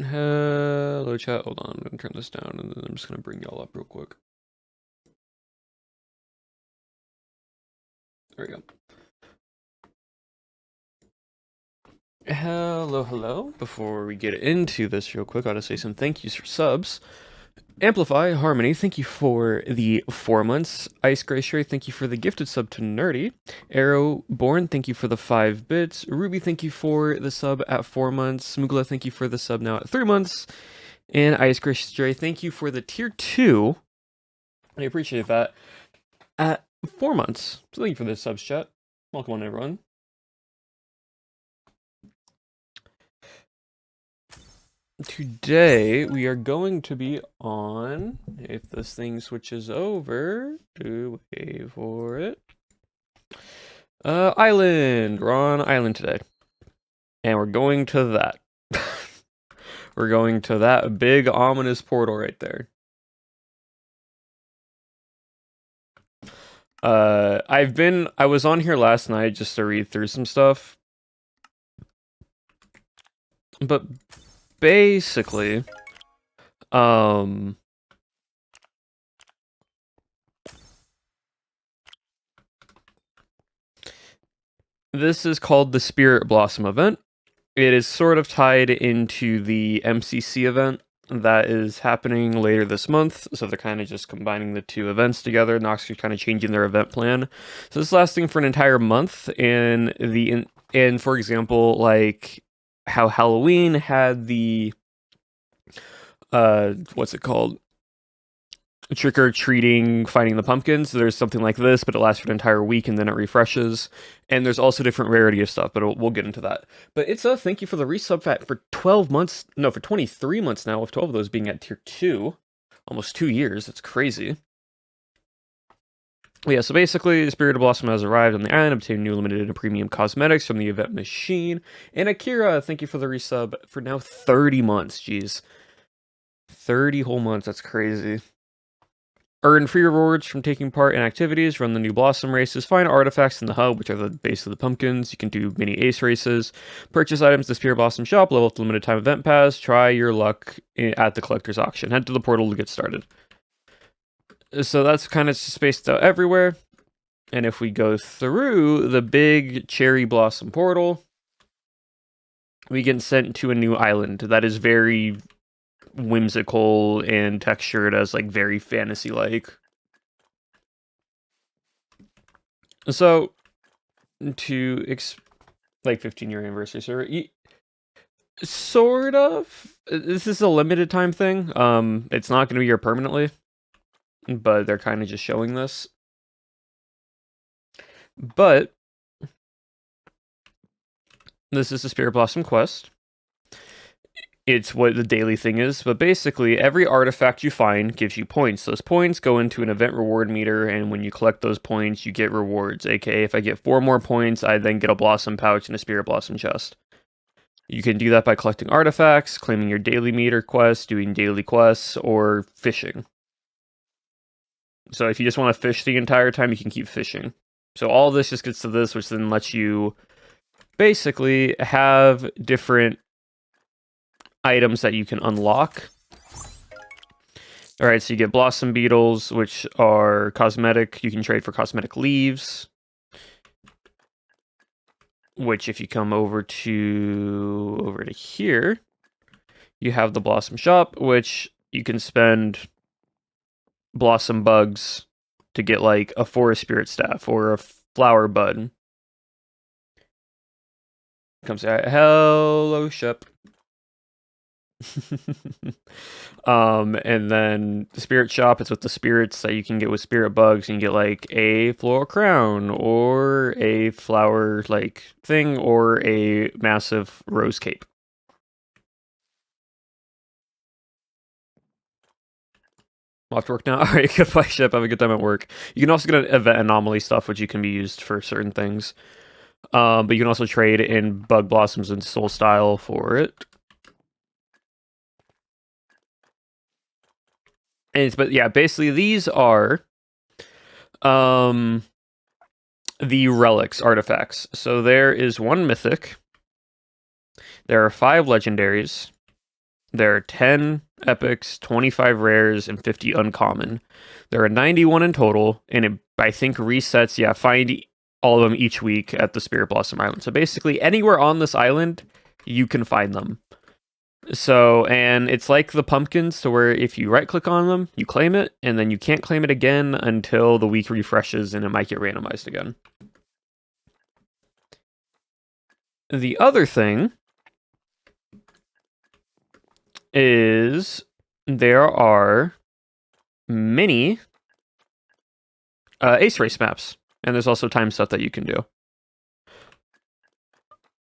Hello, chat. Hold on. I'm going to turn this down, and then I'm just going to bring y'all up real quick. There we go. Hello, hello. Before we get into this real quick, I gotta say some thank yous for subs. Amplify, Harmony, thank you for the 4 months. Ice Gray Sherry, thank you for the gifted sub to Nerdy. Arrow Born, thank you for the 5 bits. Ruby, thank you for the sub at 4 months. Smugla, thank you for the sub now at 3 months. And Ice Gray Sherry, thank you for the tier 2. I appreciate that. At 4 months. So thank you for this subs, chat. Welcome on, everyone. Today, we are going to be on, if this thing switches over, do wait for it. Island. We're on Island today. And we're going to that. We're going to that big ominous portal right there. I was on here last night just to read through some stuff. But basically, this is called the Spirit Blossom event. It is sort of tied into the MCC event that is happening later this month, so they're kind of just combining the two events together. Nox are kind of changing their event plan, so this is lasting for an entire month. And for example, like how Halloween had the what's it called? Trick-or-treating, finding the pumpkins. There's something like this, but it lasts for an entire week and then it refreshes. And there's also different rarity of stuff, but we'll get into that. But it's a thank you for the resub fat for 12 months. No, for 23 months now, with 12 of those being at tier 2. Almost 2 years. That's crazy. Yeah, so basically, the Spirit of Blossom has arrived on the island, obtained new limited and premium cosmetics from the event machine. And Akira, thank you for the resub for now 30 months. Jeez. 30 whole months. That's crazy. Earn free rewards from taking part in activities, run the new Blossom races, find artifacts in the hub, which are the base of the pumpkins. You can do mini ace races, purchase items at the Spirit Blossom shop, level up the limited time event pass, try your luck at the collector's auction. Head to the portal to get started. So that's kind of spaced out everywhere. And if we go through the big Cherry Blossom portal, we get sent to a new island that is very whimsical and textured as like very fantasy like. So to like 15-year anniversary server, sort of. This is a limited time thing. It's not going to be here permanently, but they're kind of just showing this. But this is the Spirit Blossom quest. It's what the daily thing is, but basically every artifact you find gives you points. Those points go into an event reward meter, and when you collect those points, you get rewards. AKA, if I get 4 more points, I then get a Blossom pouch and a Spirit Blossom chest. You can do that by collecting artifacts, claiming your daily meter quests, doing daily quests, or fishing. So if you just want to fish the entire time, you can keep fishing. So all this just gets to this, which then lets you basically have different items that you can unlock. Alright, so you get Blossom Beetles, which are cosmetic. You can trade for cosmetic leaves. Which, if you come over to here, you have the Blossom Shop, which you can spend Blossom Bugs to get, like, a Forest Spirit Staff or a Flower Bud. Comes out, hello, ship. And then the Spirit Shop is with the spirits that you can get with Spirit Bugs. You can get like a floral crown or a flower like thing or a massive rose cape. I'll have to work now. Alright, goodbye ship. Have a good time at work. You can also get event anomaly stuff, which you can be used for certain things. But you can also trade in Bug Blossoms and Soul Style for it. But yeah, basically these are the relics artifacts. So there is 1 mythic. There are 5 legendaries. There are 10 epics, 25 rares, and 50 uncommon. There are 91 in total, and it, I think, resets, yeah, find all of them each week at the Spirit Blossom Island. So basically, anywhere on this island, you can find them. So, and it's like the pumpkins, to where if you right-click on them, you claim it, and then you can't claim it again until the week refreshes, and it might get randomized again. The other thing is there are many ace race maps, and there's also time stuff that you can do.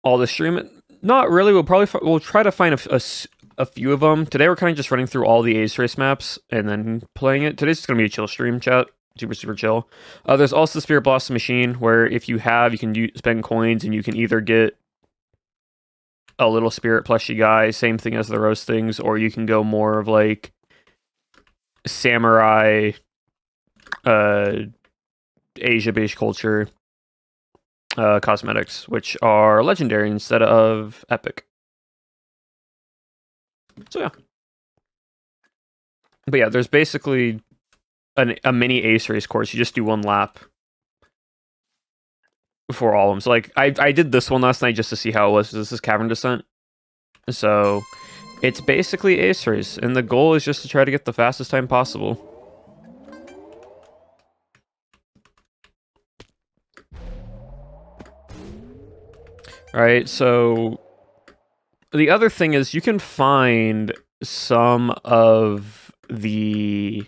All the stream, not really. We'll try to find a few of them. Today we're kind of just running through all the ace race maps and then playing it. Today's just gonna be a chill stream, chat. Super chill. There's also the Spirit Blossom machine, where if you have, you can spend coins and you can either get a little spirit plushie guy, same thing as the roast things, or you can go more of like samurai, Asia-based culture cosmetics, which are legendary instead of epic. So yeah. But yeah, there's basically a mini ace race course. You just do one lap for all of them. So like I did this one last night just to see how it was. This is Cavern Descent. So it's basically ace race, and the goal is just to try to get the fastest time possible. Right, so the other thing is you can find some of the,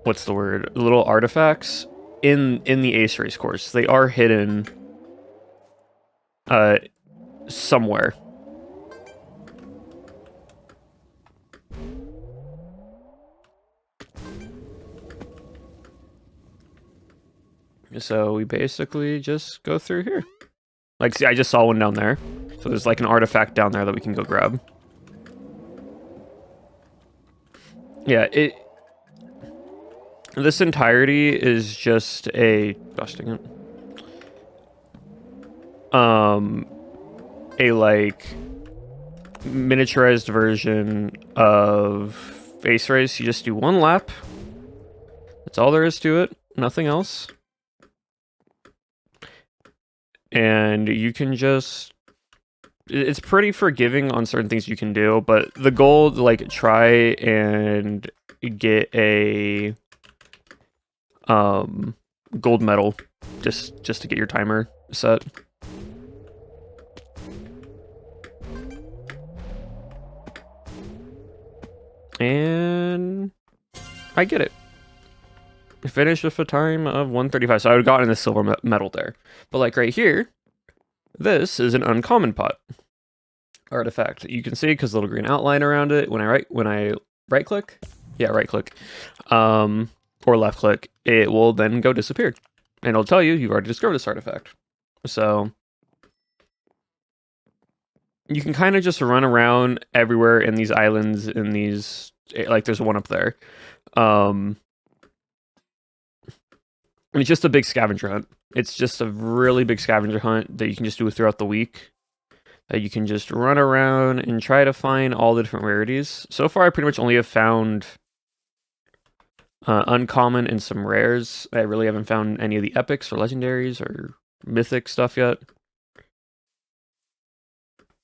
what's the word, little artifacts in the ace race course. They are hidden somewhere. So we basically just go through here. Like, see, I just saw one down there. So there's like an artifact down there that we can go grab. Yeah, this entirety is just a, gosh dang it, a like miniaturized version of ace race. You just do one lap. That's all there is to it. Nothing else. And you can just, it's pretty forgiving on certain things you can do, but the goal, like, try and get a gold medal just to get your timer set. And I get it. I finished with a time of 135, so I would have gotten a silver medal there. But like right here, this is an uncommon pot artifact. You can see because little green outline around it. When I right click, yeah, right click, or left click, it will then go disappear, and it'll tell you you've already discovered this artifact. So you can kind of just run around everywhere in these islands, in these, like there's one up there. And it's just a big scavenger hunt. It's just a really big scavenger hunt that you can just do throughout the week. That you can just run around and try to find all the different rarities. So far, I pretty much only have found uncommon and some rares. I really haven't found any of the epics or legendaries or mythic stuff yet.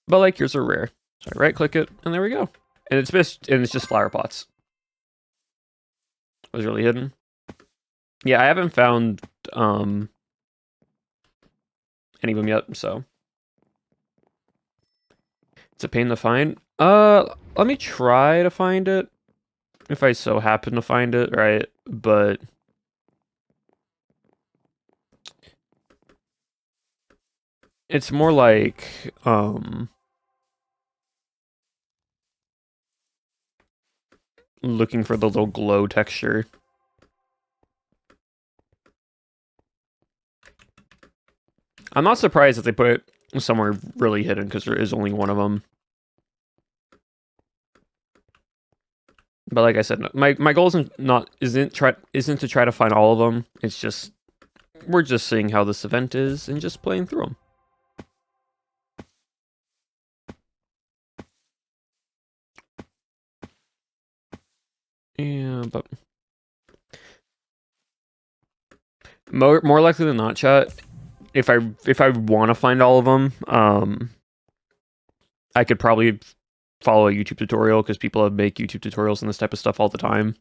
But like, here's a rare. So I right click it, and there we go. And it's just flower pots. It was really hidden. Yeah, I haven't found any of them yet, so it's a pain to find. Let me try to find it if I so happen to find it, right? But it's more like looking for the little glow texture. I'm not surprised that they put it somewhere really hidden, because there is only one of them. But like I said, my goal isn't to try to find all of them. It's just, we're just seeing how this event is and just playing through them. Yeah, but more likely than not, chat. If I want to find all of them, I could probably follow a YouTube tutorial because people make YouTube tutorials and this type of stuff all the time.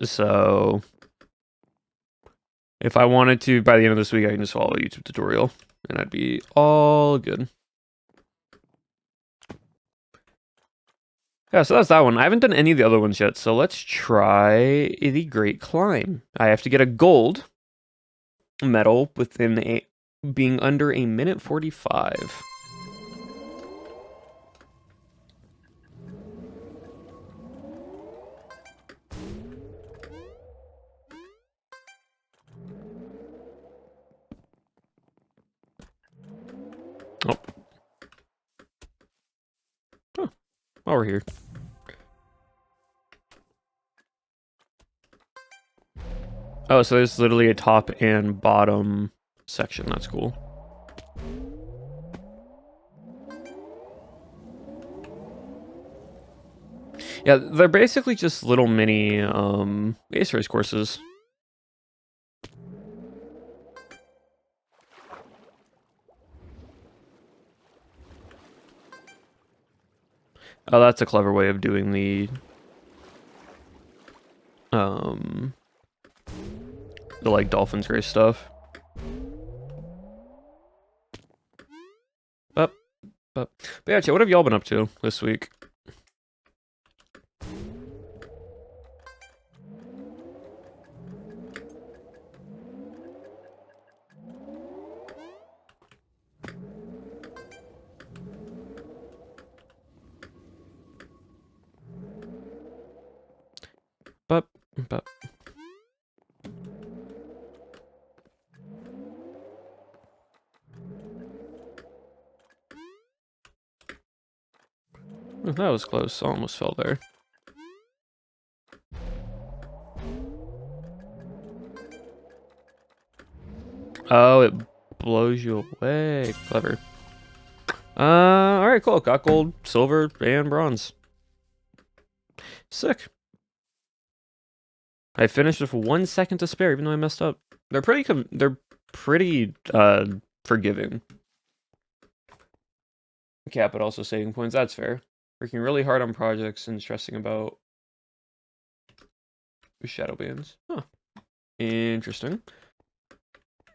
So if I wanted to, by the end of this week, I can just follow a YouTube tutorial and I'd be all good. Yeah, so that's that one. I haven't done any of the other ones yet, so let's try the Great Climb. I have to get a gold medal within being under a minute 45. Oh. Oh, while we're here. Oh, so there's literally a top and bottom section. That's cool. Yeah, they're basically just little mini ace race courses. Oh, that's a clever way of doing the like Dolphins race stuff. But yeah, chat, what have y'all been up to this week? But oh, that was close. Almost fell there. Oh, it blows you away. Clever. Alright, cool. Got gold, silver, and bronze. Sick. I finished with 1 second to spare, even though I messed up. They're pretty forgiving. Cap, but also saving points. That's fair. Working really hard on projects and stressing about shadow bands. Huh. Interesting.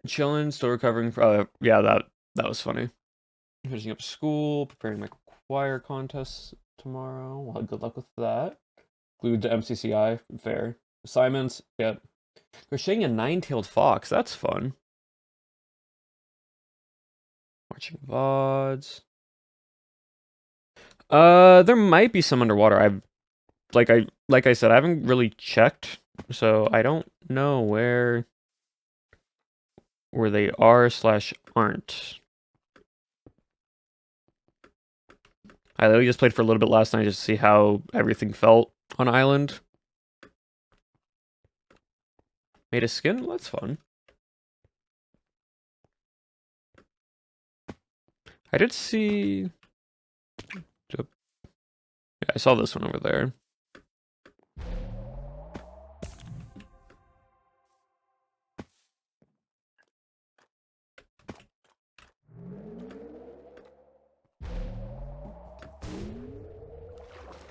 Chilling, still recovering. Yeah, that was funny. Finishing up school, preparing my choir contest tomorrow. Well, good luck with that. Glued to MCC fair. Assignments, yep. Crocheting a 9-tailed fox, that's fun. Watching VODs. There might be some underwater. Like I said, I haven't really checked, so I don't know where they are / aren't. I literally just played for a little bit last night just to see how everything felt on Island. Made a skin? That's fun. I did see... Yeah, I saw this one over there.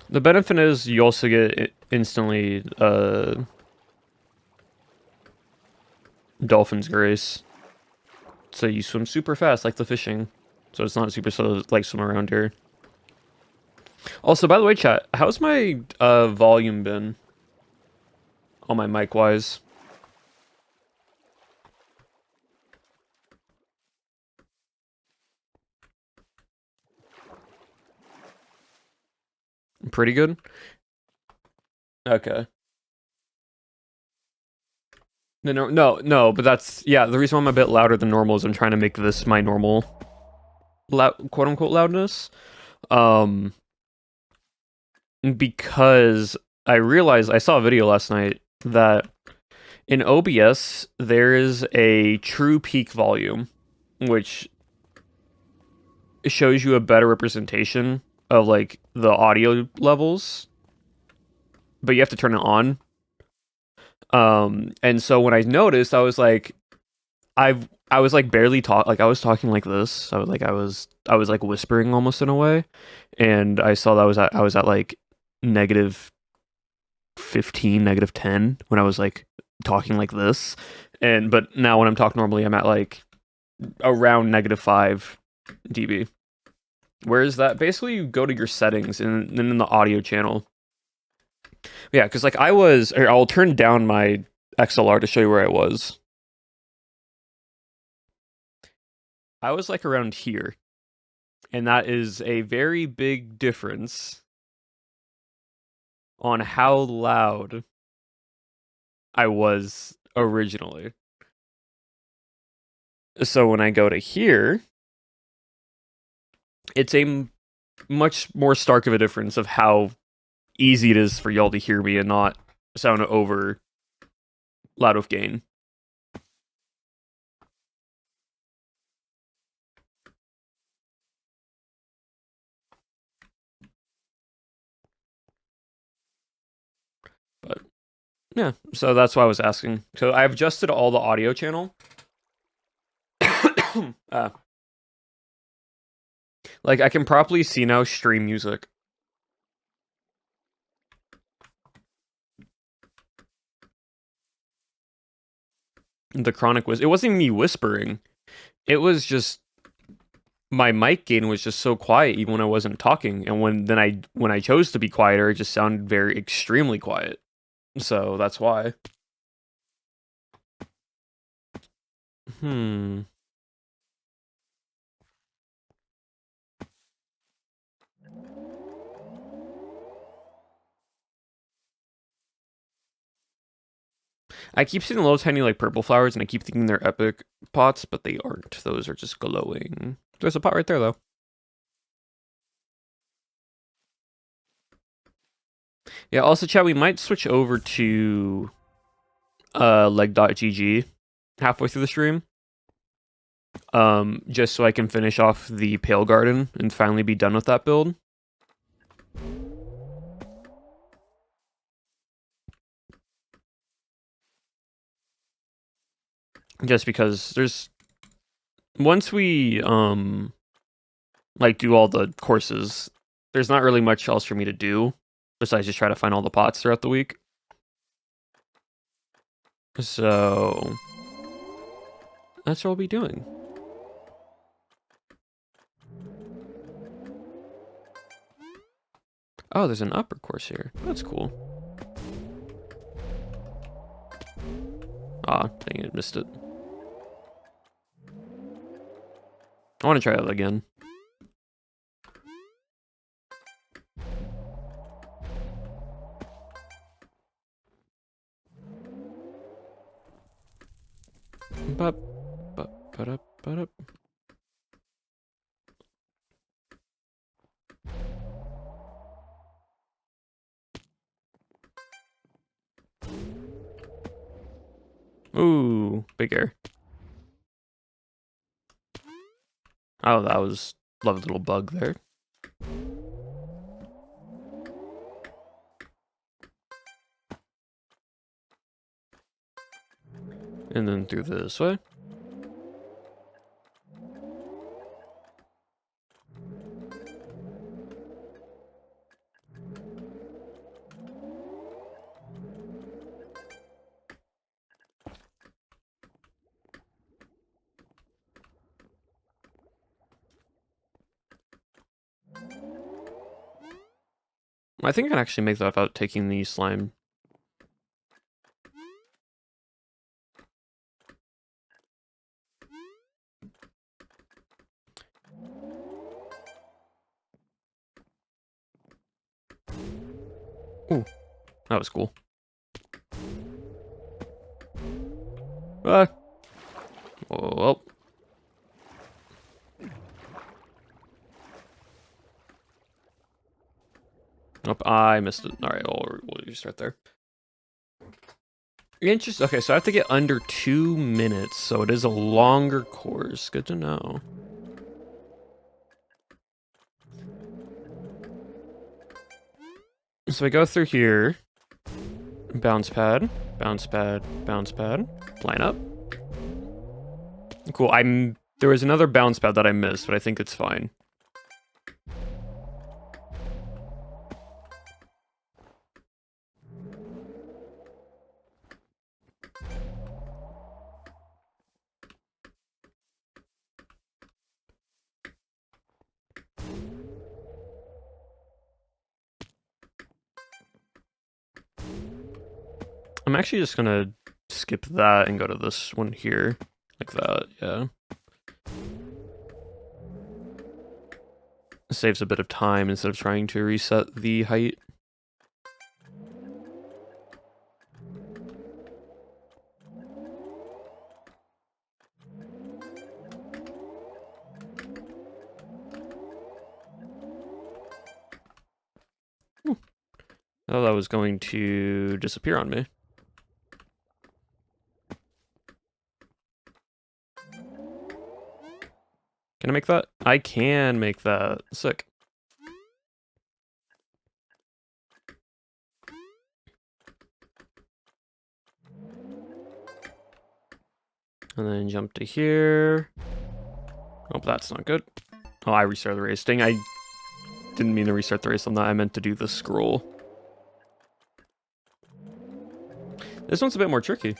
The benefit is you also get instantly Dolphin's Grace. So you swim super fast like the fishing. So it's not super slow like swim around here. Also, by the way, chat, how's my volume been on my mic wise? Pretty good? Okay. No, but that's, yeah, the reason why I'm a bit louder than normal is I'm trying to make this my normal quote-unquote loudness. Because I realized, I saw a video last night that in OBS, there is a true peak volume, which shows you a better representation of, like, the audio levels. but you have to turn it on. And so when I noticed, I was like, I was like barely like I was talking like this. I was like whispering almost in a way, and I saw that I was at like negative 15, negative 10 when I was like talking like this, and but now when I'm talking normally, I'm at like around negative 5 dB. Where is that? Basically, you go to your settings and then in the audio channel. Yeah, because like I'll turn down my XLR to show you where I was. I was like around here, and that is a very big difference on how loud I was originally. So when I go to here, it's a much more stark of a difference of how easy it is for y'all to hear me and not sound over loud of gain. But yeah, so that's why I was asking. So I've adjusted all the audio channel. Like I can properly see now stream music. The chronic was, it wasn't me whispering. It was just my mic gain was just so quiet even when I wasn't talking, and when I chose to be quieter, it just sounded very extremely quiet. So that's why. I keep seeing the little tiny like purple flowers, and I keep thinking they're epic pots, but they aren't. Those are just glowing. There's a pot right there though. Yeah, also chat, we might switch over to leg.gg halfway through the stream. Just so I can finish off the Pale Garden and finally be done with that build. Just because there's once we like do all the courses, there's not really much else for me to do besides just try to find all the pots throughout the week. So that's what I'll be doing. Oh, there's an upper course here. That's cool. Ah, dang it, missed it. I want to try that again. Bup, bup, ba-dup, ba-dup. Ooh, big air. Oh, that was lovely little bug there. And then through this way. I think I can actually make that without taking the slime. Ooh, that was cool. Well. Nope, I missed it. Alright, we'll just start there. Interesting. Okay, so I have to get under 2 minutes, so it is a longer course. Good to know. So I go through here. Bounce pad, bounce pad, bounce pad. Line up. Cool. There was another bounce pad that I missed, but I think it's fine. I'm actually just gonna skip that and go to this one here. Like that, yeah. It saves a bit of time instead of trying to reset the height. Oh, that was going to disappear on me. Can I make that? I can make that. Sick. And then jump to here. Oh, that's not good. Oh, I restarted the race. Dang, I didn't mean to restart the race on that. I meant to do the scroll. This one's a bit more tricky.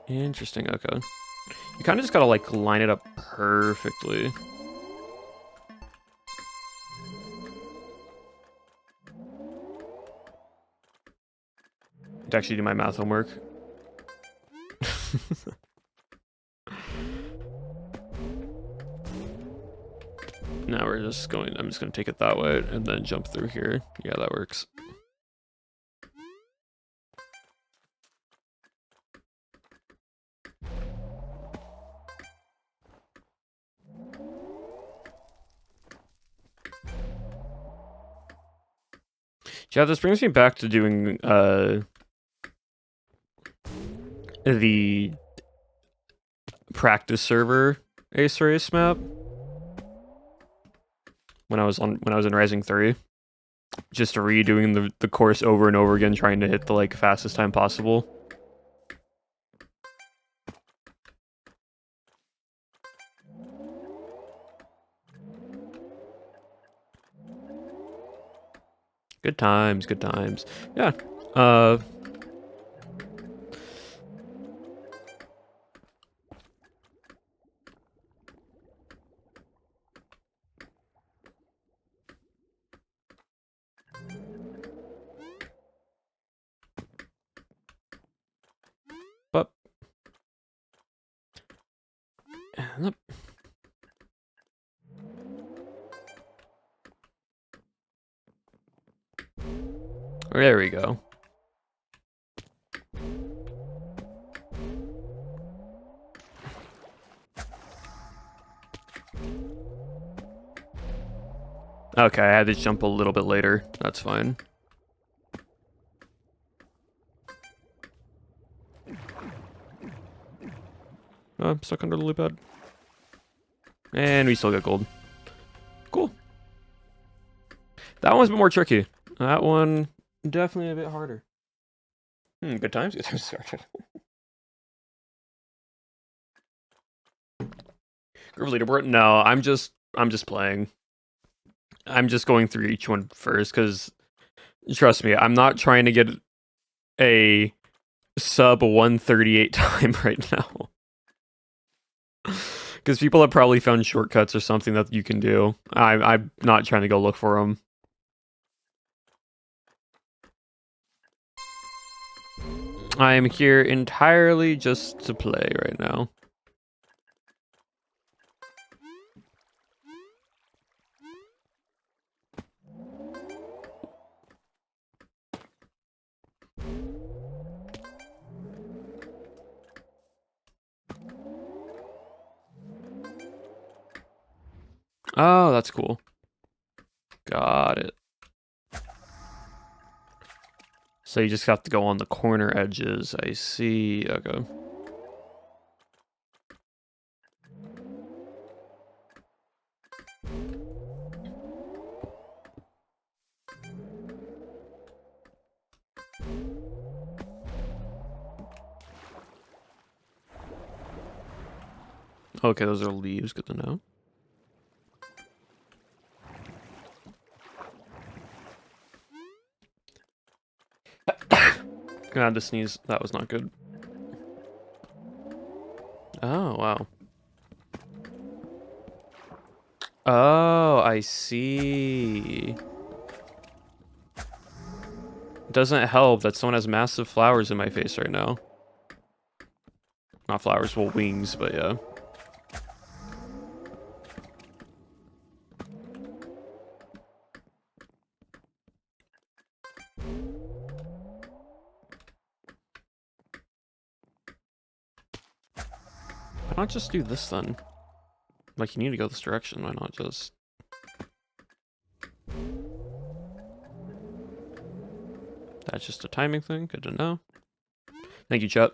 Interesting, okay. You kind of just gotta, like, line it up perfectly. To actually do my math homework. Now we're just going, I'm just gonna take it that way and then jump through here. Yeah, that works. Yeah, this brings me back to doing the practice server Ace Race map when I was in Rising 3. Just redoing the course over and over again, trying to hit the like fastest time possible. Good times, good times. Yeah. But there we go. Okay, I had to jump a little bit later. That's fine. Oh, I'm stuck under the loop pad. And we still get gold. Cool. That one's a bit more tricky. That one definitely a bit harder. Good times. Good times started. Groove leaderboard? No, I'm just playing. I'm just going through each one first because trust me, I'm not trying to get a sub 138 time right now. Because people have probably found shortcuts or something that you can do. I'm not trying to go look for them. I am here entirely just to play right now. Oh, that's cool. Got it. So you just have to go on the corner edges. I see. Okay. Okay, those are leaves. Good to know. God, to sneeze. That was not good. Oh, wow. Oh, I see. Doesn't help that someone has massive flowers in my face right now. Not flowers, well, wings, but yeah. Why not just do this then? Like, you need to go this direction, why not just... That's just a timing thing, good to know. Thank you, chat.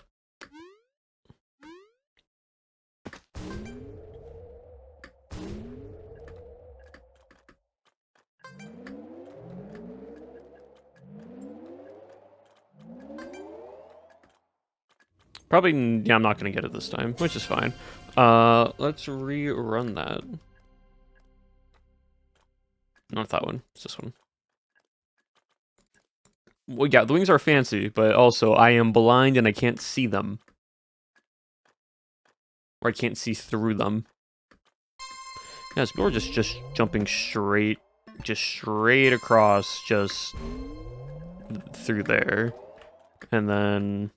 Probably, yeah, I'm not gonna get it this time, which is fine. Let's rerun that. Not that one, it's this one. Well, yeah, the wings are fancy, but also I am blind and I can't see them. Or I can't see through them. Yes, we're just jumping straight across, just through there. And then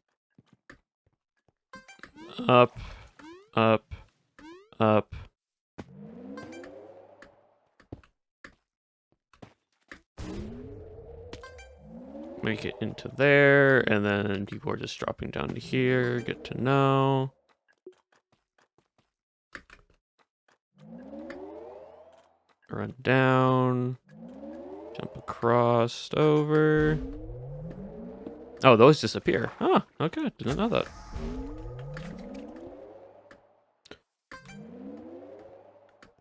up, up, up. Make it into there, and then people are just dropping down to here. Good to know. Run down. Jump across, over. Oh, those disappear. Huh, okay, didn't know that.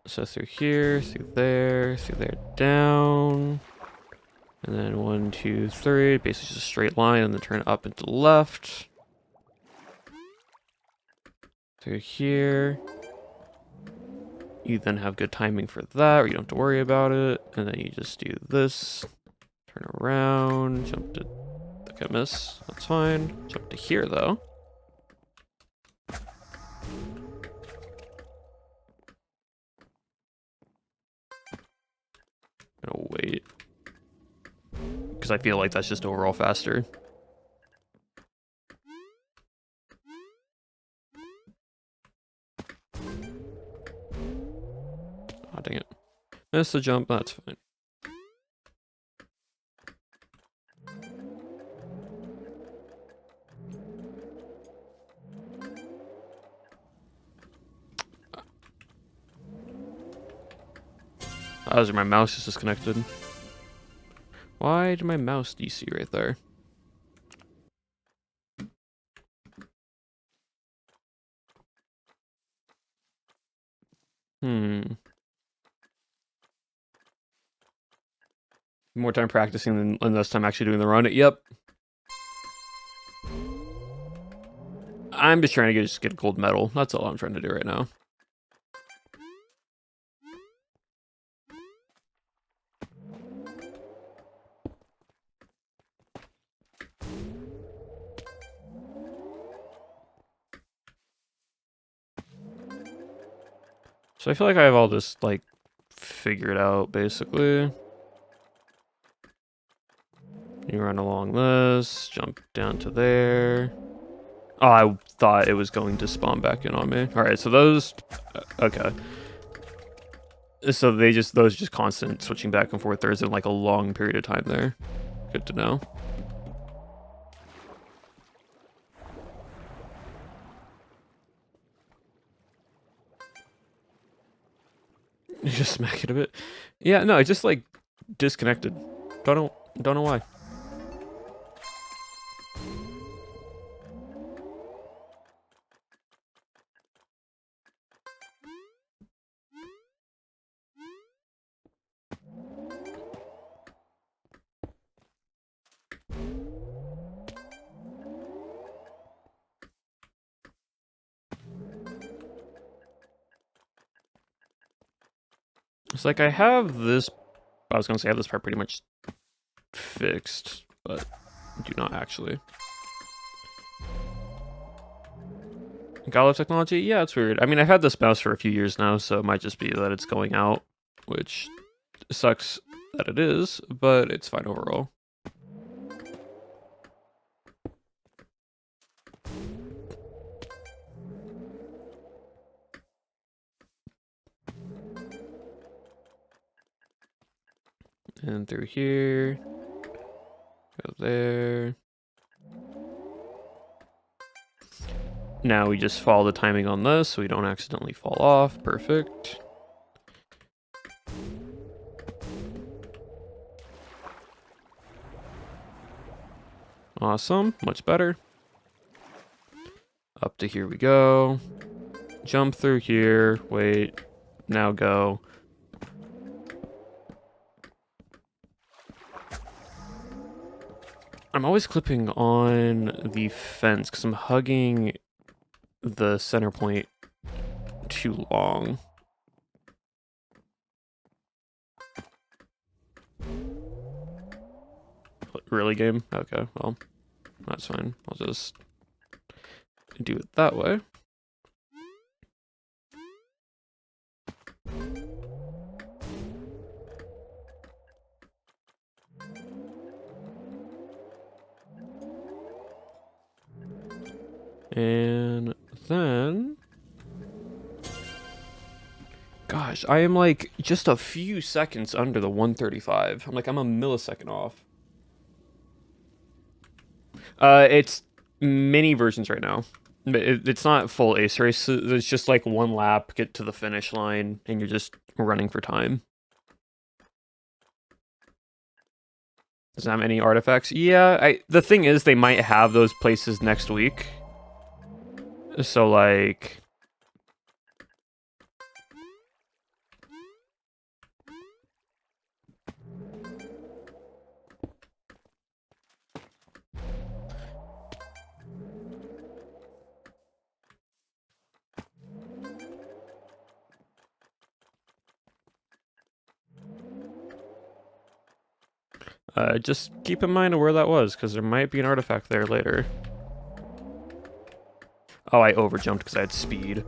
So through here, through there, down. And then 1, 2, 3, basically just a straight line, and then turn up and to the left. Through here. You then have good timing for that, or you don't have to worry about it. And then you just do this. Turn around, jump to... Okay, miss. That's fine. Jump to here, though. Gonna wait. Because I feel like that's just overall faster. Oh, dang it. Missed the jump, that's fine. Oh, my mouse is disconnected. Why did my mouse DC right there? More time practicing than less time actually doing the run. Yep. I'm just trying to just get a gold medal. That's all I'm trying to do right now. So I feel like I have all this, like, figured out, basically. You run along this, jump down to there. Oh, I thought it was going to spawn back in on me. Alright, so those... Okay. So those just constant switching back and forth. There isn't, like, a long period of time there. Good to know. You just smack it a bit. Yeah, no, it just, like, disconnected. Don't know why. It's like I have this. I was gonna say I have this part pretty much fixed, but I do not actually. Gallo technology? Yeah, it's weird. I mean, I've had this mouse for a few years now, so it might just be that it's going out, which sucks that it is, but it's fine overall. And through here, go there. Now we just follow the timing on this so we don't accidentally fall off. Perfect. Awesome, much better. Up to here we go. Jump through here, wait, now go. I'm always clipping on the fence because I'm hugging the center point too long. Really, game? Okay, well, that's fine. I'll just do it that way. And then... Gosh, I am like just a few seconds under the 135. I'm a millisecond off. It's mini versions right now. It's not full ace race. It's just like one lap, get to the finish line, and you're just running for time. Does it have any artifacts? Yeah, the thing is, they might have those places next week. So, like... just keep in mind where that was, because there might be an artifact there later. Oh, I overjumped because I had speed.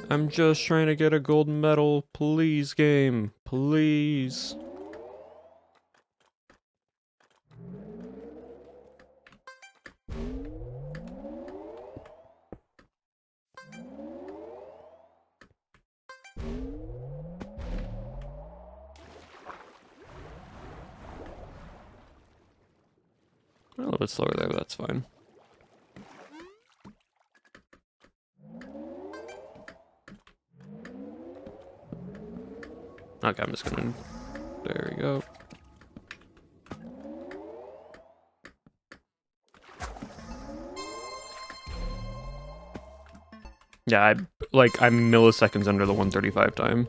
I'm just trying to get a gold medal. Please, game. Please. A little bit slower there, but that's fine. Okay, I'm just gonna... There we go. Yeah, I'm milliseconds under the 135 time.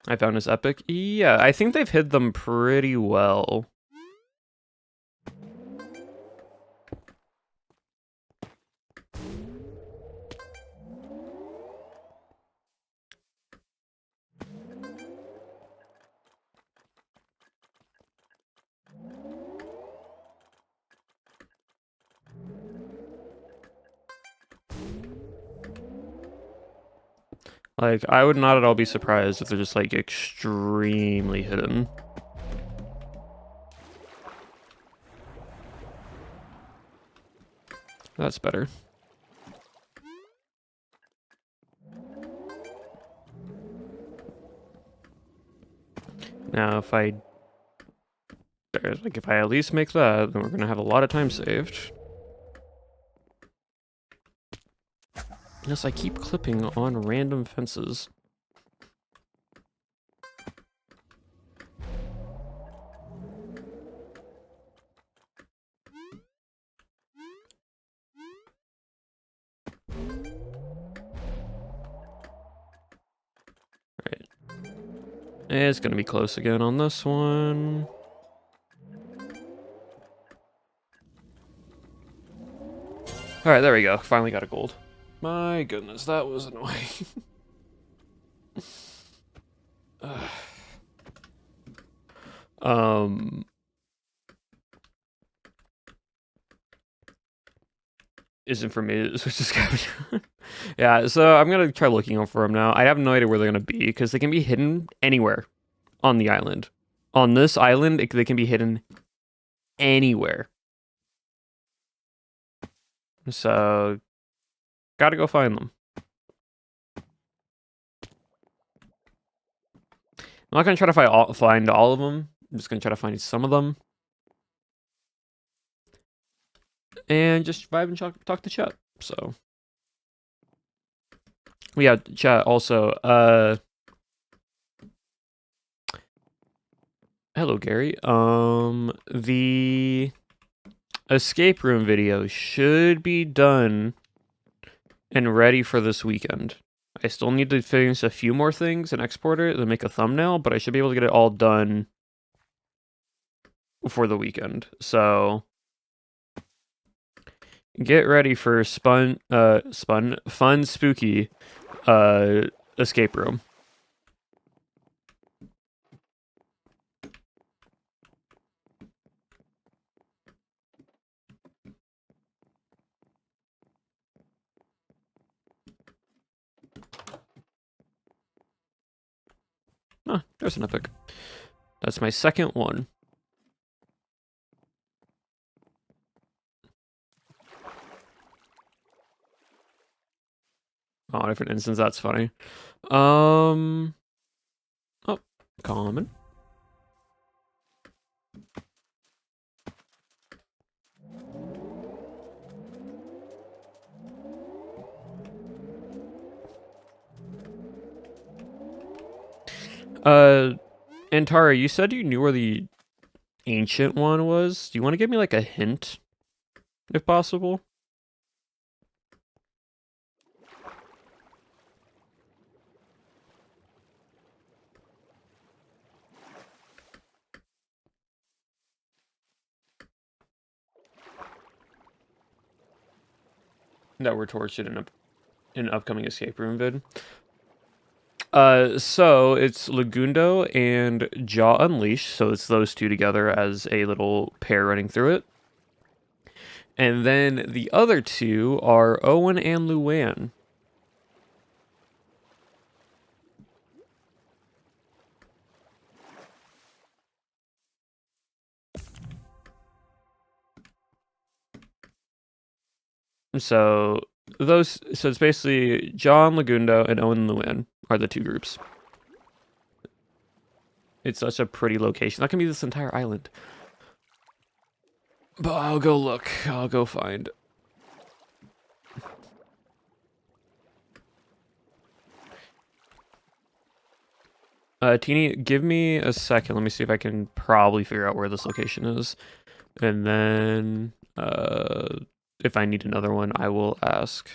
I found this epic. Yeah, I think they've hid them pretty well. Like, I would not at all be surprised if they're just, like, extremely hidden. That's better. Now, if I at least make that, then we're gonna have a lot of time saved. Yes, I keep clipping on random fences. It's gonna be close again on this one. Alright, there we go. Finally got a gold. My goodness, that was annoying. Isn't for me to switch to scavenger. Yeah, so I'm gonna try looking out for them now. I have no idea where they're gonna be, because they can be hidden anywhere on the island. On this island, they can be hidden anywhere. So, gotta go find them. I'm not gonna try to find all of them. I'm just gonna try to find some of them. And just vibe and talk to chat. So, yeah, chat also. Hello, Gary. The escape room video should be done and ready for this weekend. I still need to finish a few more things and export it and make a thumbnail, but I should be able to get it all done for the weekend. So get ready for fun, spooky escape room. Oh, there's an epic. That's my second one. Oh, different instance. That's funny. Oh, common. Antara, you said you knew where the ancient one was. Do you want to give me like a hint, if possible? That we're tortured in an upcoming escape room vid. So it's Lagundo and Jaw Unleashed, so it's those two together as a little pair running through it. And then the other two are Owen and Luann. So it's basically John Lagundo and Owen Luann are the two groups. It's such a pretty location. That can be this entire island. But I'll go look. I'll go find. Teeny, give me a second. Let me see if I can probably figure out where this location is. And then, if I need another one, I will ask.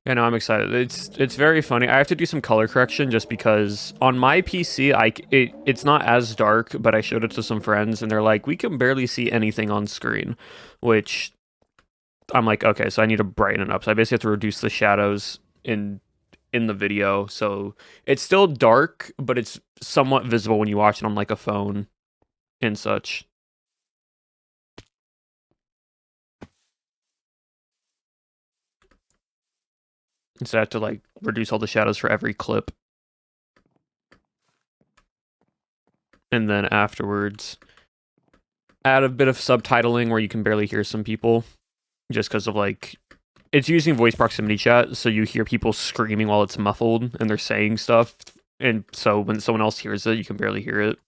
Yeah, no, I'm excited. It's very funny. I have to do some color correction just because on my PC, it's not as dark, but I showed it to some friends and they're like, we can barely see anything on screen, which I'm like, okay, so I need to brighten it up. So I basically have to reduce the shadows in the video, so it's still dark, but it's somewhat visible when you watch it on like a phone and such. So I have to like reduce all the shadows for every clip. And then afterwards, add a bit of subtitling where you can barely hear some people. Just because of like, it's using voice proximity chat, so you hear people screaming while it's muffled and they're saying stuff. And so when someone else hears it, you can barely hear it.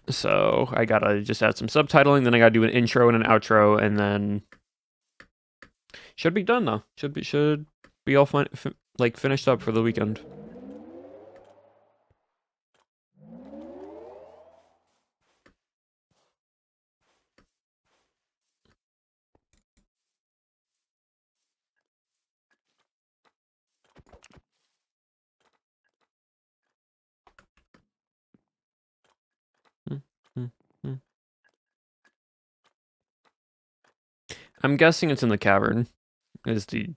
So I gotta just add some subtitling, then I gotta do an intro and an outro, and then should be done though. Should be all like finished up for the weekend. I'm guessing it's in the cavern, is the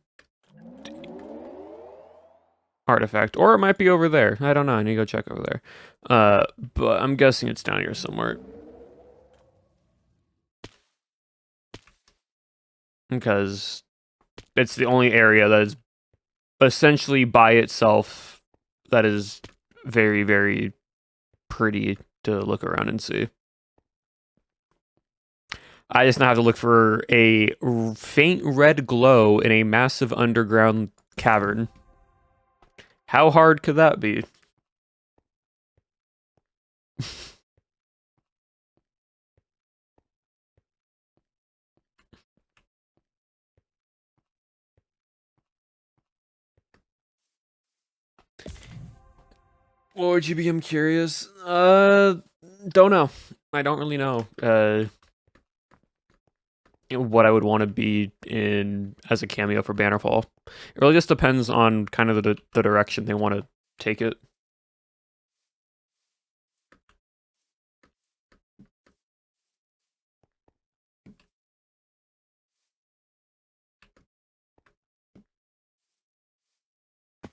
artifact. Or it might be over there. I don't know. I need to go check over there. But I'm guessing it's down here somewhere. Because it's the only area that is essentially by itself that is very, very pretty to look around and see. I just now have to look for a faint red glow in a massive underground cavern. How hard could that be? What would you be? I'm curious. Don't know. I don't really know. What I would want to be in as a cameo for Bannerfall. It really just depends on kind of the direction they want to take it.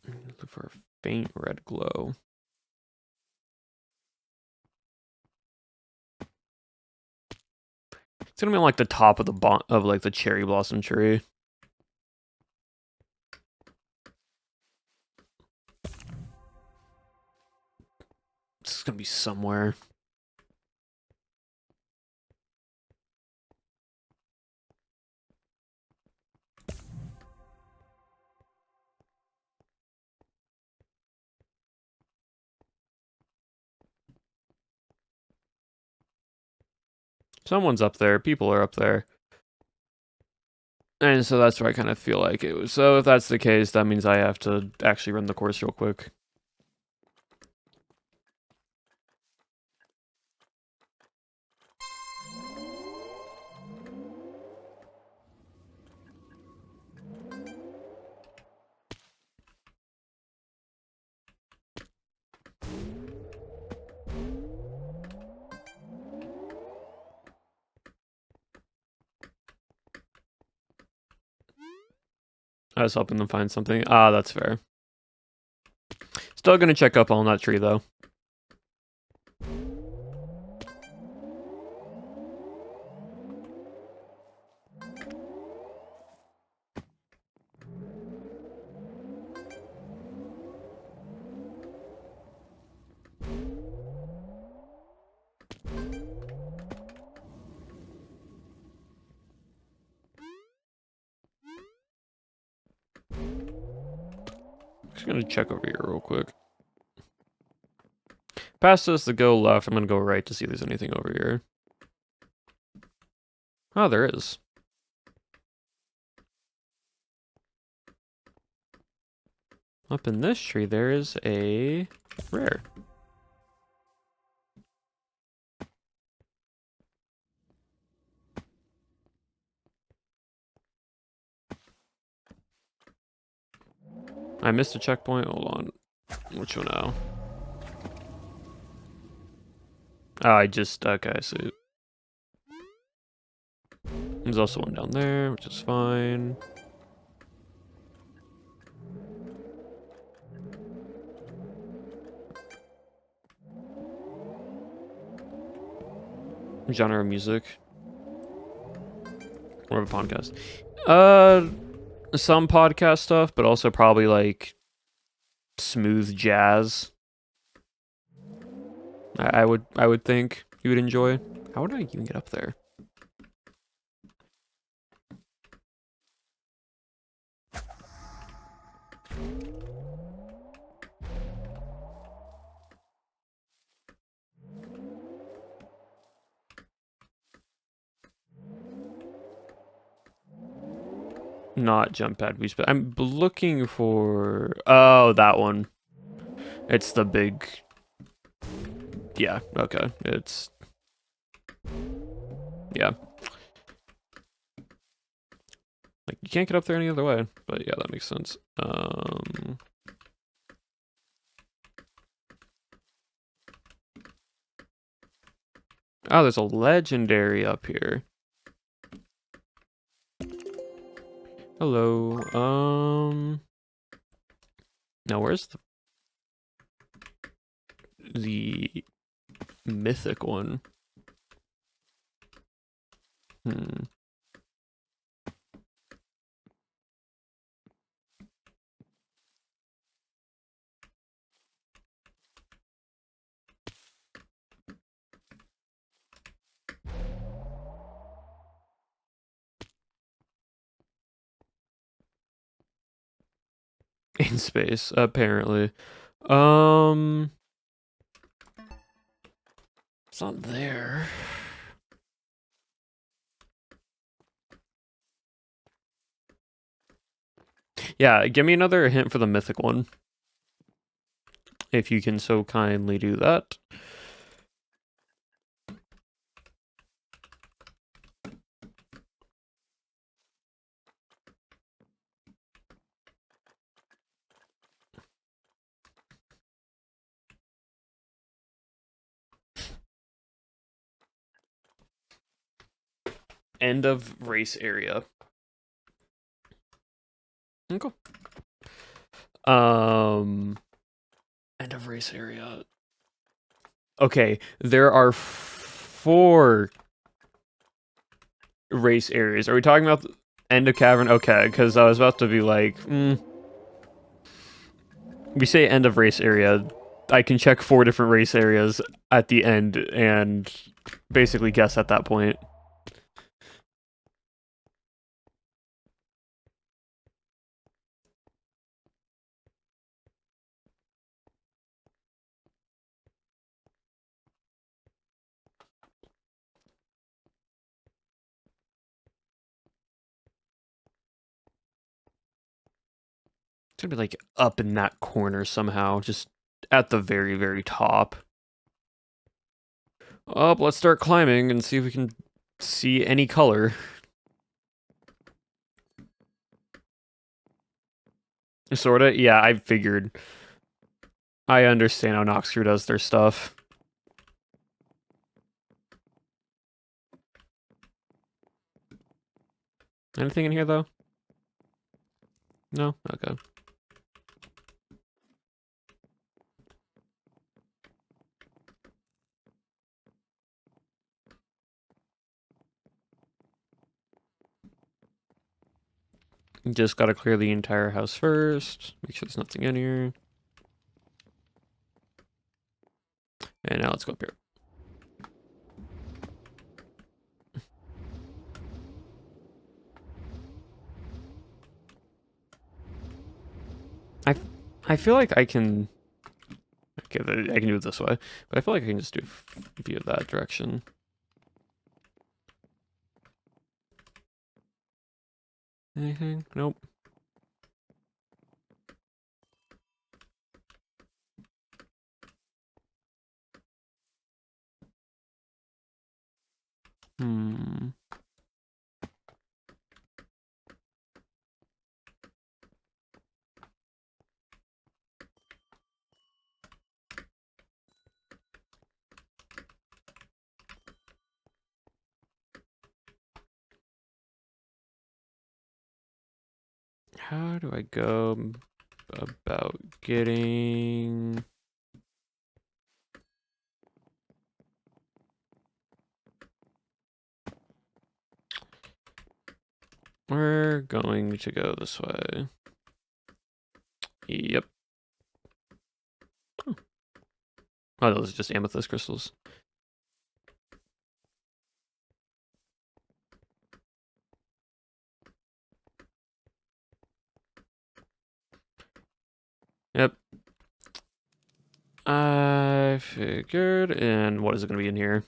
Look for a faint red glow. It's gonna be on like the top of of like the cherry blossom tree. It's gonna be somewhere. Someone's up there. People are up there. And so that's where I kind of feel like it was. So if that's the case, that means I have to actually run the course real quick. I was helping them find something. Ah, that's fair. Still gonna check up on that tree though. Just gonna check over here real quick. Past this to go left, I'm gonna go right to see if there's anything over here. Oh, there is. Up in this tree, there is a rare. I missed a checkpoint. Hold on. Which one now? Oh, okay, I see. There's also one down there, which is fine. Genre of music. More of a podcast. Some podcast stuff, but also probably like smooth jazz. I would think you would enjoy. How would I even get up there? not jump pad boost, but I'm looking for... Oh, that one. It's the big... Yeah, okay. It's... Yeah. Like, you can't get up there any other way, but yeah, that makes sense. Oh, there's a legendary up here. Hello. Now where's the mythic one? In space, apparently. It's not there. Yeah, give me another hint for the mythic one. If you can so kindly do that. End of race area. Okay. End of race area. Okay, there are 4 race areas. Are we talking about the end of cavern? Okay, because I was about to be like, we say end of race area. I can check 4 different race areas at the end and basically guess at that point. It's gonna be like up in that corner somehow, just at the very, very top. Up, let's start climbing and see if we can see any color. Sorta? Yeah, I figured. I understand how Noxcrew does their stuff. Anything in here, though? No? Okay. Just gotta clear the entire house first. Make sure there's nothing in here. And now let's go up here. I feel like I can... Okay, I can do it this way. But I feel like I can just do view that direction. Anything? Nope. How do I go about getting... We're going to go this way. Yep. Oh, those are just amethyst crystals. Yep. I figured. And what is it going to be in here?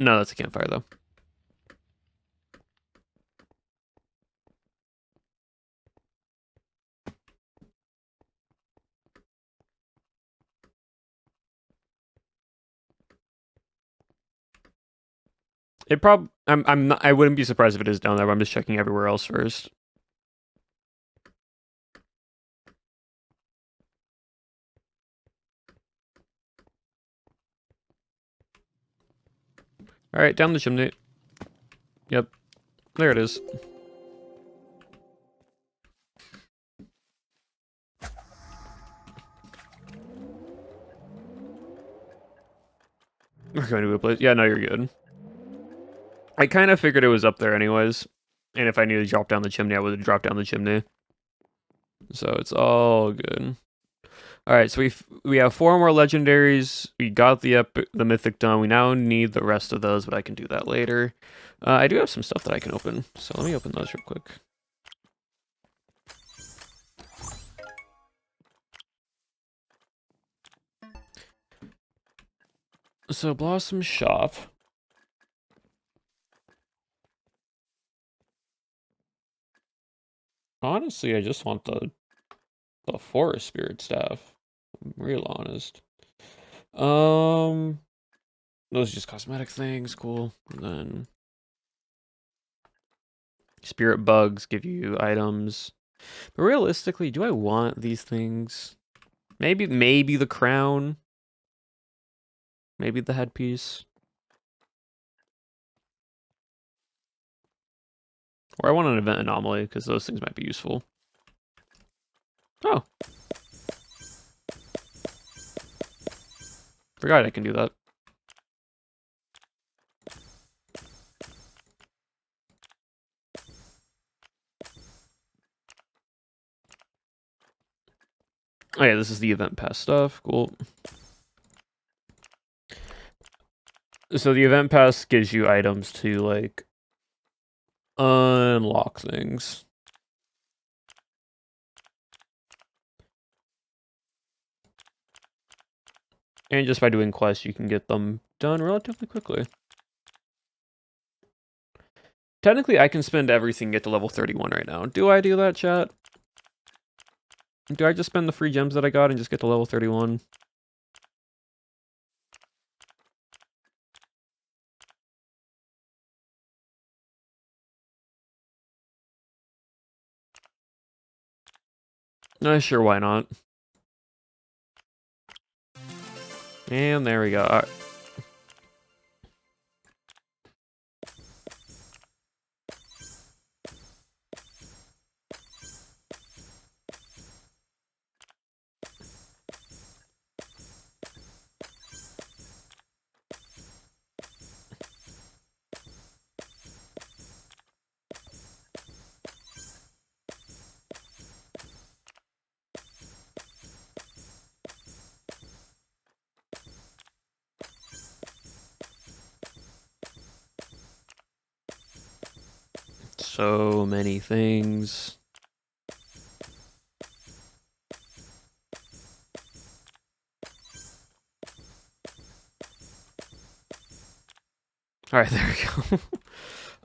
No, that's a campfire, though. I'm not, I wouldn't be surprised if it is down there, but I'm just checking everywhere else first. Alright, down the chimney. Yep. There it is. We're going to a place. Yeah, no, you're good. I kind of figured it was up there anyways. And if I needed to drop down the chimney, I would have dropped down the chimney. So it's all good. Alright, so we have 4 more legendaries. We got the mythic done. We now need the rest of those, but I can do that later. I do have some stuff that I can open, so let me open those real quick. So Blossom Shop. Honestly, I just want the forest spirit staff. I'm real honest. Those are just cosmetic things, cool. And then spirit bugs give you items. But realistically, do I want these things? Maybe the crown. Maybe the headpiece. Or I want an event anomaly, because those things might be useful. Oh. Forgot I can do that. Oh yeah, this is the event pass stuff. Cool. So the event pass gives you items to, like, unlock things. And just by doing quests, you can get them done relatively quickly. Technically, I can spend everything, get to level 31 right now. Do I do that, chat? Do I just spend the free gems that I got and just get to level 31? Sure, why not? And there we go. All right. So many things. All right, there we go.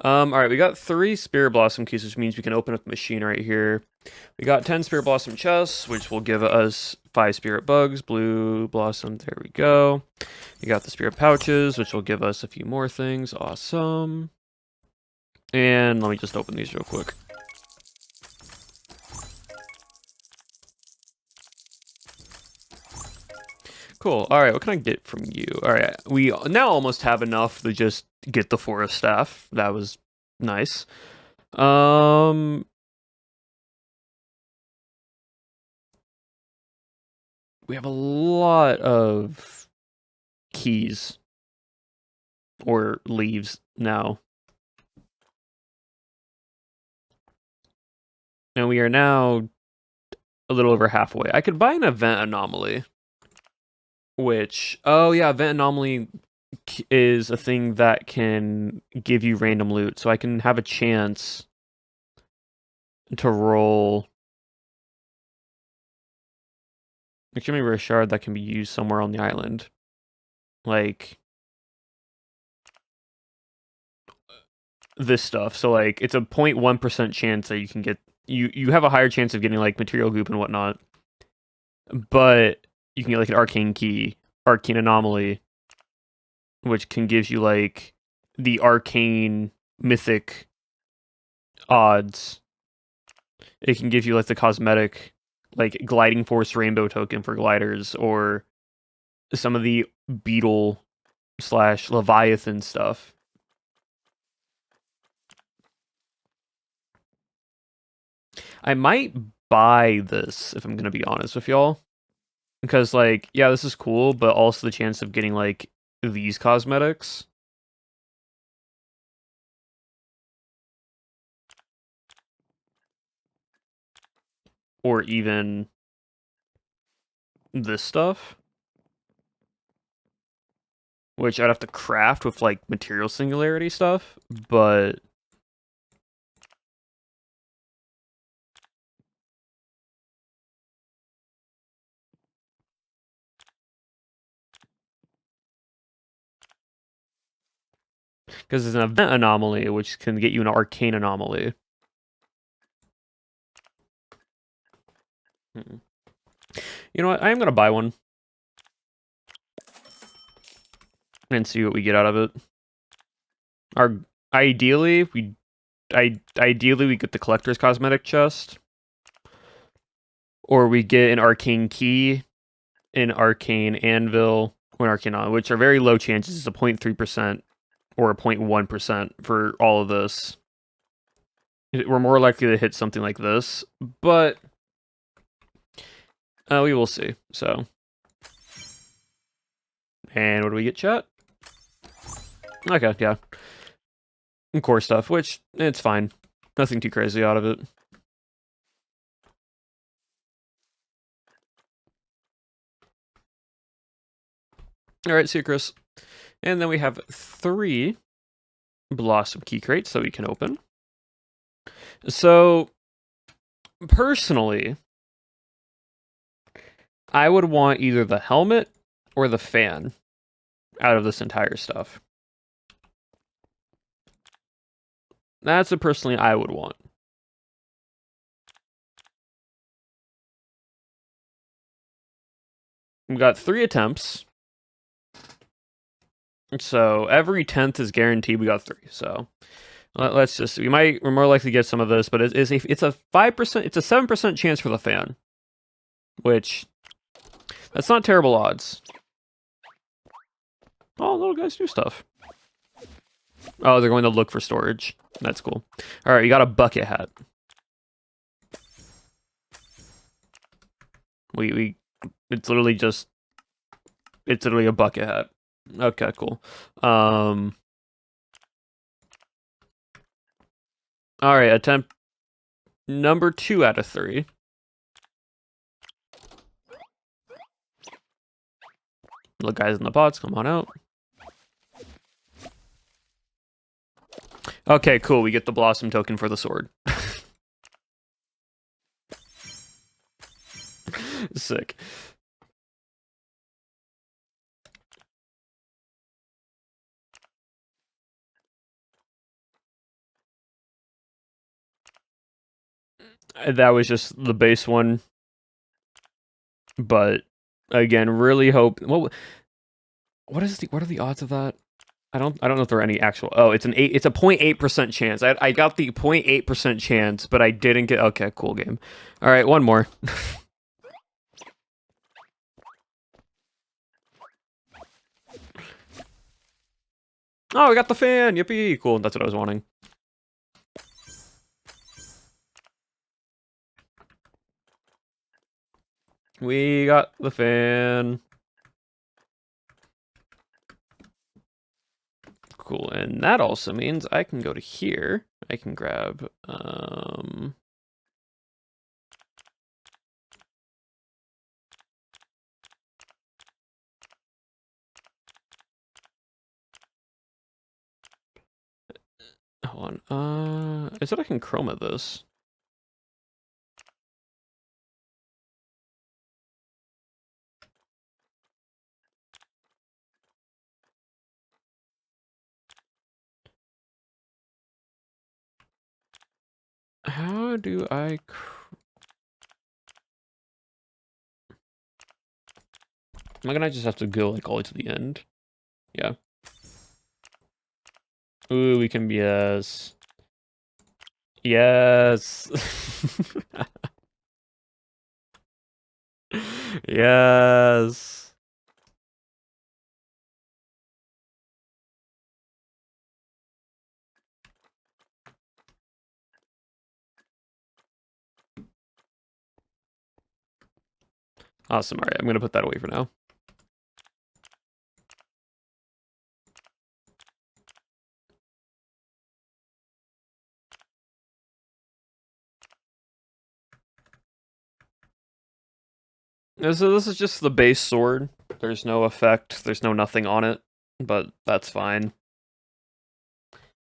All right, we got 3 Spirit Blossom keys, which means we can open up the machine right here. We got 10 Spirit Blossom chests, which will give us 5 Spirit Bugs, Blue Blossom, there we go. We got the Spirit Pouches, which will give us a few more things, awesome. And let me just open these real quick. Cool. All right, what can I get from you? All right, we now almost have enough to just get the forest staff. That was nice. We have a lot of keys or leaves now. And we are now a little over halfway. I could buy an event anomaly, which, oh yeah, event anomaly is a thing that can give you random loot, so I can have a chance to roll extremely rare shard that can be used somewhere on the island. Like this stuff. So like it's a 0.1% chance that you can get you have a higher chance of getting like material goop and whatnot. But you can get like an arcane key, arcane anomaly, which can give you like the arcane mythic odds. It can give you like the cosmetic, like gliding force rainbow token for gliders, or some of the beetle / leviathan stuff. I might buy this if I'm gonna be honest with y'all, because like, yeah, this is cool, but also the chance of getting like these cosmetics. Or even this stuff, which I'd have to craft with like material singularity stuff, but because it's an event anomaly, which can get you an arcane anomaly. You know what? I am gonna buy one and see what we get out of it. Ideally we get the collector's cosmetic chest, or we get an arcane key, an arcane anvil, or an arcane on, which are very low chances. It's a 0.3% or a 0.1% for all of this. We're more likely to hit something like this, but we will see. So, and what do we get, chat? Okay, yeah. Core stuff, which, it's fine. Nothing too crazy out of it. Alright, see you, Chris. And then we have 3 Blossom key crates that we can open. So, personally, I would want either the helmet or the fan out of this entire stuff. That's what personally I would want. We've got 3 attempts. So every 10th is guaranteed we got 3. So let's just, we're more likely to get some of this, but it's a 5%, it's a 7% chance for the fan, which that's not terrible odds. Oh, little guys do stuff. Oh, they're going to look for storage. That's cool. All right, you got a bucket hat. It's literally a bucket hat. Okay, cool. All right, attempt number 2 out of 3. Little guys in the pots, come on out. Okay, cool. We get the blossom token for the sword. Sick. That was just the base one. But again, really hope. What are the odds of that? I don't know if there are any actual. Oh, it's a 0.8% chance. I got the 0.8% chance, but I didn't get. Okay, cool game. All right, one more. Oh, we got the fan. Yippee! Cool. That's what I was wanting. We got the fan. Cool, and that also means I can go to here. I can grab, hold on, I said I can chroma this. How do I... Am I gonna just have to go, like, all the way to the end? Yeah. Ooh, we can be yes. Yes. Yes. Awesome. All right, I'm gonna put that away for now. So this is just the base sword. There's no effect. There's no nothing on it, but that's fine.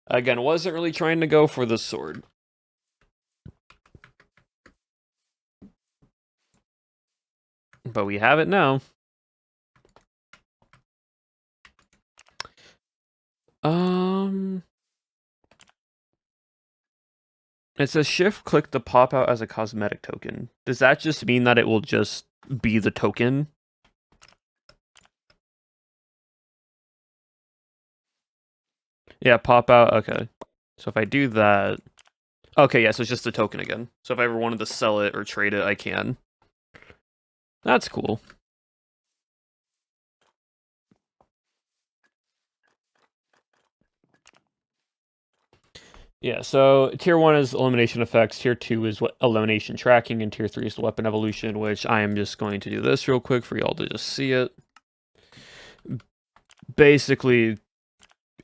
Again, wasn't really trying to go for the sword. But we have it now. It says shift click to pop out as a cosmetic token. Does that just mean that it will just be the token? Yeah, pop out. Okay. So if I do that... Okay, yeah, so it's just the token again. So if I ever wanted to sell it or trade it, I can. That's cool. Yeah, so tier 1 is elimination effects, tier 2 is what elimination tracking, and tier 3 is the weapon evolution, which I am just going to do this real quick for y'all to just see it. Basically,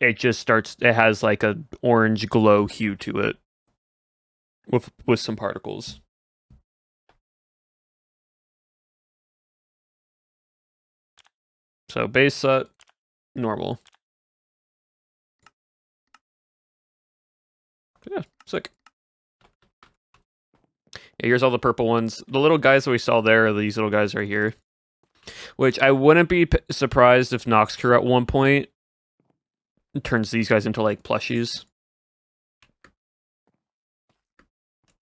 it just starts, it has like a orange glow hue to it with some particles. So base set, normal. Yeah, sick. Yeah, here's all the purple ones. The little guys that we saw there are these little guys right here. Which I wouldn't be surprised if Noxcure at one point turns these guys into like plushies.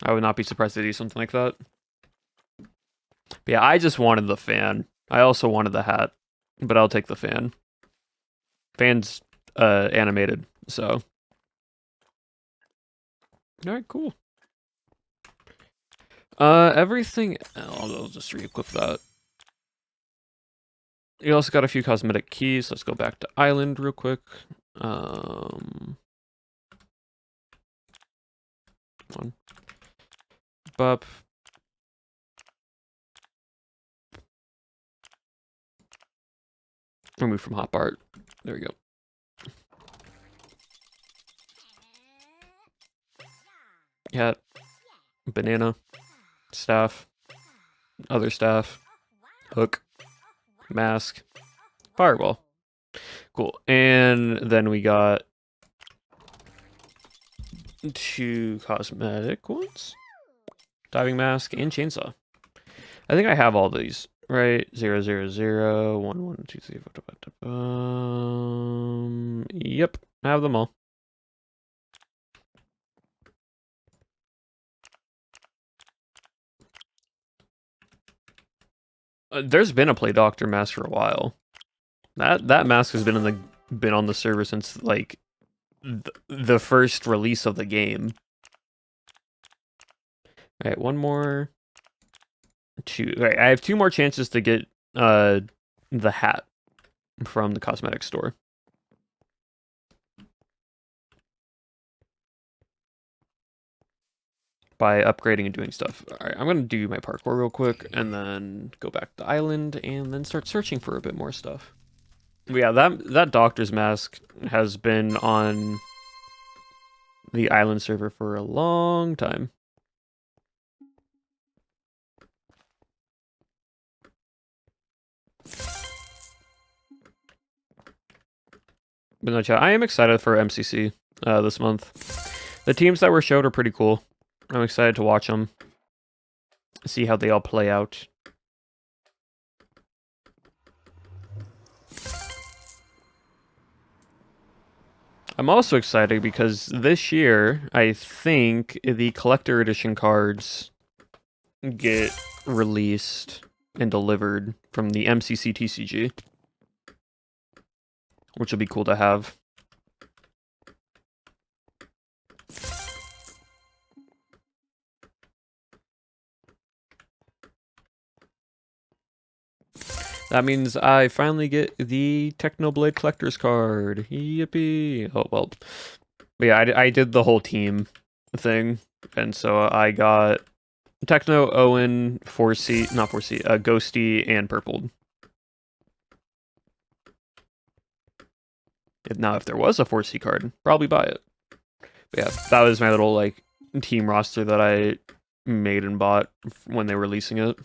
I would not be surprised to do something like that. But yeah, I just wanted the fan. I also wanted the hat, but I'll take the fan. Fan's animated, so. Alright, cool. Everything... I'll just re-equip that. You also got a few cosmetic keys. Let's go back to Island real quick. One. Bup. Remove from hotbar. There we go. Hat. Banana. Staff. Other staff. Hook. Mask. Fireball. Cool. And then we got 2 cosmetic ones. Diving mask and chainsaw. I think I have all these, right? 0, 0, 0, 1, 1, 2, 3, 4, 5, yep, I have them all. There's been a Play Doctor mask for a while. That mask has been on the server since like the first release of the game. All right, one more. 2. Right, I have 2 more chances to get the hat from the cosmetic store. By upgrading and doing stuff. Alright, I'm gonna do my parkour real quick, and then go back to the island, and then start searching for a bit more stuff. But yeah, that doctor's mask has been on the island server for a long time. But no, chat, I am excited for MCC this month. The teams that were showed are pretty cool. I'm excited to watch them. See how they all play out. I'm also excited because this year, I think the collector edition cards get released and delivered from the MCC TCG, which will be cool to have. That means I finally get the Technoblade Collector's card. Yippee! Oh, well. But yeah, I did the whole team thing. And so I got Techno, Owen, 4C, not 4C, Ghosty, and Purpled. Now, if there was a 4C card, probably buy it. But yeah, that was my little, like, team roster that I made and bought when they were releasing it.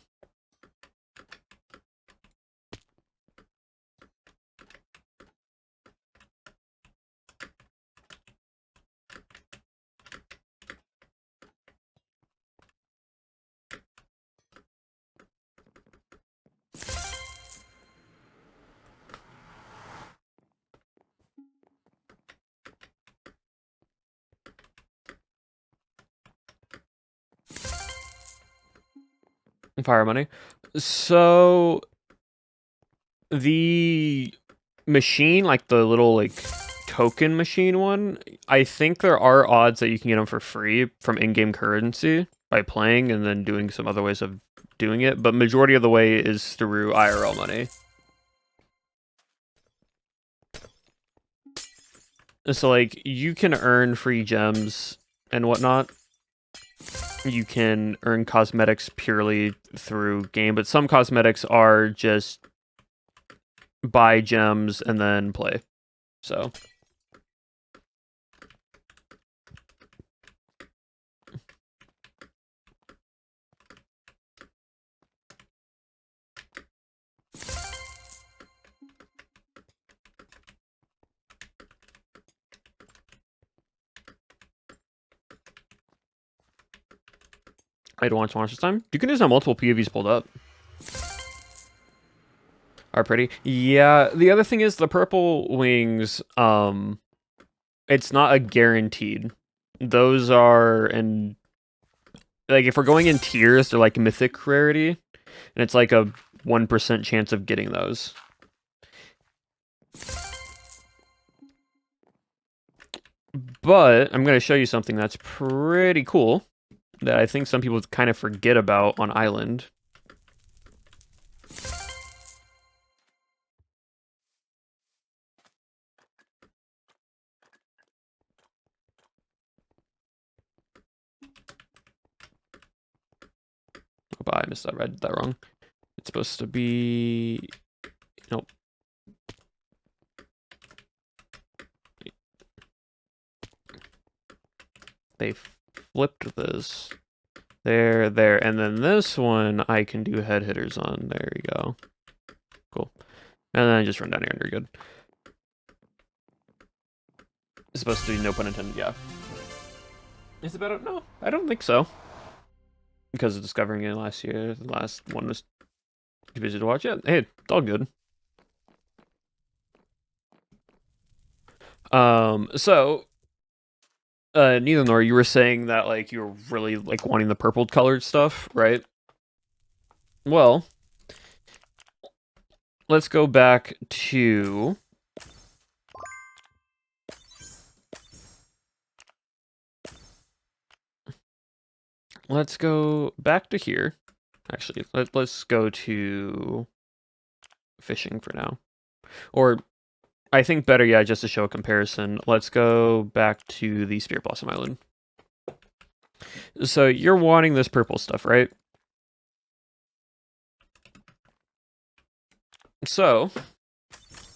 Fire money. So the machine, like the little like token machine one, I think there are odds that you can get them for free from in-game currency by playing and then doing some other ways of doing it, but majority of the way is through IRL money. So like you can earn free gems and whatnot. You can earn cosmetics purely through game, but some cosmetics are just buy gems and then play. So I don't want to watch this time. You can just have multiple POVs pulled up. Are pretty. Yeah, the other thing is the purple wings, it's not a guaranteed. Those are, and like if we're going in tiers, they're like mythic rarity, and it's like a 1% chance of getting those. But I'm going to show you something that's pretty cool that I think some people kind of forget about on Island. Oh, I missed that. I did that wrong. It's supposed to be... Nope. They flipped this. There, and then this one I can do head hitters on. There you go. Cool. And then I just run down here and you're good. It's supposed to be no pun intended, yeah. Is it better? No, I don't think so. Because of discovering it last year, the last one was too busy to watch it. Hey, it's all good. So neither nor you were saying that like you were really like wanting the purple colored stuff, right? Well, let's go back to let's go back to here. Actually, let's go to fishing for now. Or I think better, yeah, just to show a comparison. Let's go back to the Spirit Blossom Island. So you're wanting this purple stuff, right? So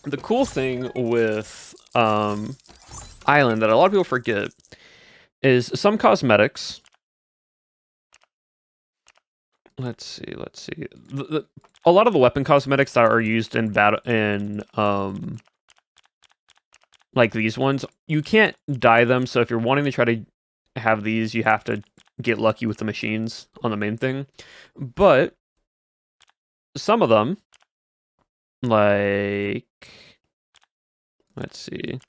the cool thing with Island that a lot of people forget is some cosmetics. Let's see. A lot of the weapon cosmetics that are used in battle like these ones, you can't dye them. So if you're wanting to try to have these, you have to get lucky with the machines on the main thing. But some of them, like, let's see,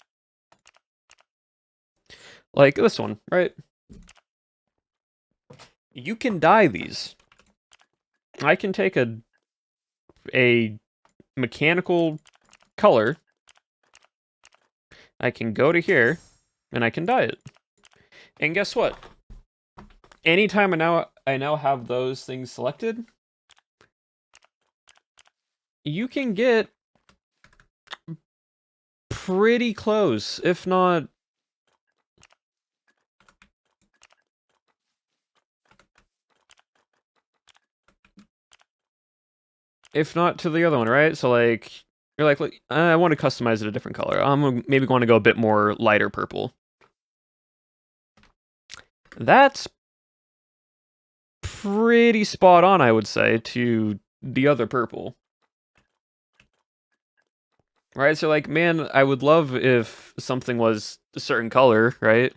like this one, right? You can dye these. I can take a mechanical color. I can go to here, and I can dye it. And guess what? Anytime I now have those things selected, you can get pretty close, if not to the other one, right? So like you're like, I want to customize it a different color. I'm maybe going to go a bit more lighter purple. That's pretty spot on, I would say, to the other purple. Right? So like, man, I would love if something was a certain color, right?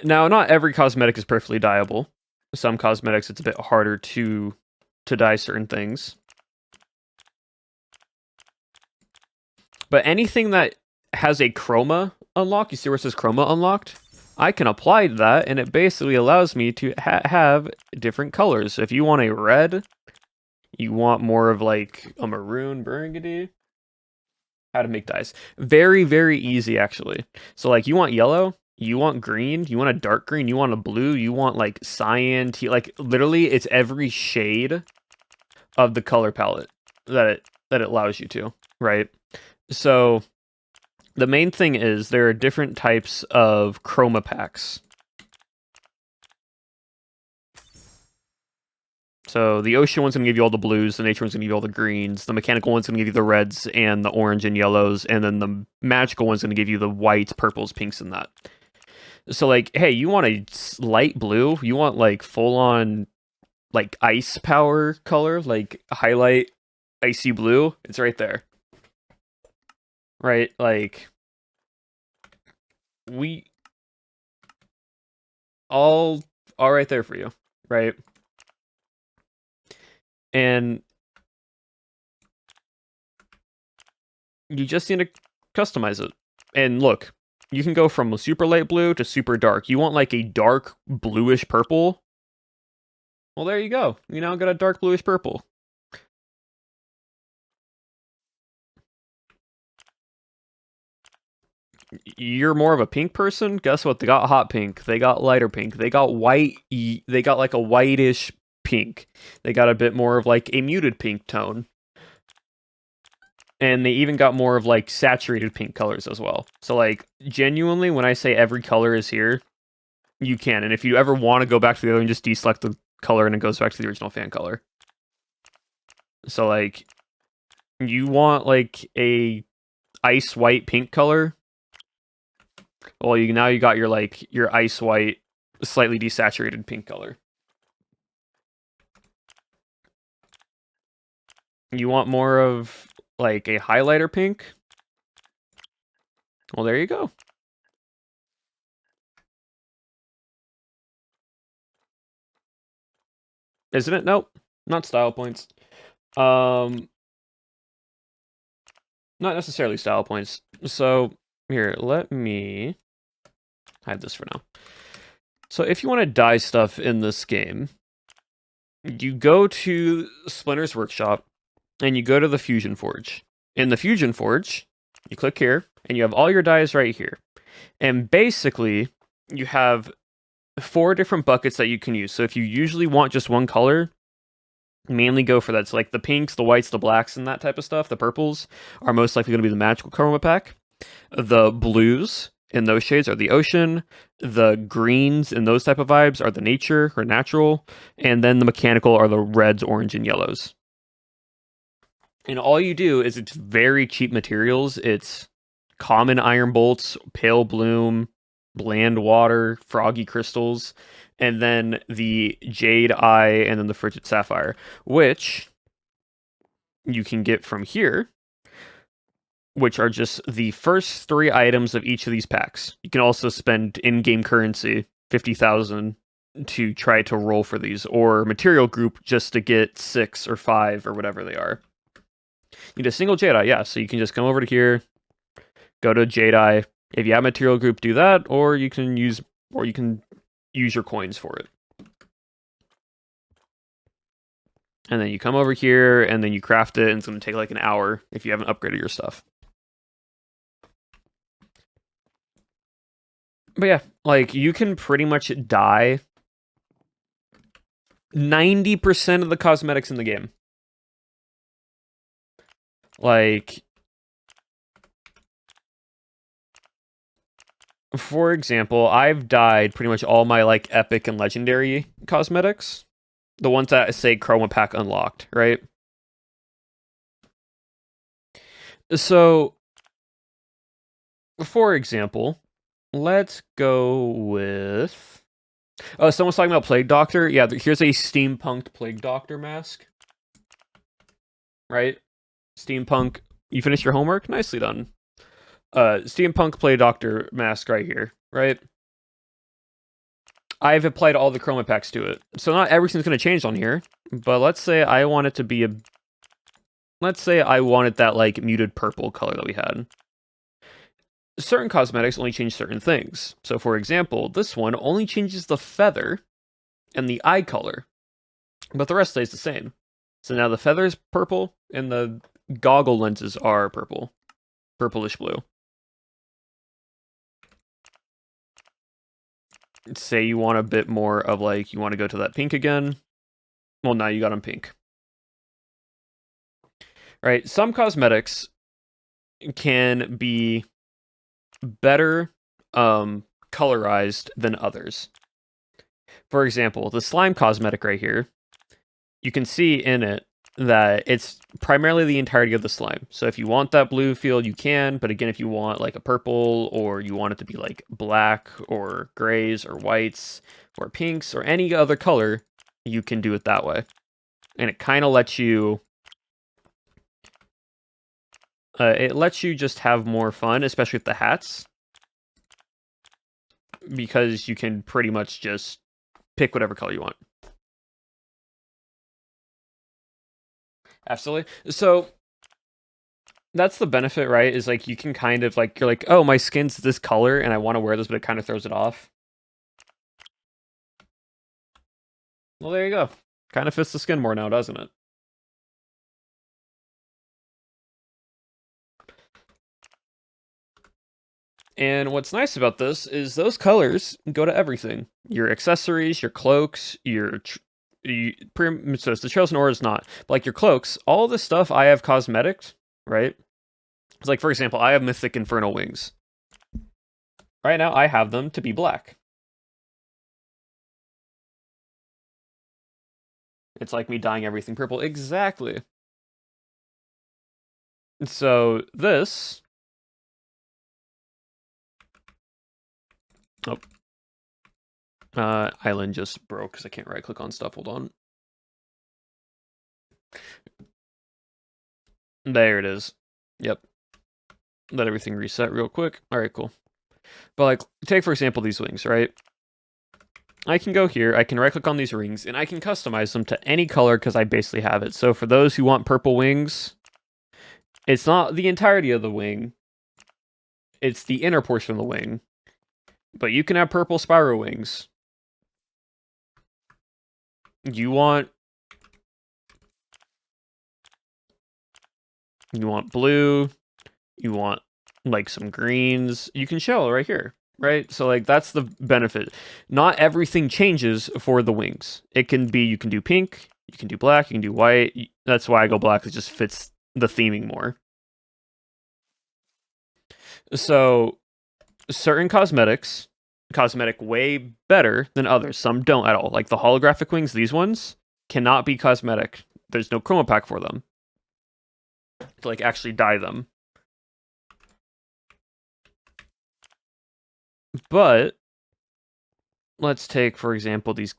Now, not every cosmetic is perfectly dyeable. Some cosmetics, it's a bit harder to dye certain things. But anything that has a chroma unlock, you see where it says chroma unlocked? I can apply that, and it basically allows me to have different colors. So if you want a red, you want more of like a maroon burgundy. How to make dyes. Very, very easy, actually. So like you want yellow, you want green, you want a dark green, you want a blue, you want like cyan, like literally it's every shade of the color palette that it allows you to, right? So the main thing is there are different types of chroma packs. So the ocean one's going to give you all the blues, the nature one's going to give you all the greens, the mechanical one's going to give you the reds and the orange and yellows, and then the magical one's going to give you the whites, purples, pinks, and that. So like, hey, you want a light blue? You want like full on like ice power color, like highlight icy blue? It's right there. Right? Like we all right there for you, right? And you just need to customize it. And look, you can go from a super light blue to super dark. You want like a dark bluish purple? Well, there you go. You now got a dark bluish purple. You're more of a pink person? Guess what? They got hot pink. They got lighter pink. They got white. They got like a whitish pink. They got a bit more of like a muted pink tone. And they even got more of like saturated pink colors as well. So like genuinely, when I say every color is here, you can. And if you ever want to go back to the other and just deselect the color and it goes back to the original fan color. So like you want like a ice white pink color. Well, now you got your like your ice white, slightly desaturated pink color. You want more of like a highlighter pink? Well, there you go. Isn't it? Nope. Not style points. Not necessarily style points. So here, let me hide this for now. So if you want to dye stuff in this game, you go to Splinter's Workshop and you go to the Fusion Forge. In the Fusion Forge, you click here and you have all your dyes right here. And basically, you have 4 different buckets that you can use. So if you usually want just one color, mainly go for that. So like the pinks, the whites, the blacks, and that type of stuff, the purples, are most likely going to be the magical chroma pack. The blues in those shades are the ocean. The greens in those type of vibes are the nature or natural. And then the mechanical are the reds, orange, and yellows. And all you do is it's very cheap materials. It's common iron bolts, pale bloom, bland water, froggy crystals, and then the jade eye, and then the frigid sapphire, which you can get from here, which are just the first 3 items of each of these packs. You can also spend in-game currency, 50,000, to try to roll for these, or material group just to get 6 or 5 or whatever they are. You need a single jade eye, yeah, so you can just come over to here, go to jade eye. If you have material group, do that, or you can use your coins for it. And then you come over here, and then you craft it, and it's going to take like an hour if you haven't upgraded your stuff. But yeah, like you can pretty much dye 90% of the cosmetics in the game. Like, for example, I've dyed pretty much all my like epic and legendary cosmetics. The ones that say Chroma Pack unlocked, right? So, for example, let's go with... Oh, someone's talking about Plague Doctor. Yeah, here's a steampunked Plague Doctor mask. Right? Steampunk. You finished your homework? Nicely done. Steampunk Plague Doctor mask right here, right? I've applied all the chroma packs to it. So not everything's going to change on here, but let's say I want it to be a... Let's say I wanted that, like, muted purple color that we had. Certain cosmetics only change certain things. So, for example, this one only changes the feather and the eye color, but the rest stays the same. So now the feather is purple, and the goggle lenses are purple. Purplish blue. Say you want a bit more of, like, you want to go to that pink again. Well, now you got them pink. Right? Some cosmetics can be better colorized than others. For example, the slime cosmetic right here, you can see in it that it's primarily the entirety of the slime. So if you want that blue field, you can, but again, if you want like a purple, or you want it to be like black or grays or whites or pinks or any other color, you can do it that way. And it kind of lets you just have more fun, especially with the hats, because you can pretty much just pick whatever color you want. Absolutely. So that's the benefit, right? Is like you can kind of like, you're like, oh, my skin's this color and I want to wear this, but it kind of throws it off. Well, there you go. Kind of fits the skin more now, doesn't it? And what's nice about this is those colors go to everything. Your accessories, your cloaks, so the Chosen Aura is not. But like your cloaks, all this stuff I have cosmetics, right? It's like, for example, I have Mythic Infernal Wings. Right now, I have them to be black. It's like me dyeing everything purple. Exactly. So this... Oh. Island just broke because I can't right-click on stuff. Hold on. There it is. Yep. Let everything reset real quick. Alright, cool. But like, take for example these wings, right? I can go here, I can right-click on these rings, and I can customize them to any color because I basically have it. So for those who want purple wings, it's not the entirety of the wing. It's the inner portion of the wing. But you can have purple spiral wings. You want blue, you want like some greens, you can show right here, right? So like that's the benefit. Not everything changes for the wings. It can be, you can do pink, you can do black, you can do white. That's why I go black, it just fits the theming more. So certain cosmetic way better than others. Some don't at all. Like the holographic wings, these ones cannot be cosmetic. There's no chroma pack for them to like actually dye them. But let's take, for example, these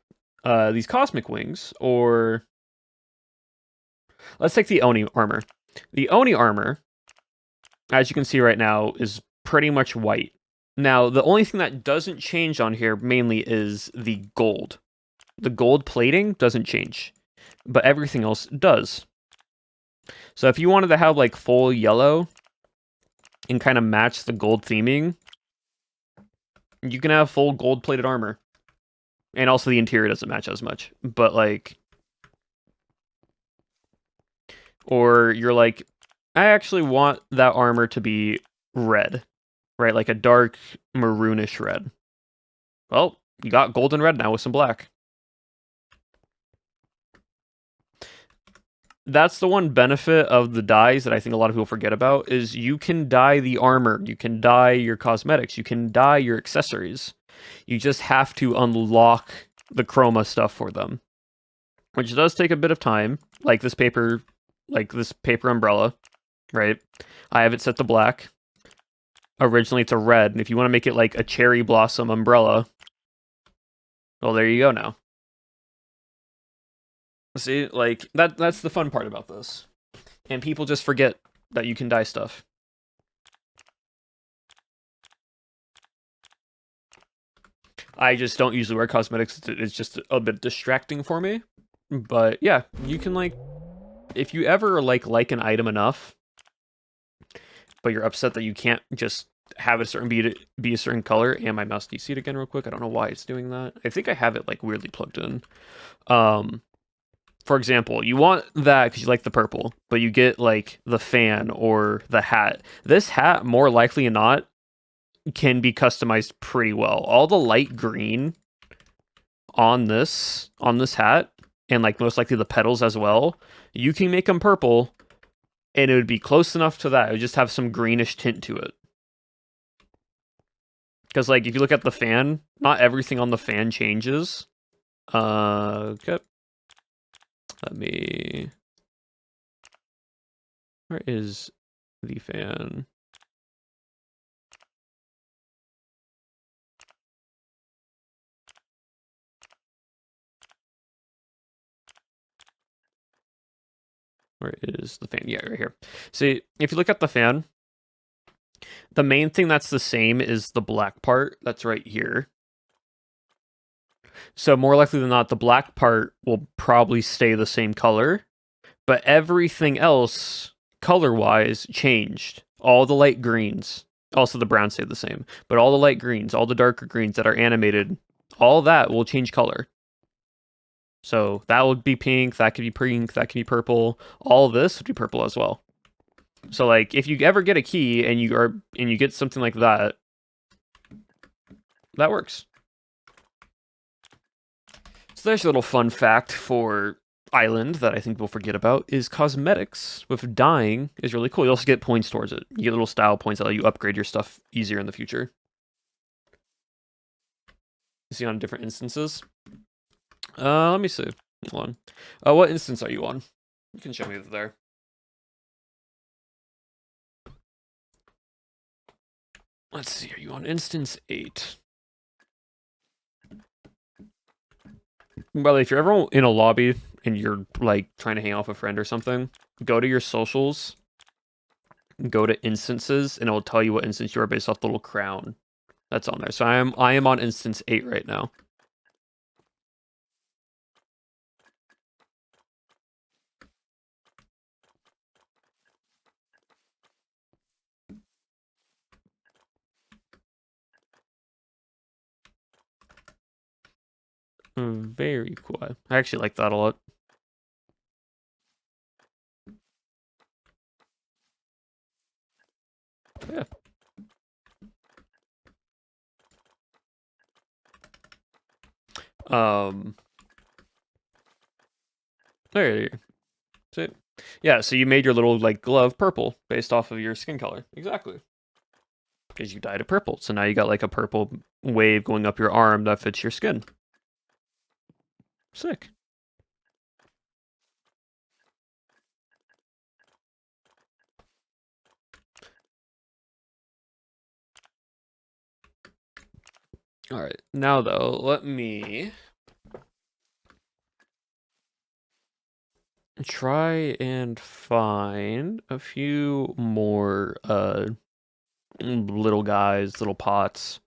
cosmic wings, or let's take the Oni armor. The Oni armor, as you can see right now, is pretty much white. Now, the only thing that doesn't change on here mainly is the gold. The gold plating doesn't change, but everything else does. So if you wanted to have like full yellow and kind of match the gold theming, you can have full gold plated armor. And also the interior doesn't match as much. But like, or you're like, I actually want that armor to be red, right? Like a dark maroonish red. Well, you got gold and red now with some black. that's the one benefit of the dyes that I think a lot of people forget about is you can dye the armor, you can dye your cosmetics, you can dye your accessories. You just have to unlock the chroma stuff for them, which does take a bit of time. Like this paper umbrella, right? I have it set to black. Originally, it's a red, and if you want to make it like a cherry blossom umbrella, well, there you go now. See, like that's the fun part about this. And people just forget that you can dye stuff. I just don't usually wear cosmetics. It's just a bit distracting for me. But yeah, you can like if you ever like an item enough, but you're upset that you can't just have a certain be a certain color. And my mouse DC it again real quick. I don't know why it's doing that. I think I have it like weirdly plugged in. For example, you want that because you like the purple, but you get like the fan or the hat. This hat, more likely than not, can be customized pretty well. All the light green on this hat, and like most likely the petals as well, you can make them purple, and it would be close enough to that. It would just have some greenish tint to it. Because like if you look at the fan, not everything on the fan changes. Okay. Let me... Where is the fan? Where is the fan? Yeah, right here. See, if you look at the fan, the main thing that's the same is the black part that's right here. So more likely than not, the black part will probably stay the same color, but everything else, color-wise, changed. All the light greens, also the browns stay the same, but all the light greens, all the darker greens that are animated, all that will change color. So that would be pink, that could be purple. All of this would be purple as well. So like if you ever get a key and you get something like that, that works. So there's a little fun fact for Island that I think we'll forget about is cosmetics with dyeing is really cool. You also get points towards it. You get little style points that let you upgrade your stuff easier in the future. You see on different instances. Let me see. Hold on. What instance are you on? You can show me there. Let's see. Are you on instance 8? By the way, if you're ever in a lobby and you're like trying to hang out with a friend or something, go to your socials, go to instances, and it will tell you what instance you are based off the little crown that's on there. So I am on instance 8 right now. Very cool. I actually like that a lot. Yeah. There you go. So, yeah, so you made your little like glove purple based off of your skin color. Exactly. Because you dyed it purple. So now you got like a purple wave going up your arm that fits your skin. Sick. All right. Now though, let me try and find a few more little guys, little pots.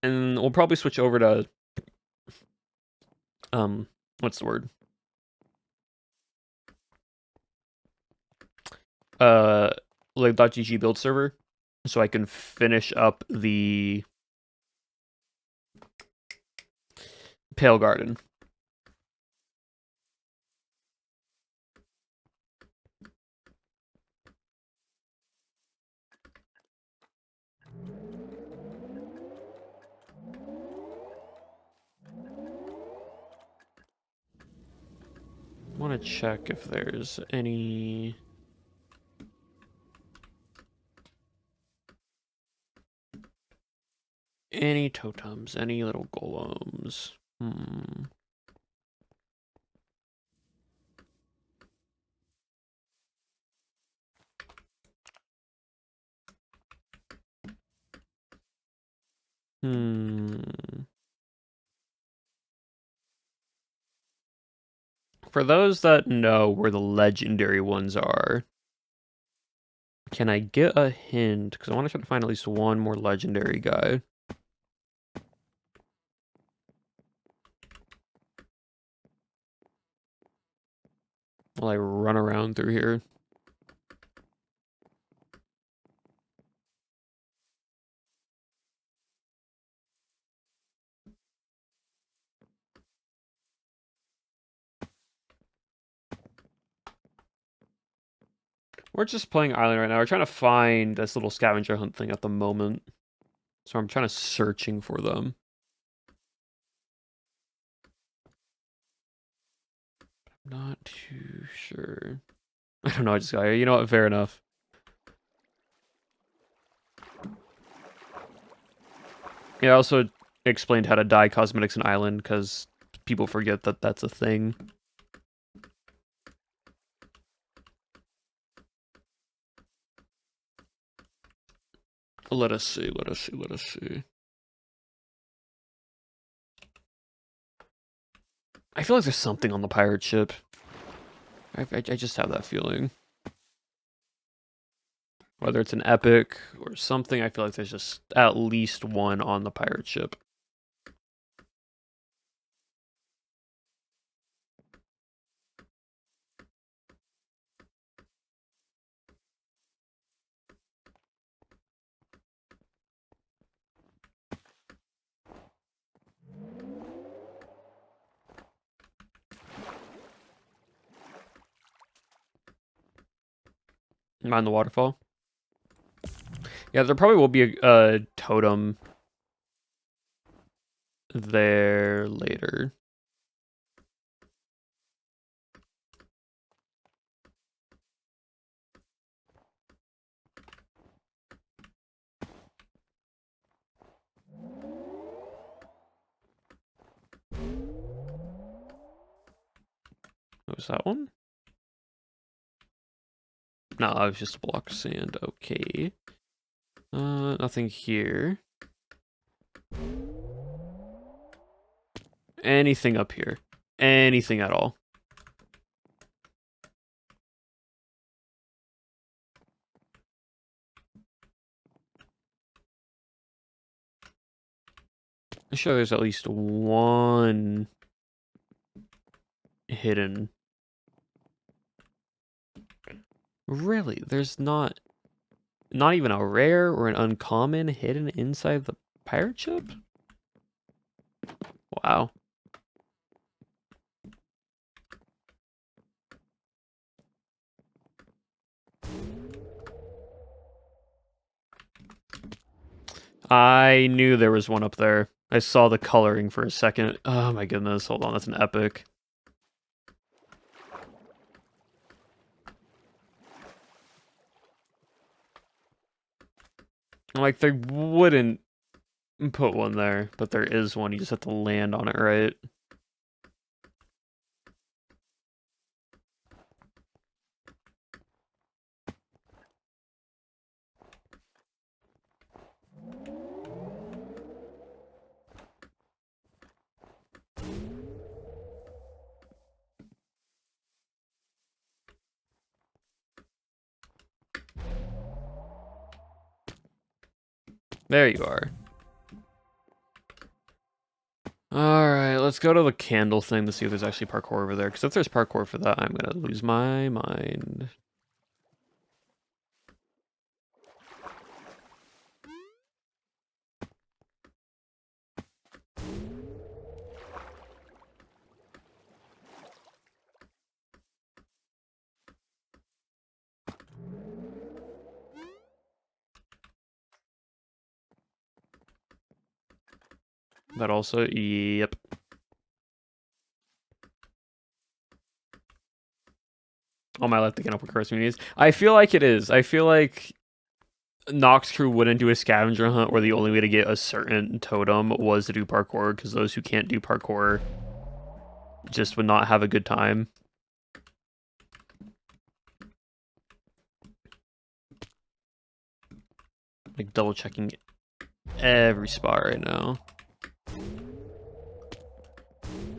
And we'll probably switch over to what's the word? Like .gg build server, so I can finish up the Pale Garden. want to check if there's any totems, any little golems. For those that know where the legendary ones are, can I get a hint? Because I want to try to find at least one more legendary guy. While I run around through here. We're just playing Island right now. We're trying to find this little scavenger hunt thing at the moment. So I'm trying to searching for them. Not too sure. I don't know, I just got here. You know what? Fair enough. Yeah, I also explained how to dye cosmetics in Island, because people forget that that's a thing. Let us see, let us see, let us see. I feel like there's something on the pirate ship. I just have that feeling. Whether it's an epic or something, I feel like there's just at least one on the pirate ship. Mind the waterfall? Yeah, there probably will be a totem there later. What was that one? No, it was just a block of sand. Okay. Nothing here. Anything up here? Anything at all? I'm sure there's at least one hidden. Really? There's not even a rare or an uncommon hidden inside the pirate ship? Wow. I knew there was one up there. I saw the coloring for a second. Oh my goodness, hold on, that's an epic. Like, they wouldn't put one there, but there is one. You just have to land on it right. There you are. Alright, let's go to the candle thing to see if there's actually parkour over there. Because if there's parkour for that, I'm gonna lose my mind. That also, yep. All my life picking up with course communities. I feel like it is. I feel like Nox Crew wouldn't do a scavenger hunt where the only way to get a certain totem was to do parkour, because those who can't do parkour just would not have a good time. Like double checking every spot right now.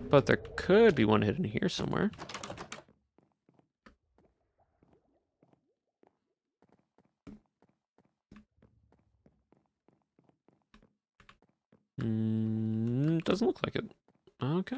But there could be one hidden here somewhere. Doesn't look like it. Okay.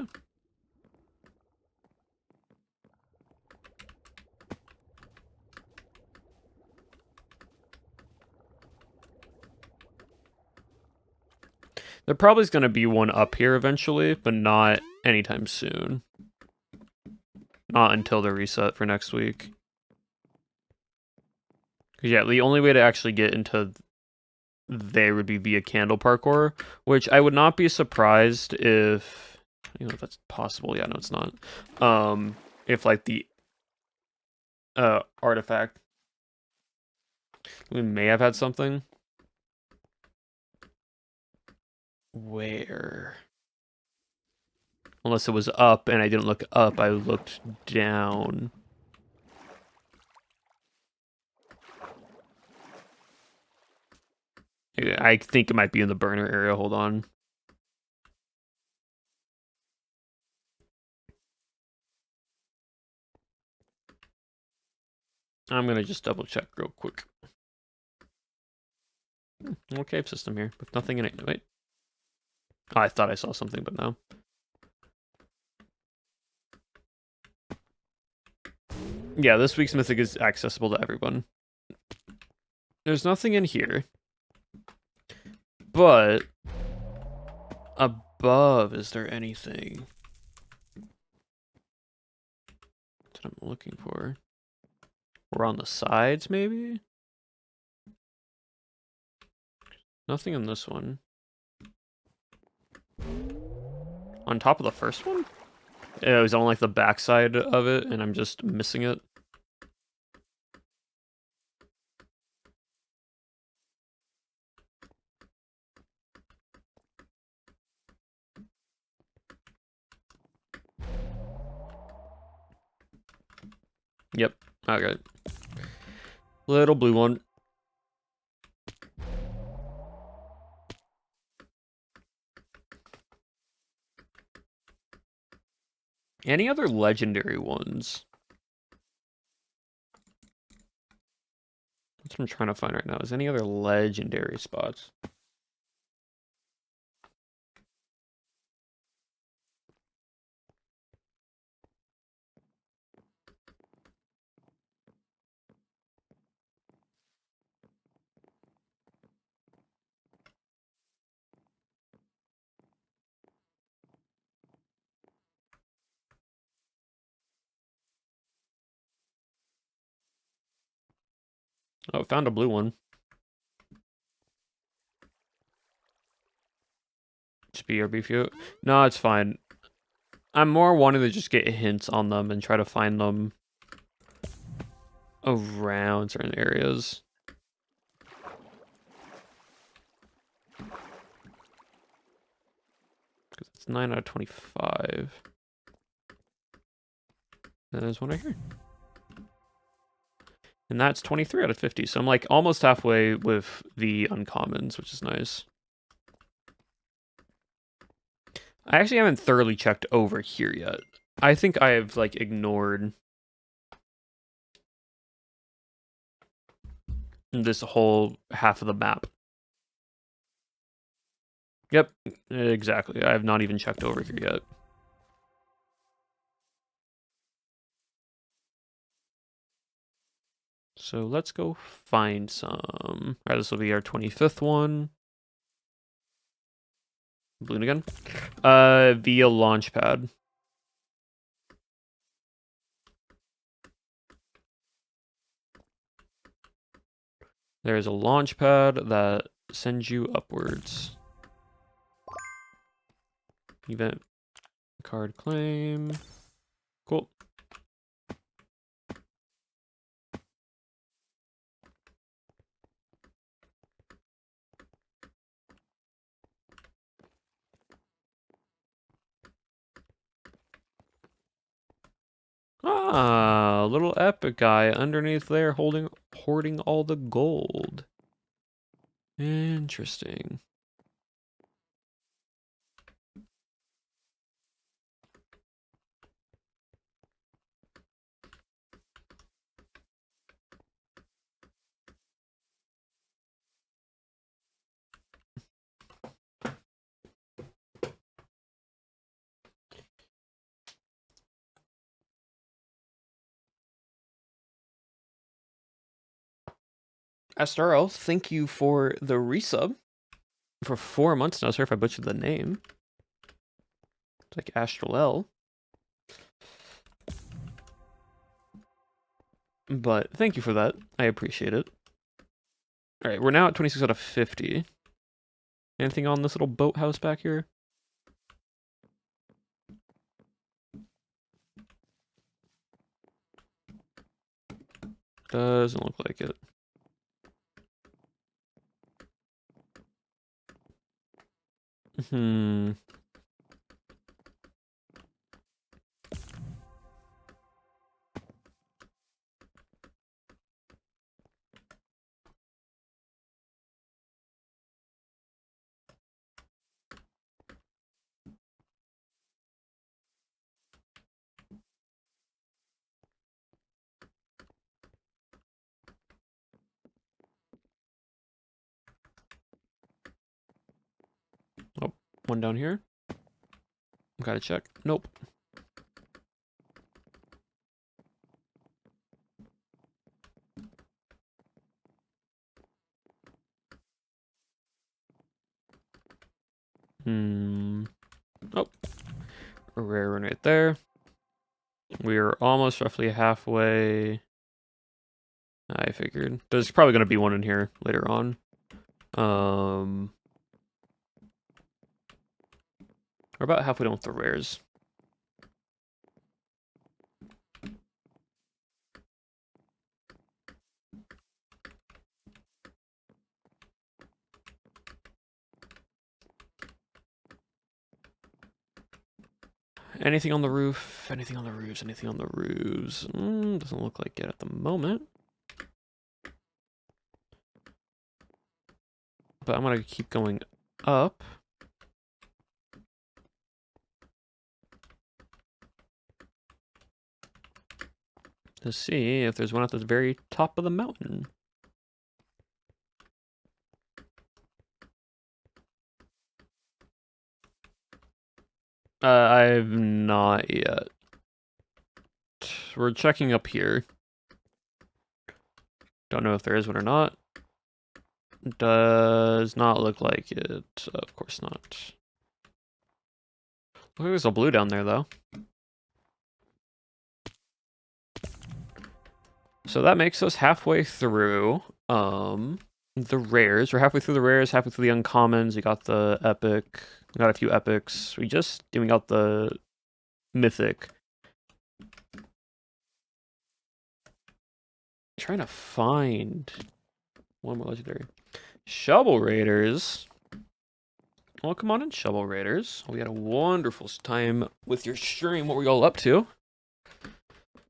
There probably is going to be one up here eventually, but not anytime soon. Not until the reset for next week. Because yeah, the only way to actually get into there would be via candle parkour, which I would not be surprised if, you know, if that's possible. Yeah, no, it's not. If like the artifact, we may have had something. Where? Unless it was up and I didn't look up, I looked down. I think it might be in the burner area. Hold on. I'm gonna just double check real quick. Little cave system here with nothing in it. Wait. Oh, I thought I saw something, but no. Yeah, this week's Mythic is accessible to everyone. There's nothing in here. But above, is there anything that I'm looking for? Or on the sides, maybe? Nothing in this one. On top of the first one? It was on like the backside of it, and I'm just missing it. Yep. Okay. Little blue one. Any other legendary ones? That's what I'm trying to find right now. Is any other legendary spots? Oh, found a blue one. Just BRB few. No, it's fine. I'm more wanting to just get hints on them and try to find them around certain areas. Because it's 9 out of 25. And there's one right here. And that's 23 out of 50. So I'm like almost halfway with the uncommons, which is nice. I actually haven't thoroughly checked over here yet. I think I have like ignored this whole half of the map. Yep, exactly. I have not even checked over here yet. So let's go find some. All right, this will be our 25th one. Balloon again. Via Launchpad. There's a launchpad that sends you upwards. Event card claim. Cool. Ah, little epic guy underneath there hoarding all the gold. Interesting. SRL, thank you for the resub for 4 months now. Sorry if I butchered the name. It's like Astral L. But thank you for that. I appreciate it. Alright, we're now at 26 out of 50. Anything on this little boathouse back here? Doesn't look like it. Hmm. Oh, one down here. Gotta check. Nope. Oh. A rare one right there. We're almost roughly halfway. I figured. There's probably gonna be one in here later on. We're about halfway done with the rares. Anything on the roof? Anything on the roofs? Anything on the roofs? Doesn't look like it at the moment. But I'm gonna keep going up. To see if there's one at the very top of the mountain. I've not yet. We're checking up here. Don't know if there is one or not. Does not look like it. Of course not. Look like there's a blue down there, though. So that makes us halfway through the rares. We're halfway through the rares, halfway through the uncommons. We got the epic. We got a few epics. We just doing out the mythic. Trying to find one more legendary. Shovel Raiders. Well, come on in, Shovel Raiders. We had a wonderful time with your stream. What were you all up to?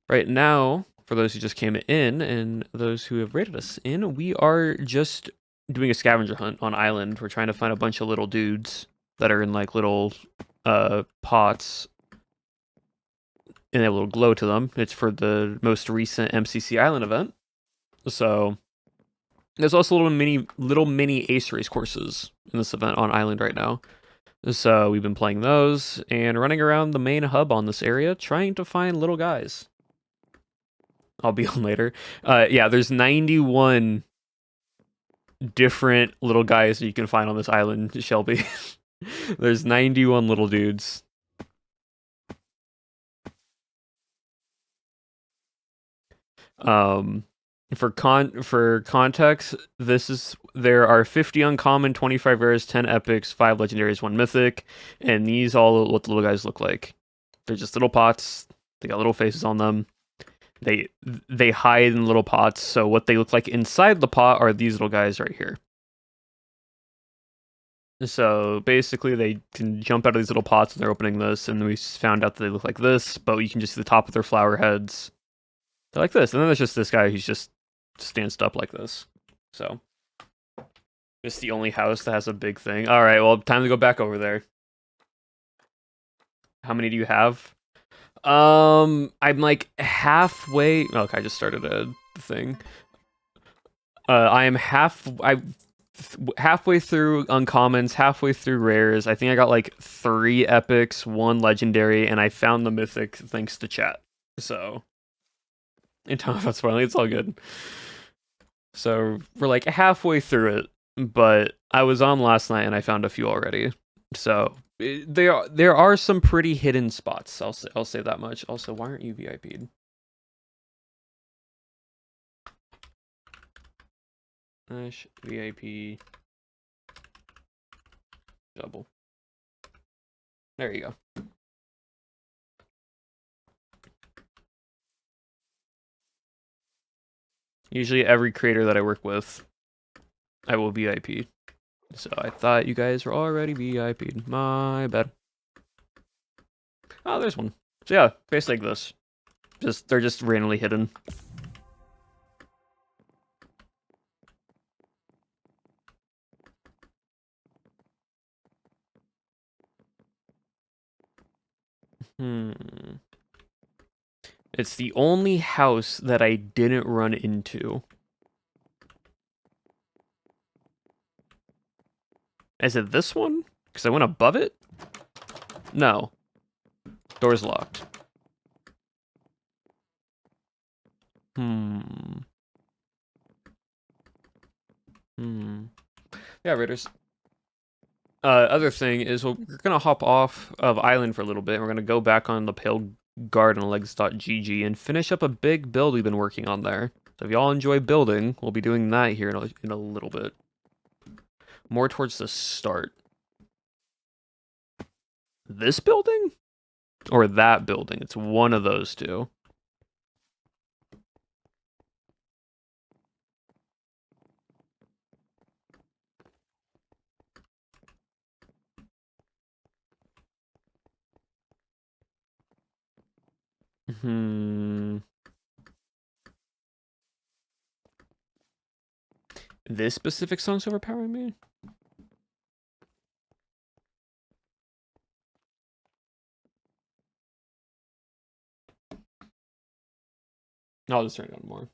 Right now, for those who just came in and those who have rated us in, we are just doing a scavenger hunt on Island. We're trying to find a bunch of little dudes that are in like little pots. And they have a little glow to them. It's for the most recent MCC Island event. So there's also little mini ace race courses in this event on Island right now. So we've been playing those and running around the main hub on this area, trying to find little guys. I'll be on later. Yeah, there's 91 different little guys that you can find on this island, Shelby. There's 91 little dudes. For context, there are 50 uncommon, 25 rares, 10 epics, 5 legendaries, 1 mythic, and these all what the little guys look like. They're just little pots. They got little faces on them. They hide in little pots, so what they look like inside the pot are these little guys right here. So basically, they can jump out of these little pots and they're opening this, and we found out that they look like this, but you can just see the top of their flower heads. They're like this, and then there's just this guy who's just stands up like this. So it's the only house that has a big thing. All right, well, time to go back over there. How many do you have? I'm like halfway. Okay, I just started a thing. I am halfway through uncommons, halfway through rares. I think I got like 3 epics, 1 legendary, and I found the mythic thanks to chat. So, in time about spoiling, it's all good. So we're like halfway through it, but I was on last night and I found a few already. So there are some pretty hidden spots. I'll say that much. Also, why aren't you VIP'd? VIP double. There you go. Usually every creator that I work with, I will VIP. So I thought you guys were already VIP'd. My bad. Oh, there's one. So yeah, basically like this. They're just randomly hidden. It's the only house that I didn't run into. Is it this one? Because I went above it? No. Door's locked. Yeah, Raiders. Other thing is we're gonna hop off of Island for a little bit. And we're gonna go back on the Pale Garden legs.gg and finish up a big build we've been working on there. So if y'all enjoy building, we'll be doing that here in a little bit. More towards the start. This building? Or that building? It's one of those two. This specific song's overpowering me? I'll just turn it on more.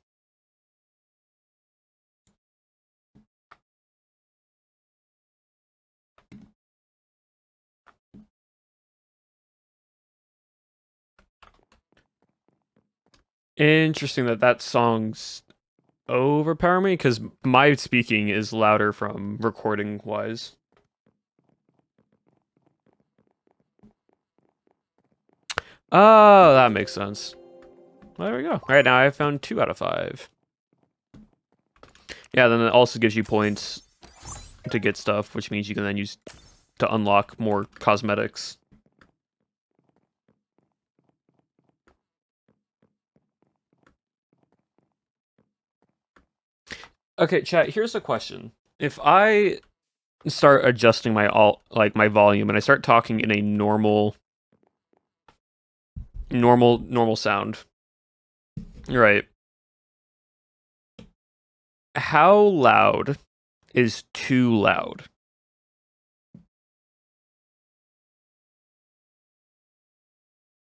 Interesting that song's overpower me, because my speaking is louder from recording wise. Oh, that makes sense. Well, there we go. All right, now I found 2 out of 5. Yeah, then it also gives you points to get stuff, which means you can then use to unlock more cosmetics. Okay, chat, here's a question. If I start adjusting my my volume and I start talking in a normal sound, right? How loud is too loud?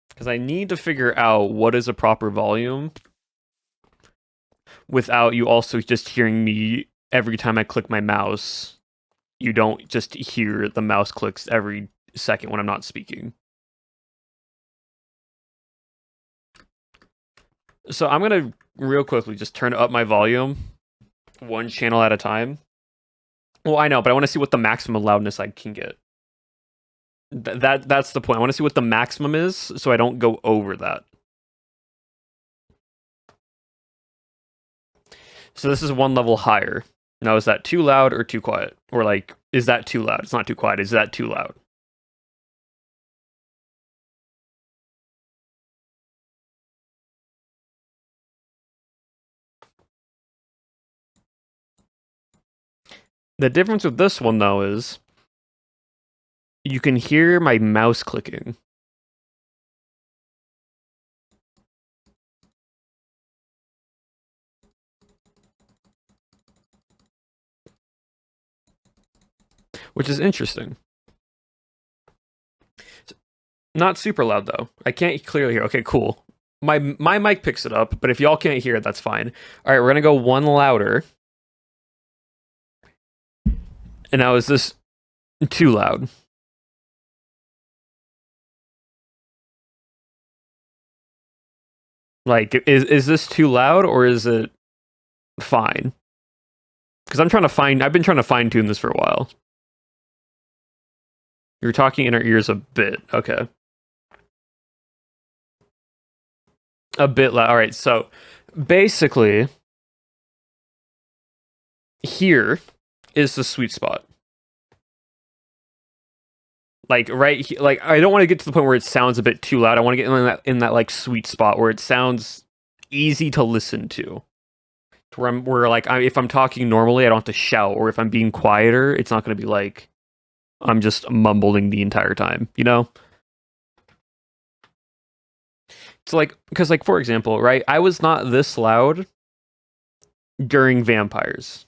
Because I need to figure out what is a proper volume without you also just hearing me every time I click my mouse. You don't just hear the mouse clicks every second when I'm not speaking. So I'm going to real quickly just turn up my volume 1 channel at a time. Well, I know, but I want to see what the maximum loudness I can get. That's the point. I want to see what the maximum is so I don't go over that. So this is 1 level higher. Now, is that too loud or too quiet? Or like, is that too loud? It's not too quiet. Is that too loud? The difference with this one, though, is you can hear my mouse clicking. Which is interesting. Not super loud though. I can't clearly hear. Okay, cool. My mic picks it up, but if y'all can't hear it, that's fine. All right, we're gonna go one louder. And now is this too loud? Like, is this too loud or is it fine? Because I've been trying to fine tune this for a while. You're talking in our ears a bit. Okay. A bit loud. All right, so basically, here is the sweet spot. Like like I don't want to get to the point where it sounds a bit too loud. I want to get in that like sweet spot where it sounds easy to listen to. Where like if I'm talking normally, I don't have to shout, or if I'm being quieter, it's not going to be like I'm just mumbling the entire time, you know? So like, because like for example, right, I was not this loud during vampires.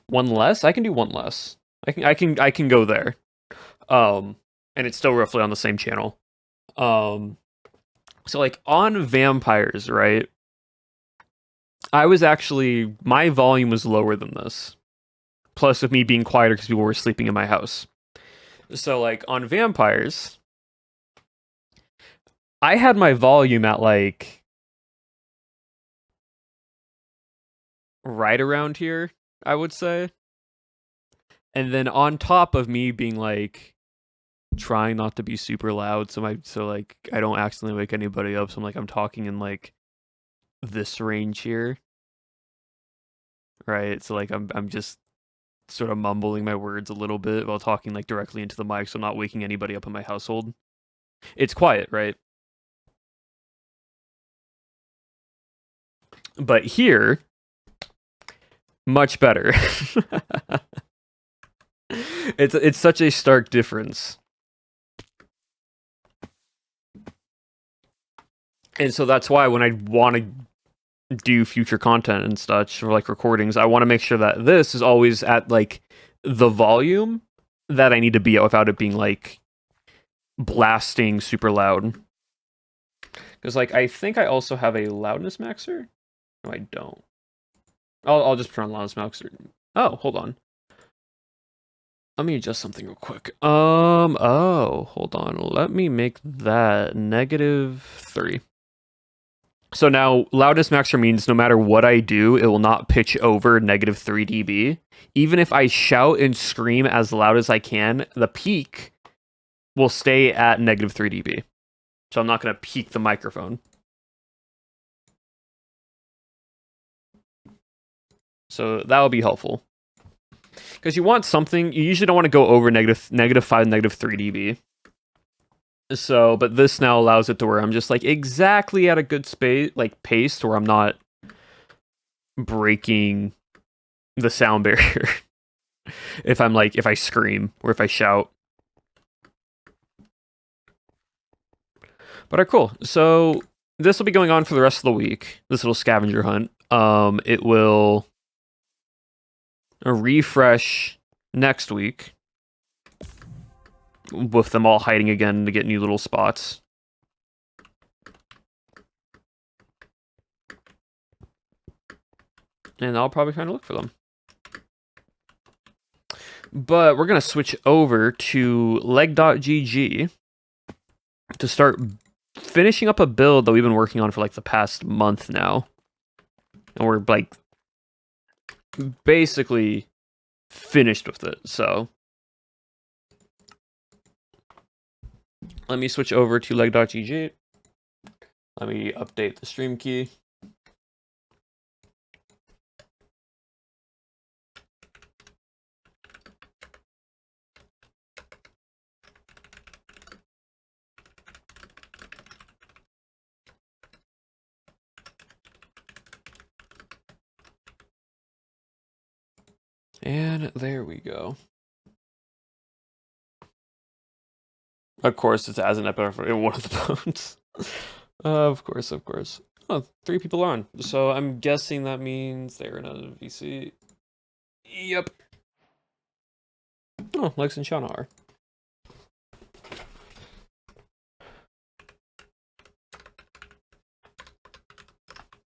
One less? I can do one less. I can go there. And it's still roughly on the same channel. So like on vampires, right? I was actually my volume was lower than this. Plus with me being quieter because people were sleeping in my house. So like on vampires, I had my volume at like right around here, I would say. And then on top of me being like trying not to be super loud, so like I don't accidentally wake anybody up. So I'm like I'm talking in like this range here. Right? So like I'm just sort of mumbling my words a little bit while talking like directly into the mic, so I'm not waking anybody up in my household. It's quiet, right? But here, much better. It's such a stark difference. And so that's why when I want to do future content and such, or like recordings, I want to make sure that this is always at like the volume that I need to be at without it being like blasting super loud. Because like I think I also have a loudness maxer. No, I don't. I'll just put on loudness maxer. Oh, hold on. Let me adjust something real quick. Oh, hold on. Let me make that -3. So now loudness maxer means no matter what I do, it will not pitch over -3 dB. Even if I shout and scream as loud as I can, the peak will stay at -3 dB. So I'm not going to peak the microphone. So that will be helpful. Because you want something, you usually don't want to go over -5, -3 dB. So, but this now allows it to where I'm just like exactly at a good pace to where I'm not breaking the sound barrier. If I scream or if I shout. But cool. So this will be going on for the rest of the week. This little scavenger hunt. It will refresh next week with them all hiding again to get new little spots. And I'll probably kind of look for them. But we're going to switch over to leg.gg to start finishing up a build that we've been working on for like the past month now. And we're like basically finished with it. So let me switch over to leg.gg. Let me update the stream key. And And there we go. Of course, it's as an epic in one of the bones. Of course, of course. Oh, 3 people on. So I'm guessing that means they're in a VC. Yep. Oh, Lex and Shauna are.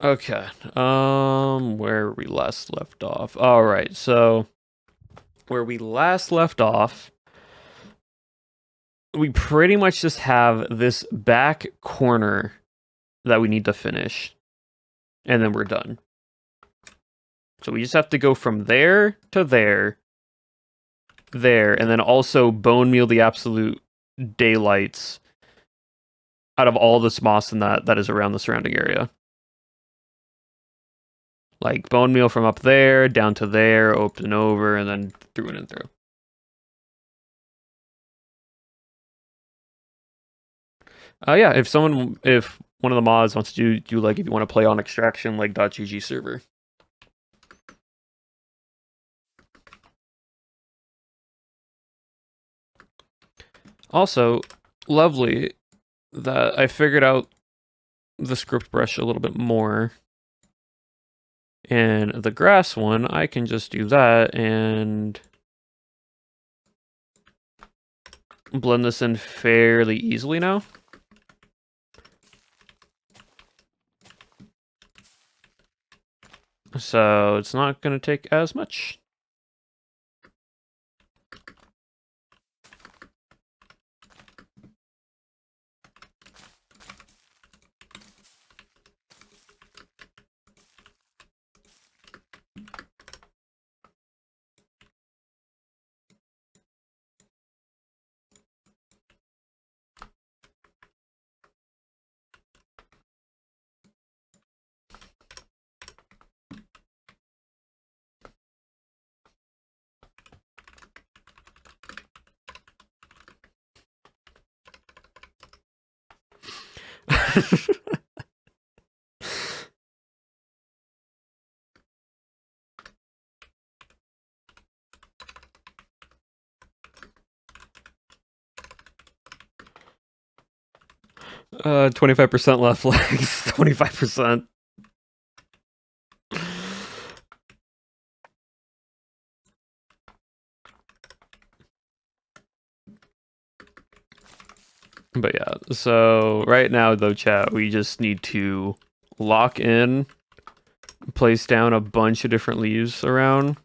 Okay. Where we last left off. All right. So where we last left off, we pretty much just have this back corner that we need to finish, and then we're done. So we just have to go from there to there, and then also bone meal the absolute daylights out of all this moss and that is around the surrounding area. Like bone meal from up there down to there, open over, and then through and through. Yeah, if one of the mods wants to do like if you want to play on extraction like .gg server. Also, lovely that I figured out the script brush a little bit more. And the grass one, I can just do that and blend this in fairly easily now. So it's not going to take as much. Uh, 25% left legs, 25%. But yeah, so right now though, chat, we just need to lock in, place down a bunch of different leaves around,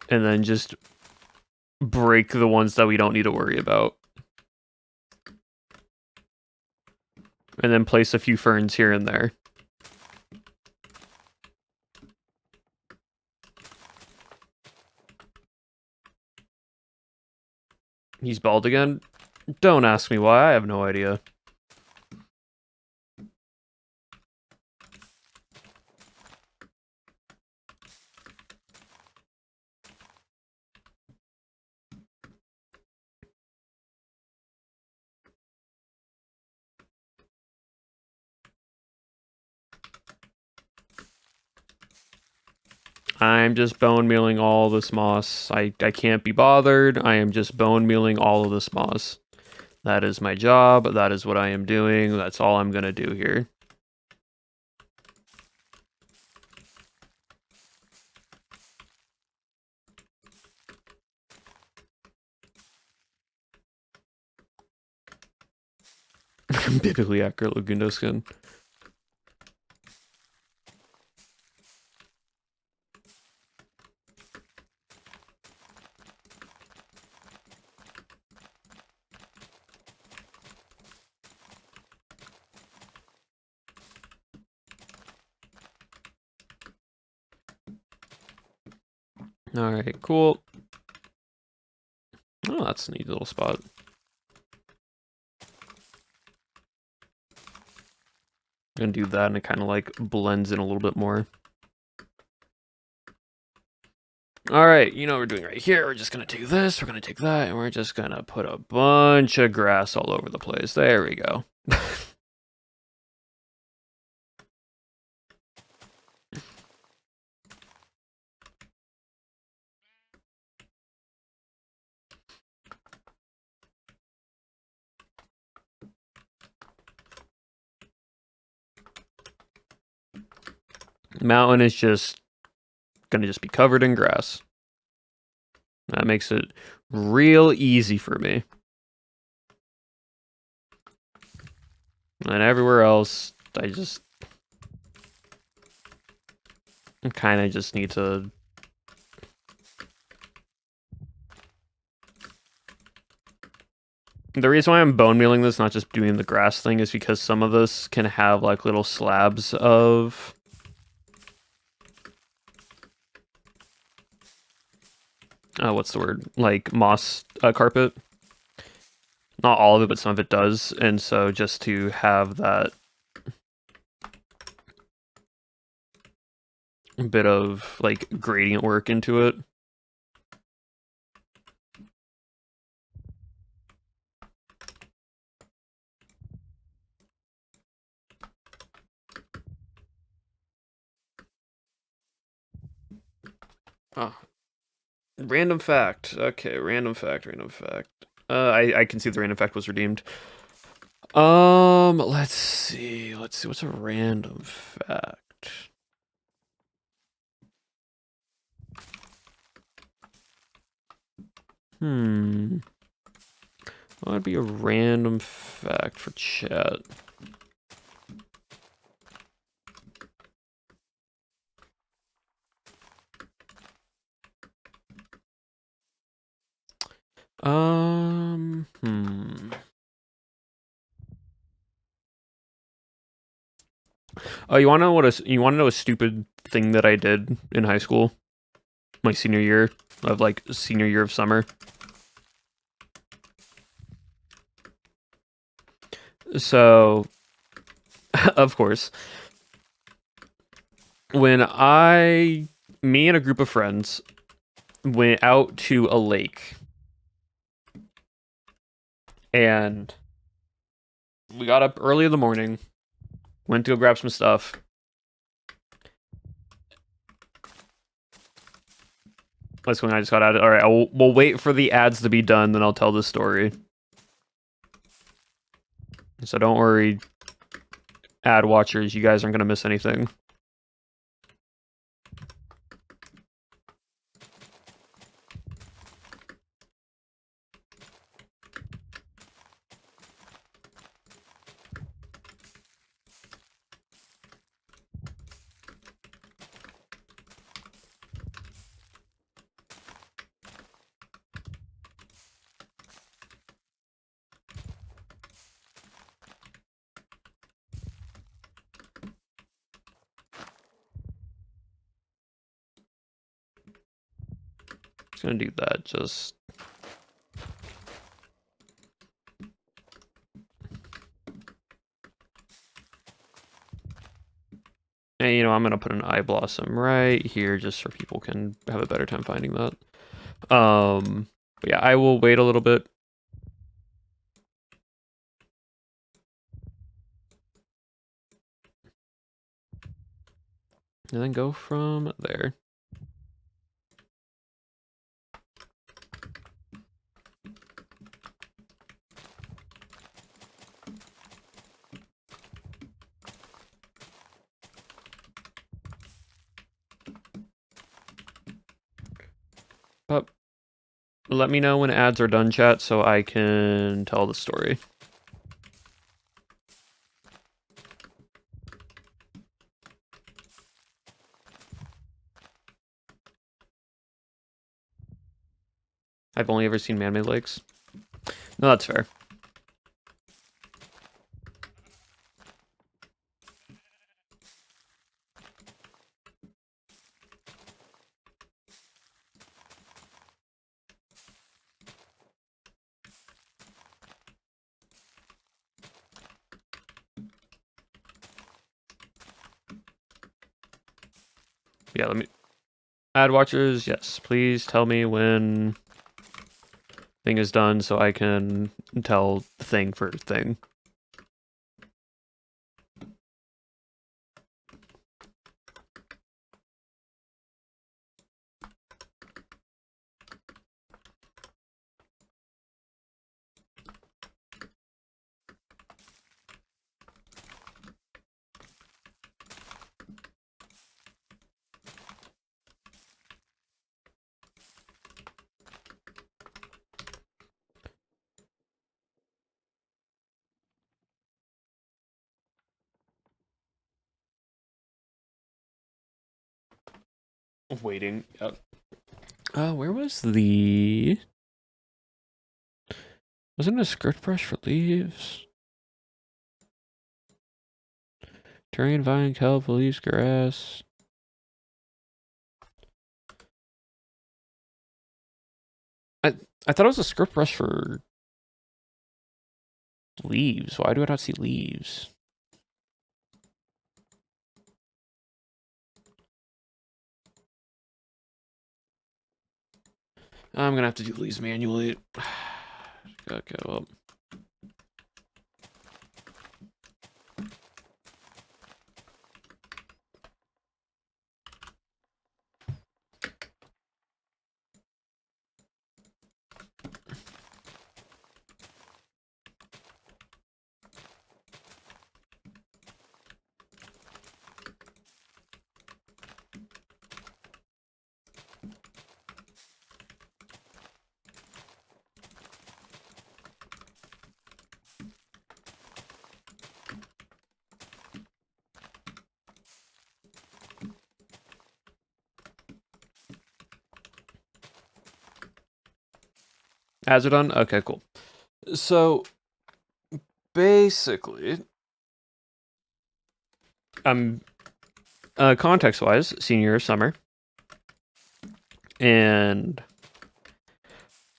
and then just break the ones that we don't need to worry about. And then place a few ferns here and there. He's bald again? Don't ask me why, I have no idea. I'm just bone mealing all this moss. I can't be bothered. I am just bone mealing all of this moss. That is my job. That is what I am doing. That's all I'm gonna do here. Biblically accurate Lagundo skin. Alright, cool. Oh, that's a neat little spot. Gonna do that and it kind of like blends in a little bit more. Alright, you know what we're doing right here. We're just gonna take this, we're gonna take that, and we're just gonna put a bunch of grass all over the place. There we go. Mountain is just gonna just be covered in grass. That makes it real easy for me. And everywhere else, I just kind of just need to... The reason why I'm bone mealing this, not just doing the grass thing, is because some of this can have like little slabs of... what's the word? Like moss carpet. Not all of it, but some of it does. And so just to have that bit of like gradient work into it. Oh, random fact. Okay, random fact. I can see the random fact was redeemed. Let's see. What's a random fact? What would be a random fact for chat? Oh, you want to know a stupid thing that I did in high school, my senior year of summer. So, of course, when me and a group of friends went out to a lake, and we got up early in the morning, went to go grab some stuff. That's when I just got out of it. All right, we'll wait for the ads to be done, then I'll tell the story. So don't worry, ad watchers, you guys aren't going to miss anything. Just gonna do that, just... And, you know, I'm gonna put an eye blossom right here just so people can have a better time finding that. But yeah, I will wait a little bit. And then go from there. But let me know when ads are done, chat, so I can tell the story. I've only ever seen man-made lakes. No, that's fair. Yeah, let me... Ad watchers, yes, please tell me when thing is done so I can tell thing for thing. waiting. Where was the... Wasn't a skirt brush for leaves? Terrain, vine, kelp, leaves, grass. I thought it was a skirt brush for leaves. Why do I not see leaves? I'm gonna have to do leaves manually. Okay, well. Ads are done? Okay, cool. So, basically, context-wise, senior year of summer, and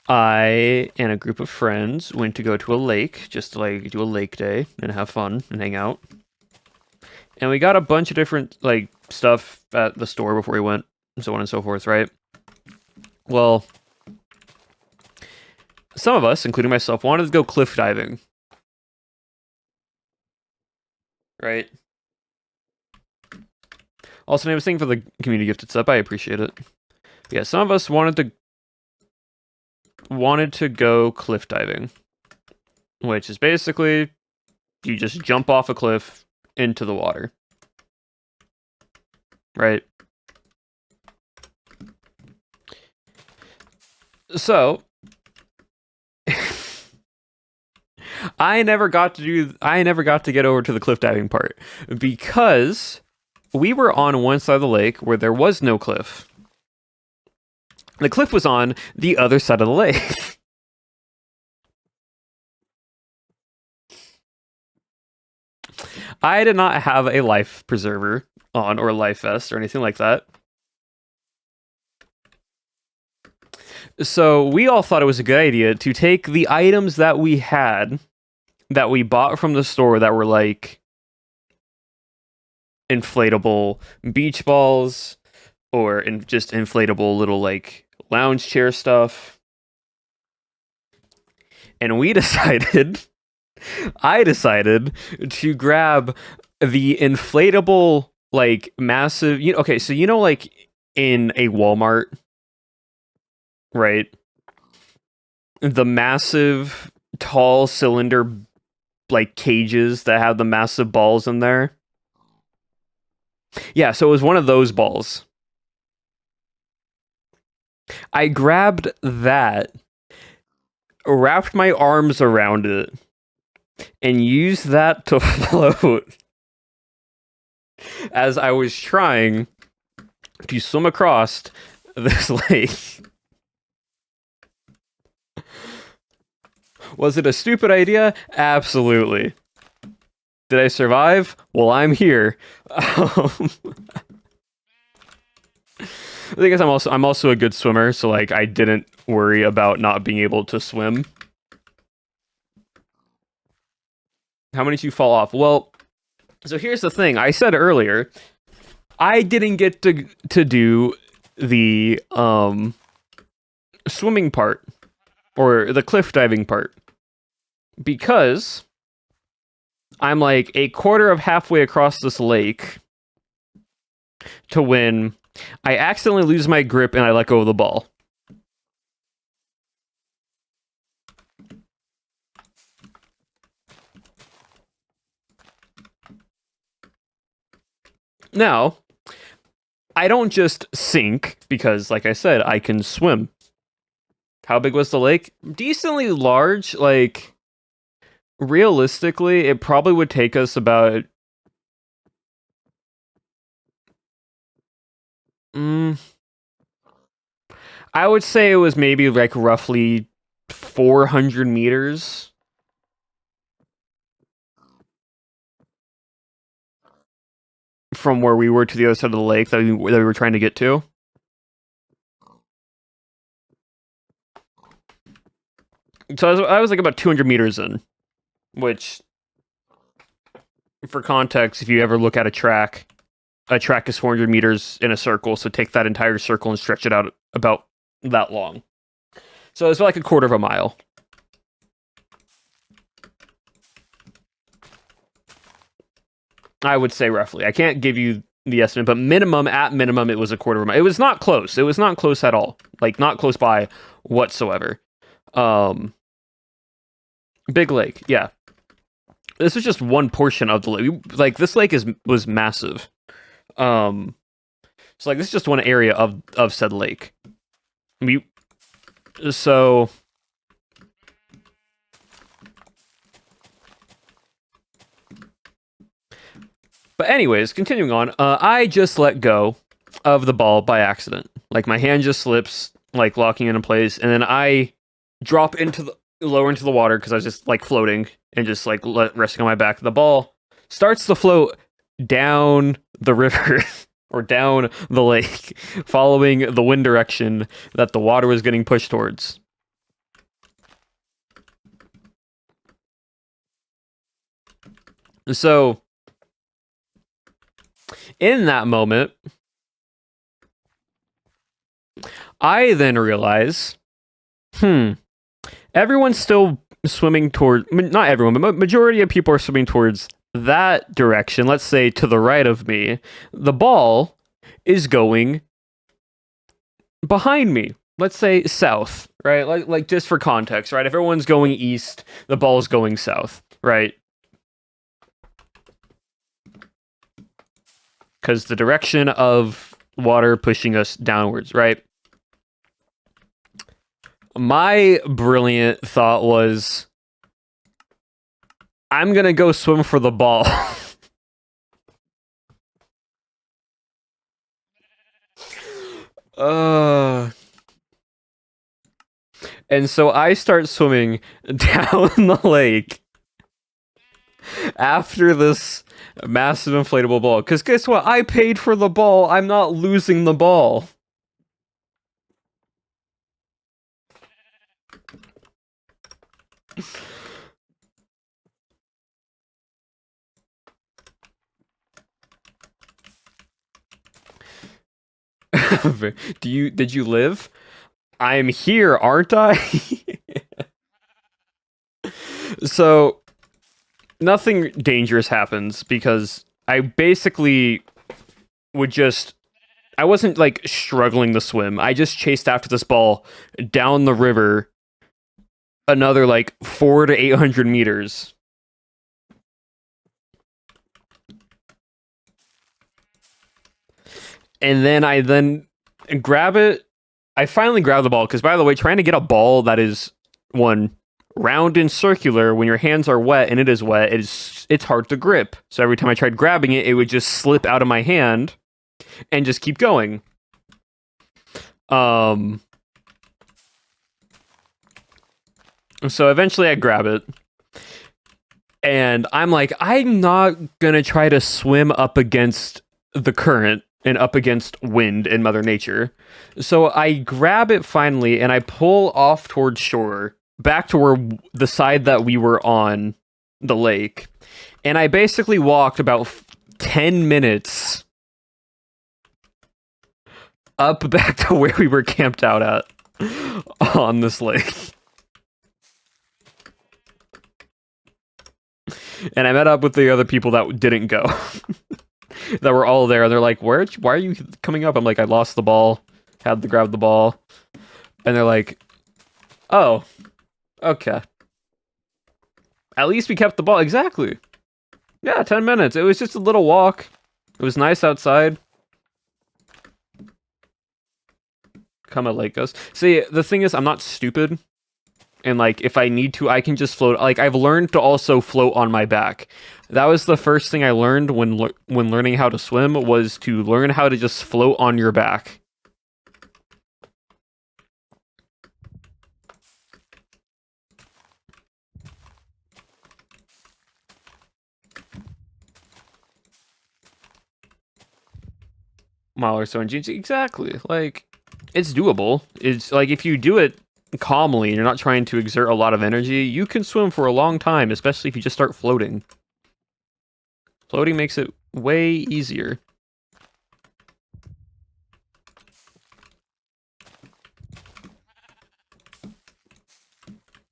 I and a group of friends went to go to a lake, just to, like, do a lake day and have fun and hang out. And we got a bunch of different, like, stuff at the store before we went, and so on and so forth, right? Well, some of us, including myself, wanted to go cliff diving. Right? Also, name a thing for the community gifted sub. I appreciate it. Yeah, some of us wanted to go cliff diving, which is basically you just jump off a cliff into the water. Right? So I never got to get over to the cliff diving part because we were on one side of the lake where there was no cliff. The cliff was on the other side of the lake. I did not have a life preserver on or life vest or anything like that. So we all thought it was a good idea to take the items that we had that we bought from the store that were like inflatable beach balls or just inflatable little like lounge chair stuff. And I decided to grab the inflatable like massive, okay, so like in a Walmart, right? The massive tall cylinder like cages that have the massive balls in there. Yeah, so it was one of those balls. I grabbed that, wrapped my arms around it, and used that to float as I was trying to swim across this lake. Was it a stupid idea? Absolutely. Did I survive? Well, I'm here. The thing is, I'm also a good swimmer, so like I didn't worry about not being able to swim. How many did you fall off? Well, so here's the thing. I said earlier, I didn't get to do the swimming part or the cliff diving part because I'm like a quarter of halfway across this lake to when I accidentally lose my grip and I let go of the ball. Now, I don't just sink because, like I said, I can swim. How big was the lake? Decently large. Like, realistically, it probably would take us about... I would say it was maybe like roughly 400 meters from where we were to the other side of the lake that we were trying to get to. So I was like about 200 meters in, which, for context, if you ever look at a track is 400 meters in a circle, so take that entire circle and stretch it out about that long. So it's like a quarter of a mile. I would say roughly. I can't give you the estimate, but at minimum, it was a quarter of a mile. It was not close. It was not close at all. Like, not close by whatsoever. Big lake, yeah. This was just one portion of the lake. Like, this lake was massive. So like this is just one area of said lake. So but anyways, continuing on, I just let go of the ball by accident. Like my hand just slips, like locking it in place, and then I drop lower into the water because I was just like floating and just like resting on my back. The ball starts to float down the river or down the lake, following the wind direction that the water was getting pushed towards. So, in that moment, I then realize, everyone's still swimming toward, not everyone, but majority of people are swimming towards that direction. Let's say to the right of me. The ball is going behind me. Let's say south, right? Like just for context, right? If everyone's going east, the ball is going south, right? Because the direction of water pushing us downwards, right? My brilliant thought was, I'm gonna go swim for the ball. And so I start swimming down the lake after this massive inflatable ball. Because guess what? I paid for the ball. I'm not losing the ball. Did you live? I'm here, aren't I? So nothing dangerous happens because I basically I wasn't like struggling to swim. I just chased after this ball down the river another like 400 to 800 meters. And then I grab it. I finally grab the ball because, by the way, trying to get a ball that is round and circular when your hands are wet and it is wet, it's hard to grip. So every time I tried grabbing it, it would just slip out of my hand and just keep going. So eventually I grab it. And I'm like, I'm not gonna try to swim up against the current and up against wind and Mother Nature. So I grab it finally and I pull off towards shore, back to where the side that we were on the lake. And I basically walked about 10 minutes up back to where we were camped out at on this lake. And I met up with the other people that didn't go. That were all there, and they're like, why are you coming up? I'm like, I lost the ball, had to grab the ball. And they're like, oh, okay. At least we kept the ball. Exactly. Yeah, 10 minutes. It was just a little walk. It was nice outside. Come at Lake goes. See, the thing is, I'm not stupid. And, like, if I need to, I can just float. Like, I've learned to also float on my back. That was the first thing I learned when learning how to swim, was to learn how to just float on your back. mile or so in jeans. Exactly. Like, it's doable. It's like if you do it calmly and you're not trying to exert a lot of energy, you can swim for a long time, especially if you just start floating. Floating makes it way easier.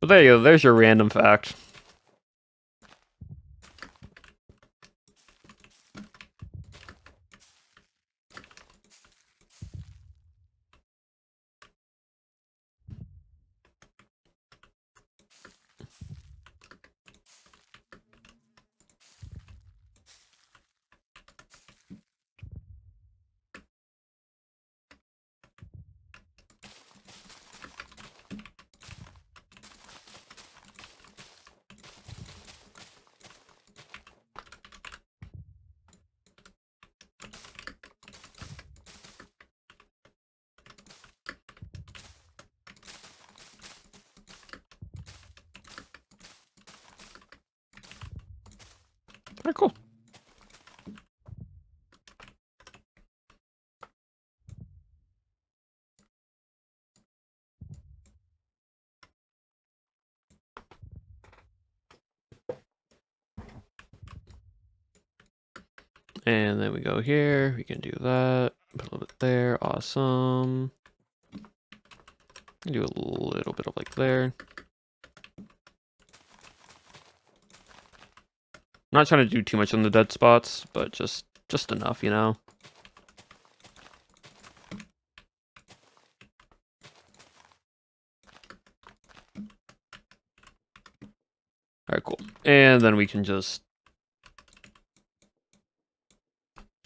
But there you go, there's your random fact. Alright, cool. And then we go here, we can do that, put a little bit there, awesome. Do a little bit of like there. I'm not trying to do too much on the dead spots, but just enough, you know? Alright, cool. And then we can just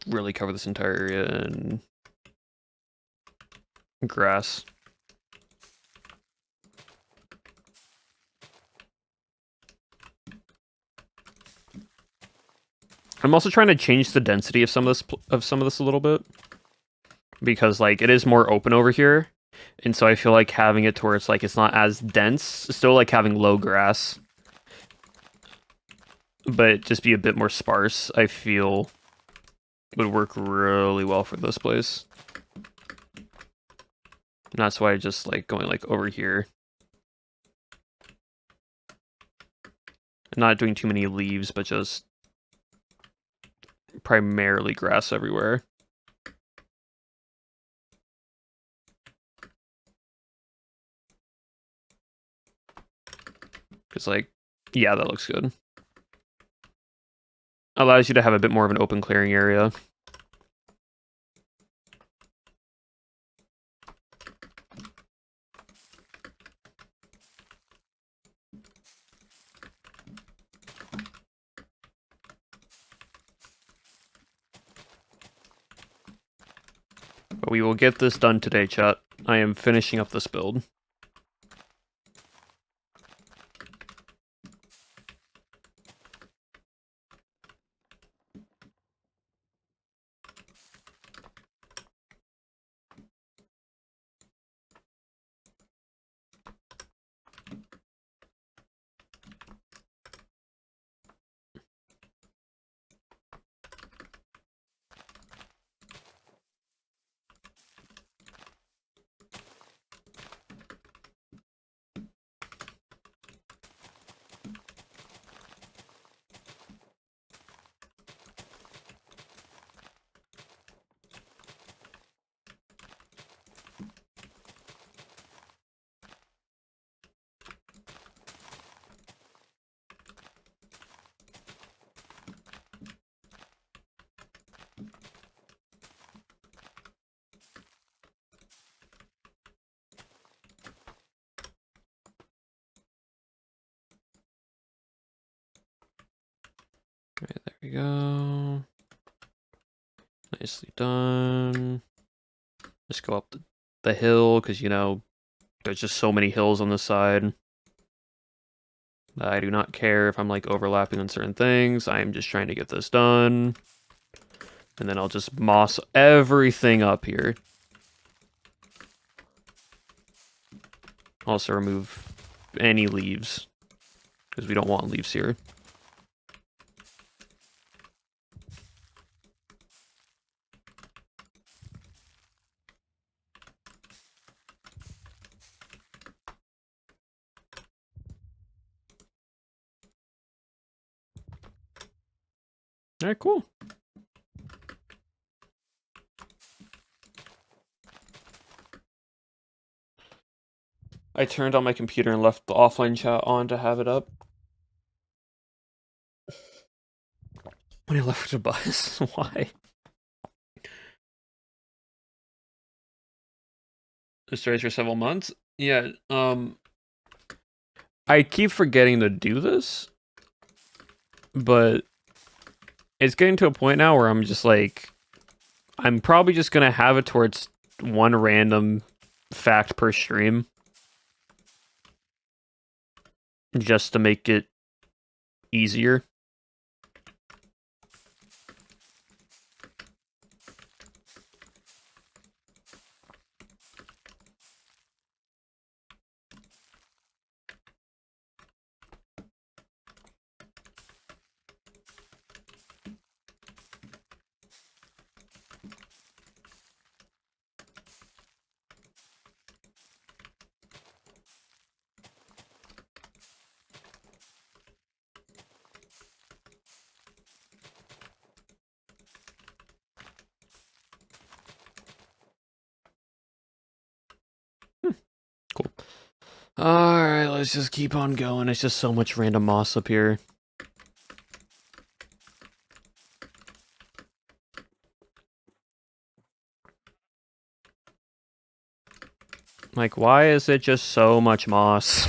really cover this entire area in grass. I'm also trying to change the density of some of this a little bit, because like it is more open over here, and so I feel like having it to where it's like it's not as dense, it's still like having low grass, but just be a bit more sparse. I feel would work really well for this place. And that's why I just like going like over here. Not doing too many leaves, but just primarily grass everywhere. Because like, yeah, that looks good. Allows you to have a bit more of an open clearing area. But we will get this done today, chat. I am finishing up this build. Alright, there we go. Nicely done. Just go up the hill, because, you know, there's just so many hills on this side. I do not care if I'm, like, overlapping on certain things. I am just trying to get this done. And then I'll just moss everything up here. Also remove any leaves, because we don't want leaves here. Alright, cool. I turned on my computer and left the offline chat on to have it up. When I left the bus? Why? Just raised for several months? Yeah, I keep forgetting to do this, but it's getting to a point now where I'm just like, I'm probably just gonna have it towards one random fact per stream, just to make it easier. Cool. Alright, let's just keep on going. It's just so much random moss up here. Like, why is it just so much moss?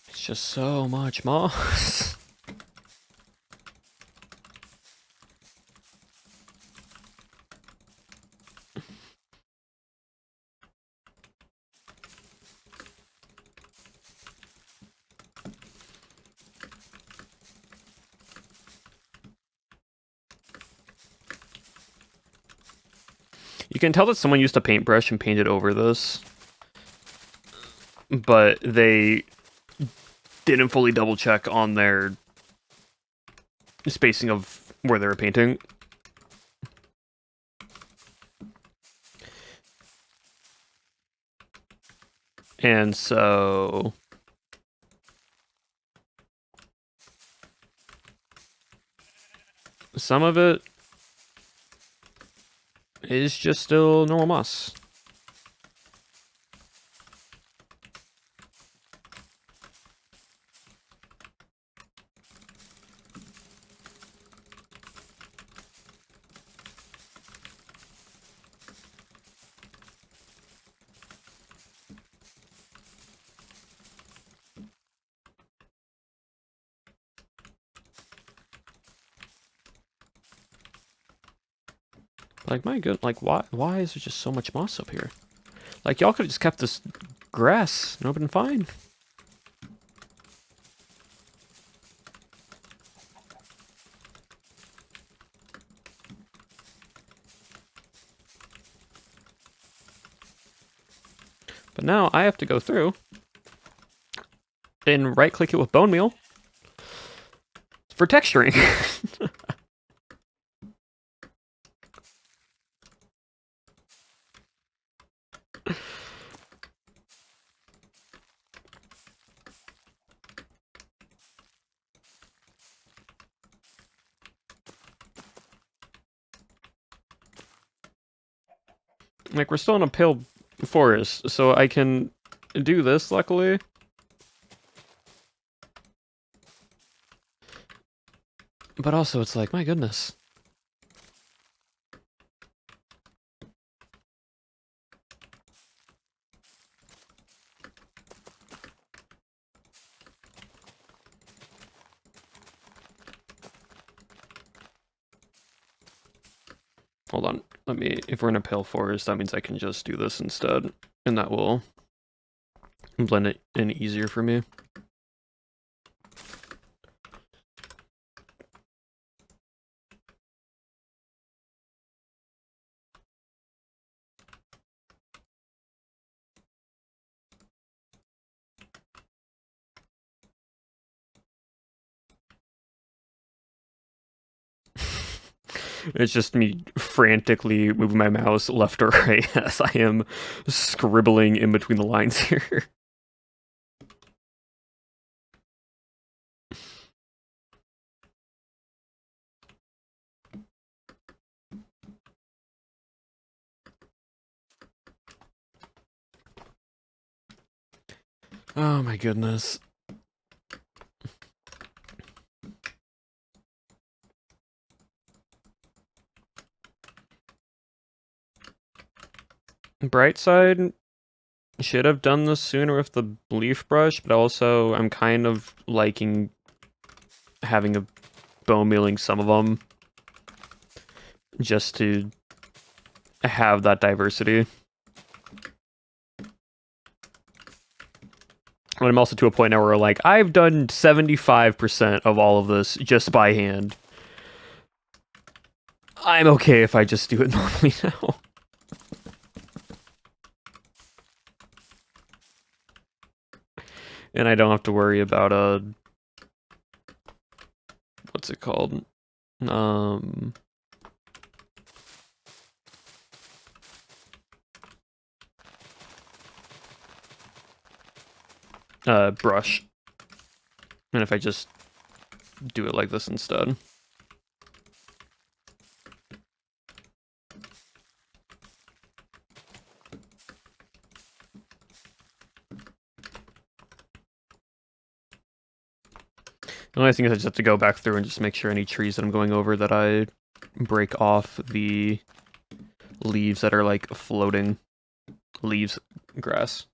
It's just so much moss. You can tell that someone used a paintbrush and painted over this, but they didn't fully double check on their spacing of where they were painting. And so some of it is just still normal moss. Like, my good, like, why is there just so much moss up here? Like, y'all could have just kept this grass and it would have been fine. But now I have to go through and right-click it with bone meal for texturing. Like, we're still in a pale forest, so I can do this, luckily. But also, it's like, my goodness. Hold on. Let me, if we're in a pale forest, that means I can just do this instead. And that will blend it in easier for me. It's just me frantically moving my mouse left or right as I am scribbling in between the lines here. Oh my goodness. Bright side, should have done this sooner with the leaf brush, but also I'm kind of liking having a bone mealing some of them just to have that diversity. But I'm also to a point now where like I've done 75% of all of this just by hand. I'm okay if I just do it normally now. And I don't have to worry about what's it called? Brush. And if I just do it like this instead. The only thing is I just have to go back through and just make sure any trees that I'm going over that I break off the leaves that are like floating leaves grass.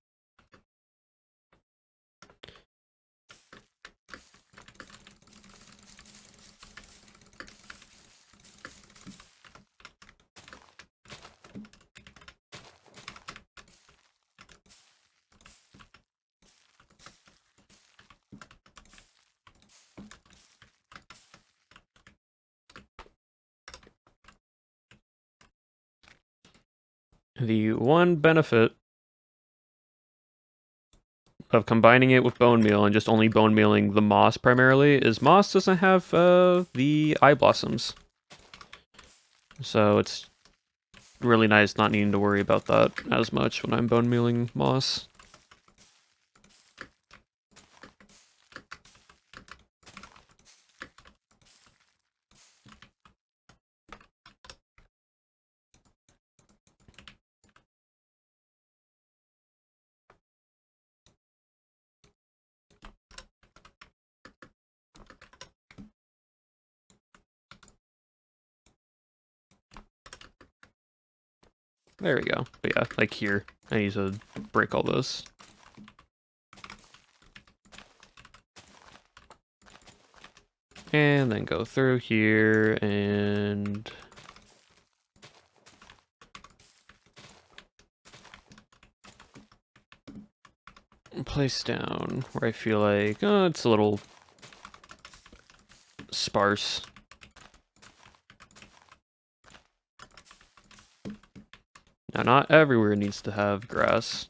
The one benefit of combining it with bone meal and just only bone mealing the moss primarily is moss doesn't have the eye blossoms. So it's really nice not needing to worry about that as much when I'm bone mealing moss. There we go. But yeah, like here, I need to break all this. And then go through here and place down where I feel like, oh, it's a little sparse. Now, not everywhere needs to have grass,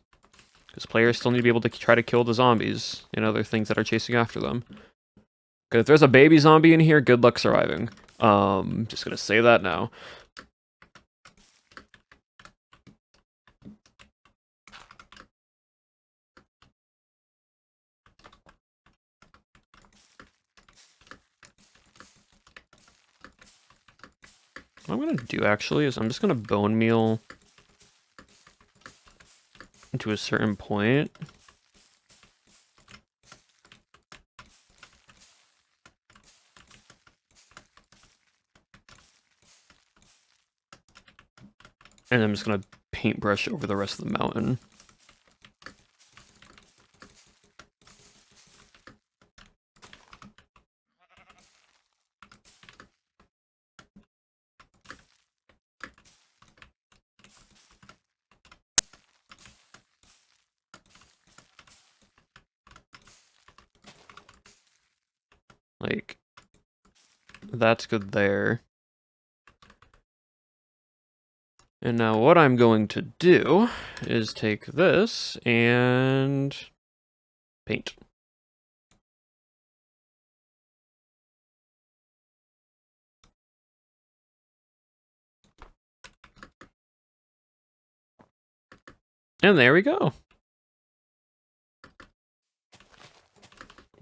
because players still need to be able to try to kill the zombies and other things that are chasing after them. Because if there's a baby zombie in here, good luck surviving. Just gonna say that now. What I'm gonna do actually is I'm just gonna bone meal to a certain point. And I'm just gonna paintbrush over the rest of the mountain. Like, that's good there. And now what I'm going to do is take this and paint. And there we go.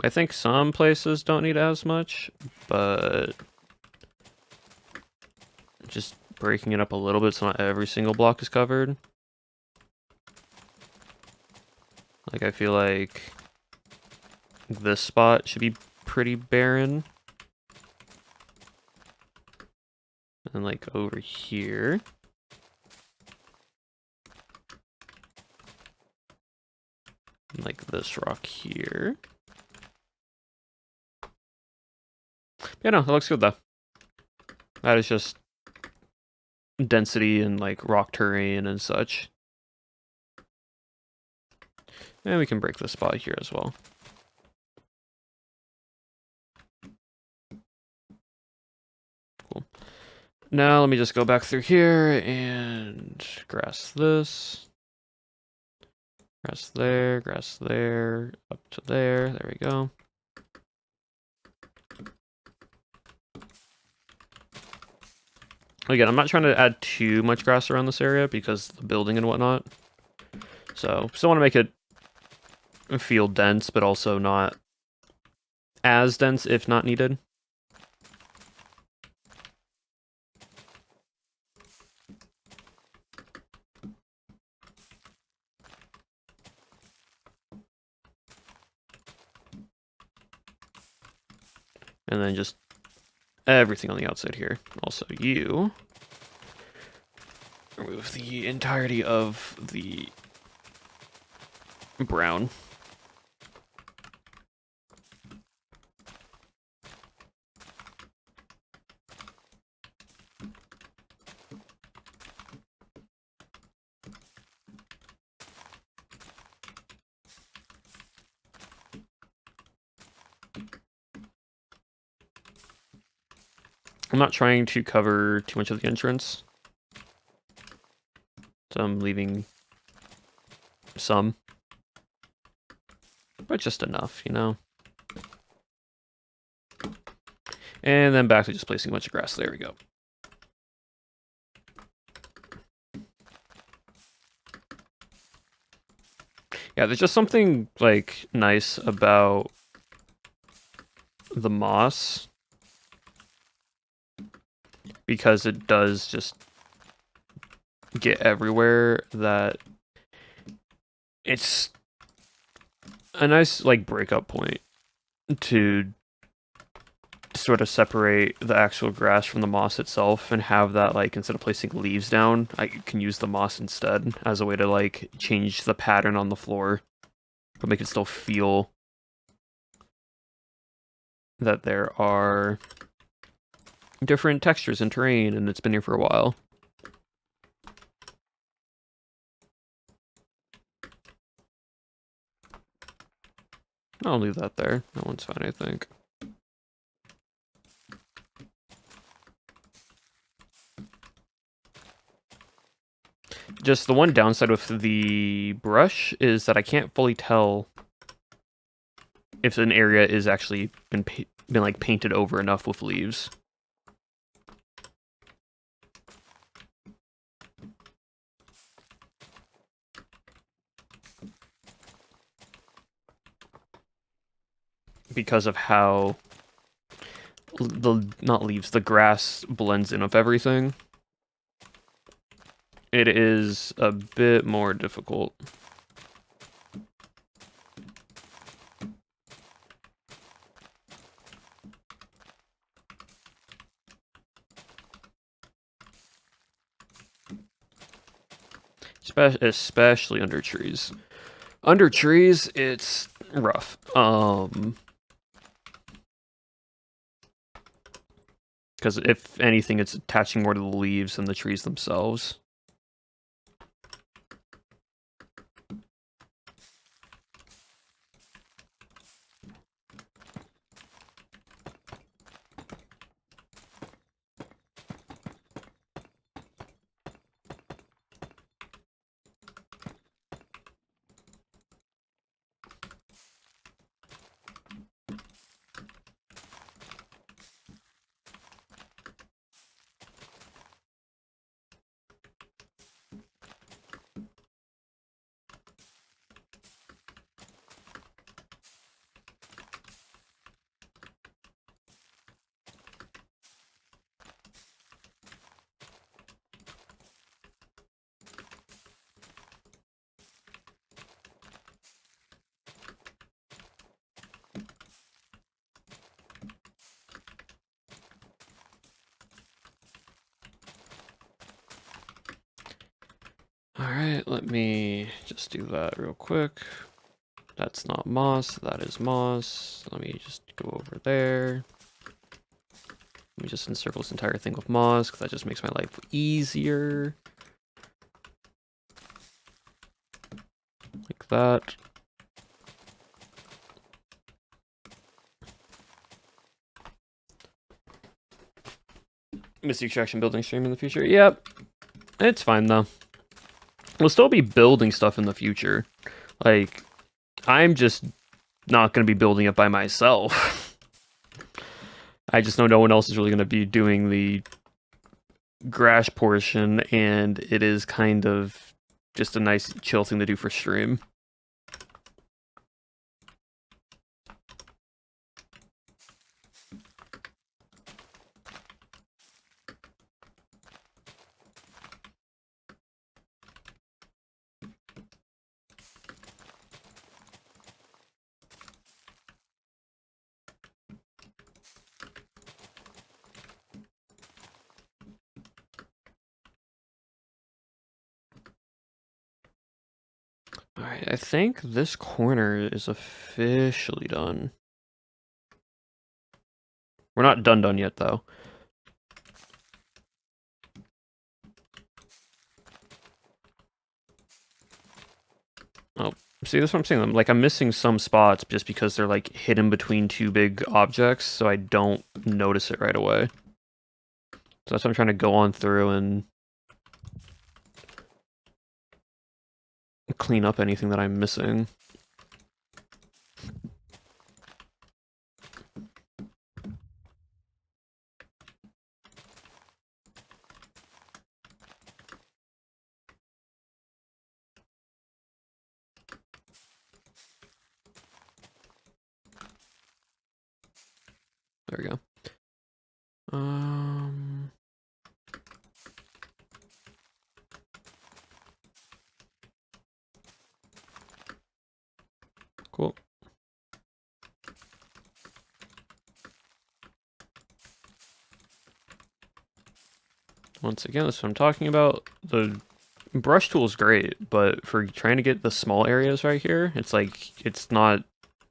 I think some places don't need as much, but just breaking it up a little bit so not every single block is covered. Like, I feel like this spot should be pretty barren. And like over here. And like this rock here. Yeah, no, that looks good though. That is just density and like rock terrain and such. And we can break this spot here as well. Cool. Now let me just go back through here and grass this. Grass there, up to there. There we go. Again, I'm not trying to add too much grass around this area because the building and whatnot. So, still want to make it feel dense, but also not as dense if not needed. And then just everything on the outside here. Also, you remove the entirety of the brown. I'm not trying to cover too much of the entrance. So I'm leaving some. But just enough, you know? And then back to just placing a bunch of grass. There we go. Yeah, there's just something, like, nice about the moss. Because it does just get everywhere that it's a nice, like, breakup point to sort of separate the actual grass from the moss itself and have that, like, instead of placing leaves down, I can use the moss instead as a way to, like, change the pattern on the floor, but make it still feel that there are different textures and terrain, and it's been here for a while. I'll leave that there. That one's fine, I think. Just the one downside with the brush is that I can't fully tell if an area is actually been like painted over enough with leaves. Because of how the grass blends in with everything. It is a bit more difficult. Especially under trees. Under trees, it's rough. Because if anything, it's attaching more to the leaves than the trees themselves. right, let me just do that real quick. That's not moss, that is moss. Let me just go over there. Let me just encircle this entire thing with moss, because that just makes my life easier. Like that. Miss the extraction building stream in the future? Yep. It's fine, though. We'll still be building stuff in the future. Like, I'm just not going to be building it by myself. I just know no one else is really going to be doing the grass portion, and it is kind of just a nice chill thing to do for stream. Alright, I think this corner is officially done. We're not done yet, though. Oh, see, that's what I'm saying. I'm missing some spots just because they're, like, hidden between two big objects, so I don't notice it right away. So that's why I'm trying to go on through and clean up anything that I'm missing. There we go. Cool. Once again, that's what I'm talking about. The brush tool is great, but for trying to get the small areas right here, it's like, it's not,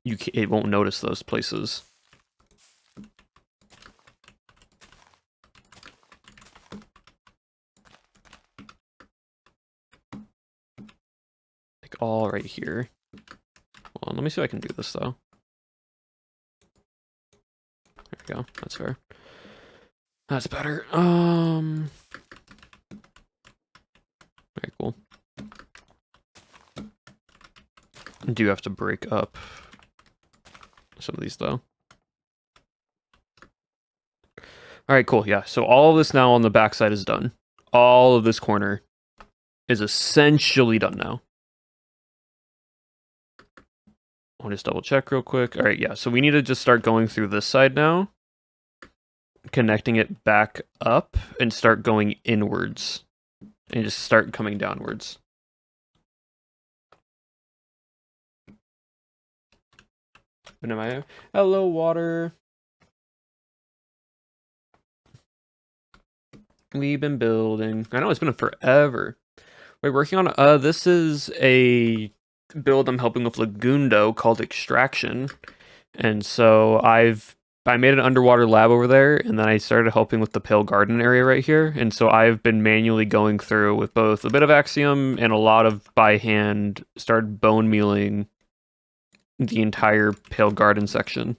it won't notice those places. Like all right here. Hold on, let me see if I can do this though. There we go, that's fair. That's better. Very cool. I do have to break up some of these though. Alright, cool, yeah. So all of this now on the backside is done. All of this corner is essentially done now. I'll just double check real quick. Alright, yeah, so we need to just start going through this side now. Connecting it back up and start going inwards. And just start coming downwards. But am I? Hello, water. We've been building. I know it's been forever. We're working on this is a build I'm helping with Lagundo called Extraction. And so I made an underwater lab over there, and then I started helping with the Pale Garden area right here. And so I've been manually going through with both a bit of Axiom and a lot of by hand, started bone mealing the entire Pale Garden section.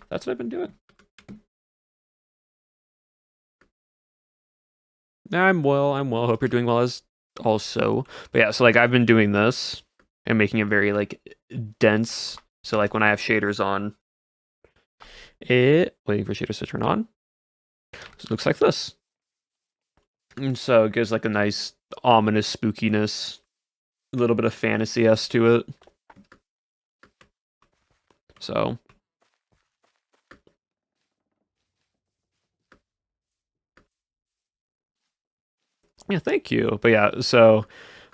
That's what I've been doing. I'm well. Hope you're doing well as also. But yeah, so like I've been doing this and making it very like dense. So like when I have shaders on, waiting for shaders to turn on. So it looks like this. And so it gives like a nice ominous spookiness, a little bit of fantasy-esque to it. So yeah, thank you. But yeah, so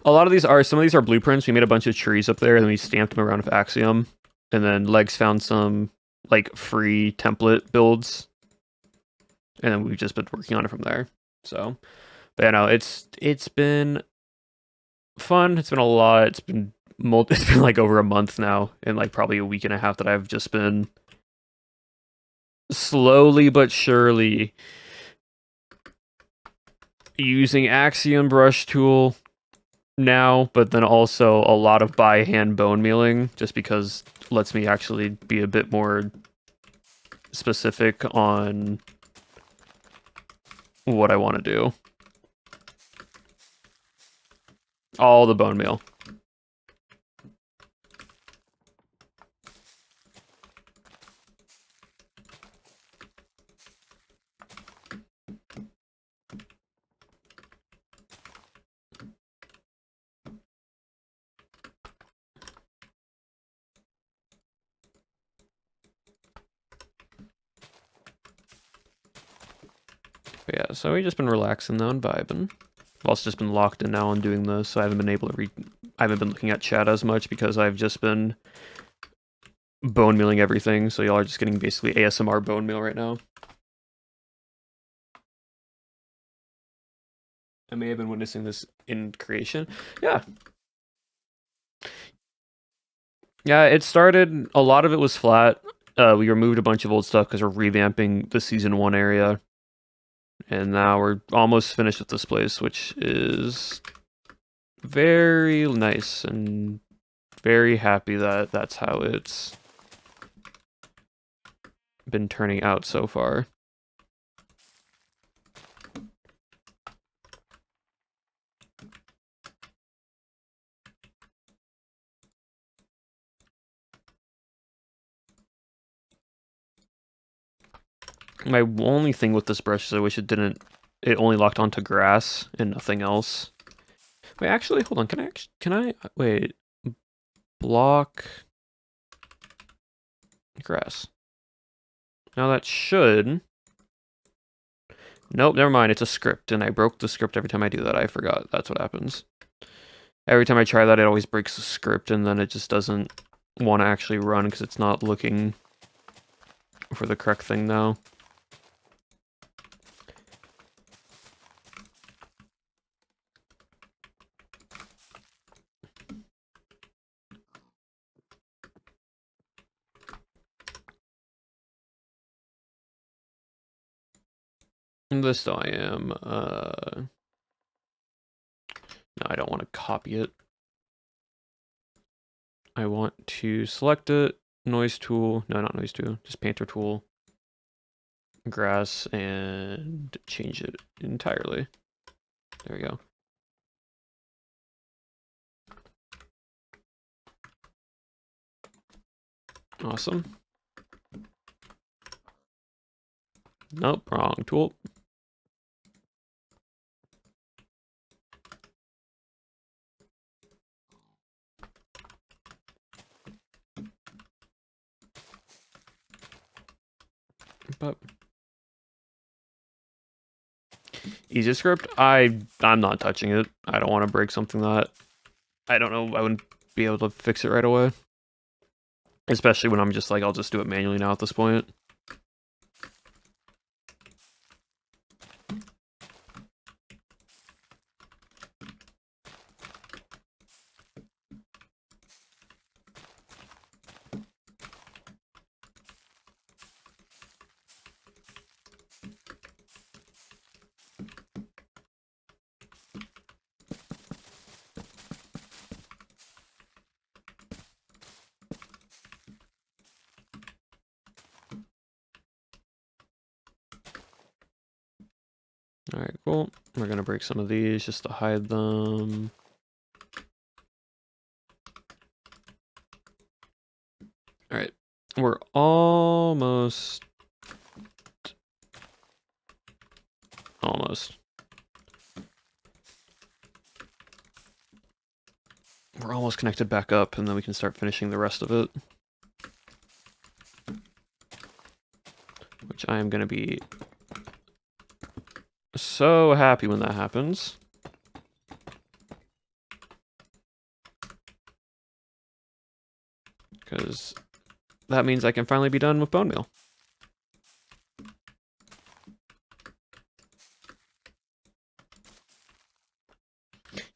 a lot of these are, some of these are blueprints. We made a bunch of trees up there and then we stamped them around with Axiom. And then Legs found some like free template builds. And then we've just been working on it from there. So, but yeah, no, it's been fun. It's been a lot. It's been like over a month now, and like probably a week and a half that I've just been slowly but surely using Axiom brush tool now, but then also a lot of by hand bone mealing, just because it lets me actually be a bit more specific on what I want to do. All the bone meal. But yeah, so we've just been relaxing though and vibing. I've also just been locked in now on doing this, so I haven't been able to I haven't been looking at chat as much because I've just been bone mealing everything, so y'all are just getting basically ASMR bone meal right now. I may have been witnessing this in creation. Yeah. Yeah, it started, a lot of it was flat. We removed a bunch of old stuff because we're revamping the Season 1 area. And now we're almost finished with this place, which is very nice and very happy that that's how it's been turning out so far. My only thing with this brush is I wish it only locked onto grass and nothing else. Wait, actually, hold on, wait, block grass. Now that should, nope, never mind, it's a script, and I broke the script every time I do that. I forgot, that's what happens. Every time I try that, it always breaks the script, and then it just doesn't want to actually run because it's not looking for the correct thing now. This I am, no, I don't want to copy it. I want to select it, noise tool, no, not noise tool, just painter tool, grass, and change it entirely. There we go. Awesome. Nope, wrong tool. But easy script, I'm not touching it. I don't want to break something that I don't know, I wouldn't be able to fix it right away. Especially when I'm just like, I'll just do it manually now at this point. Alright, cool. We're gonna break some of these just to hide them. Alright, we're almost. We're almost connected back up, and then we can start finishing the rest of it. Which I am gonna be so happy when that happens. Because that means I can finally be done with bone meal.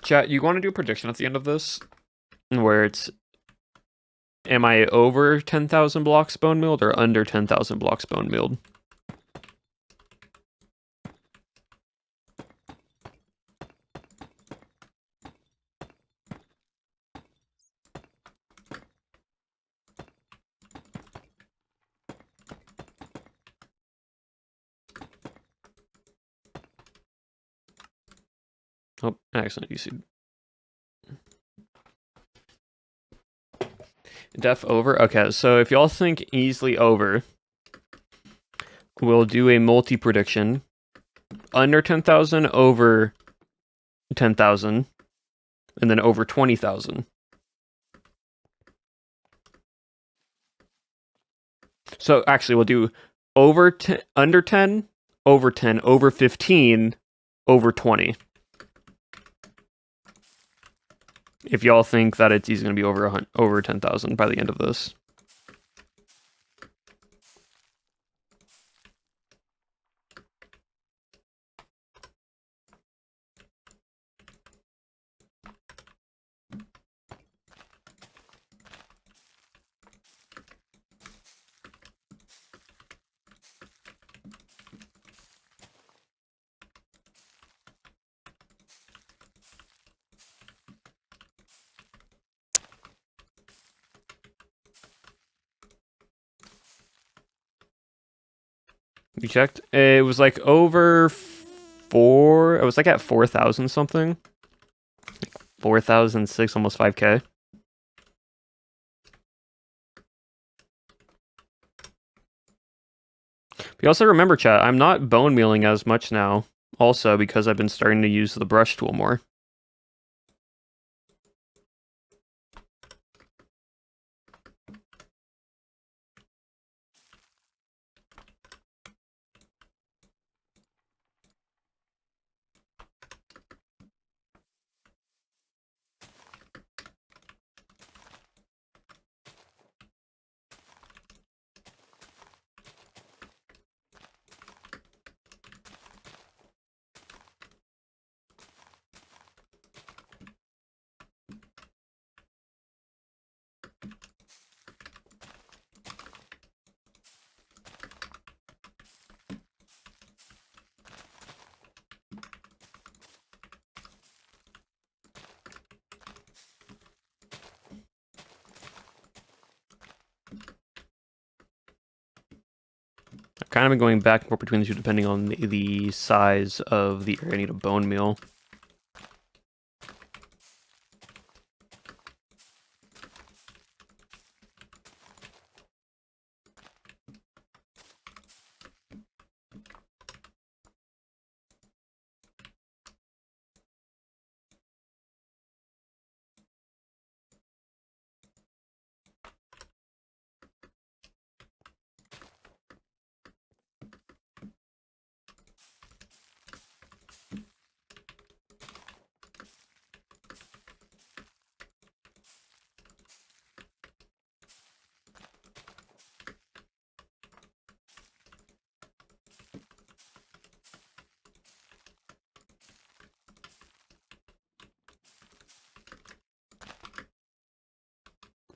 Chat, you want to do a prediction at the end of this? Where it's, am I over 10,000 blocks bone milled or under 10,000 blocks bone milled? Oh, excellent. You see. Def over? Okay, so if y'all think easily over, we'll do a multi-prediction. Under 10,000, over 10,000, and then over 20,000. So actually, we'll do over 10, under 10, over 15, over 20. If y'all think that he's going to be over 10,000 by the end of this. You checked? It was like over 4. It was like at 4,000 something. 4,006, almost 5K. But you also remember, chat, I'm not bone mealing as much now. Also, because I've been starting to use the brush tool more. I've kind of been going back and forth between the two depending on the size of the area I need a bone meal.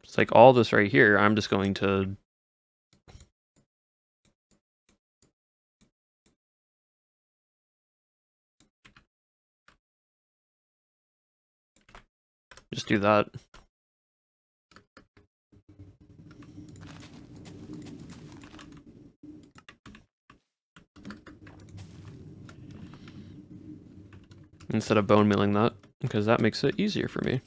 It's like all this right here, I'm just going to just do that. Instead of bone milling that, because that makes it easier for me.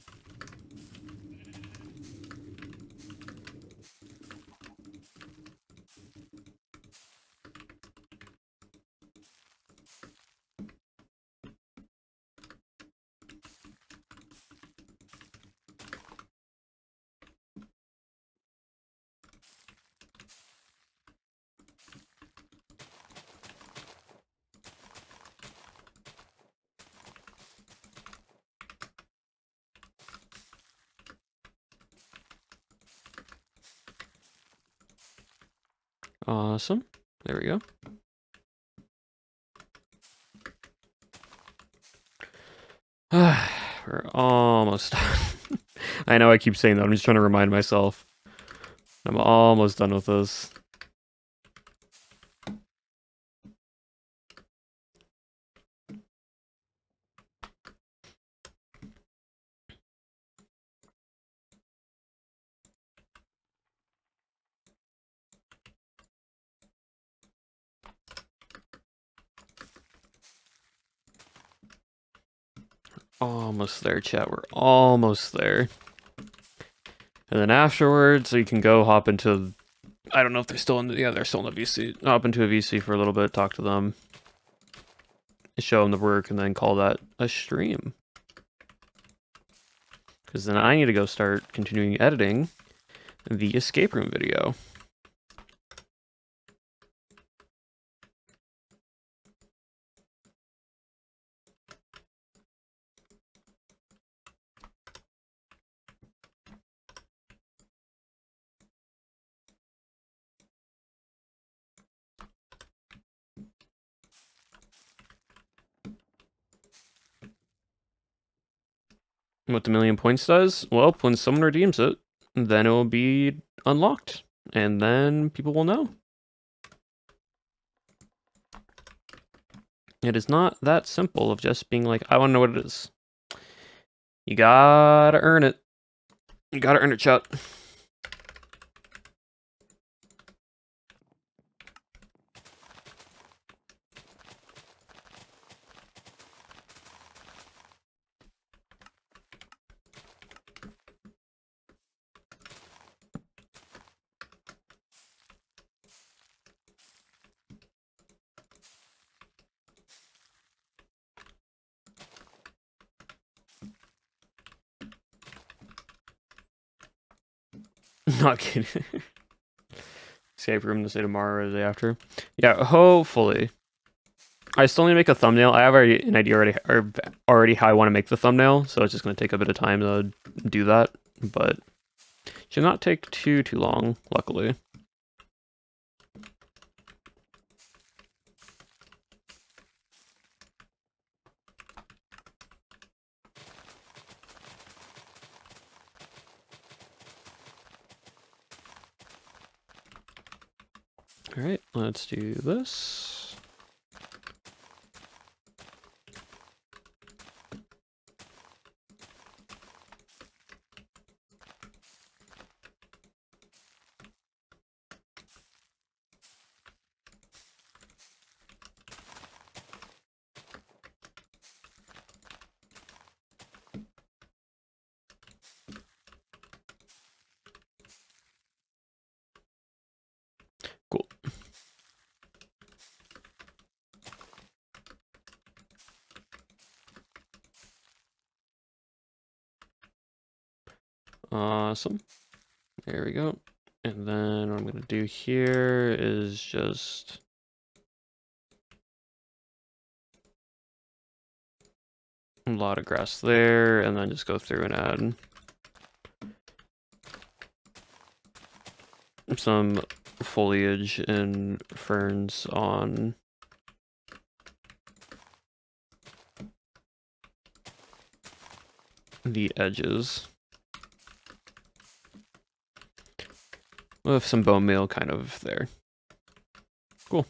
Awesome. There we go. We're We're almost done. I know I keep saying that. I'm just trying to remind myself. I'm almost done with this. Almost there, chat. We're almost there. And then afterwards, you can go hop into... I don't know if they're still in the... Yeah, they're still in the VC. Hop into a VC for a little bit, talk to them. Show them the work, and then call that a stream. Because then I need to go start continuing editing the escape room video. What the 1,000,000 points does? Well, when someone redeems it, then it will be unlocked. And then people will know. It is not that simple of just being like, I want to know what it is. You gotta earn it. You gotta earn it, chat. Not kidding. Escape room to say tomorrow or the day after. Yeah, hopefully. I still need to make a thumbnail. I have an idea already how I want to make the thumbnail, so it's just going to take a bit of time to do that. But it should not take too long, luckily. All right, let's do this. Cool. Awesome. There we go. And then what I'm going to do here is just... a lot of grass there, and then just go through and add some foliage and ferns on the edges. With some bone meal kind of there. Cool.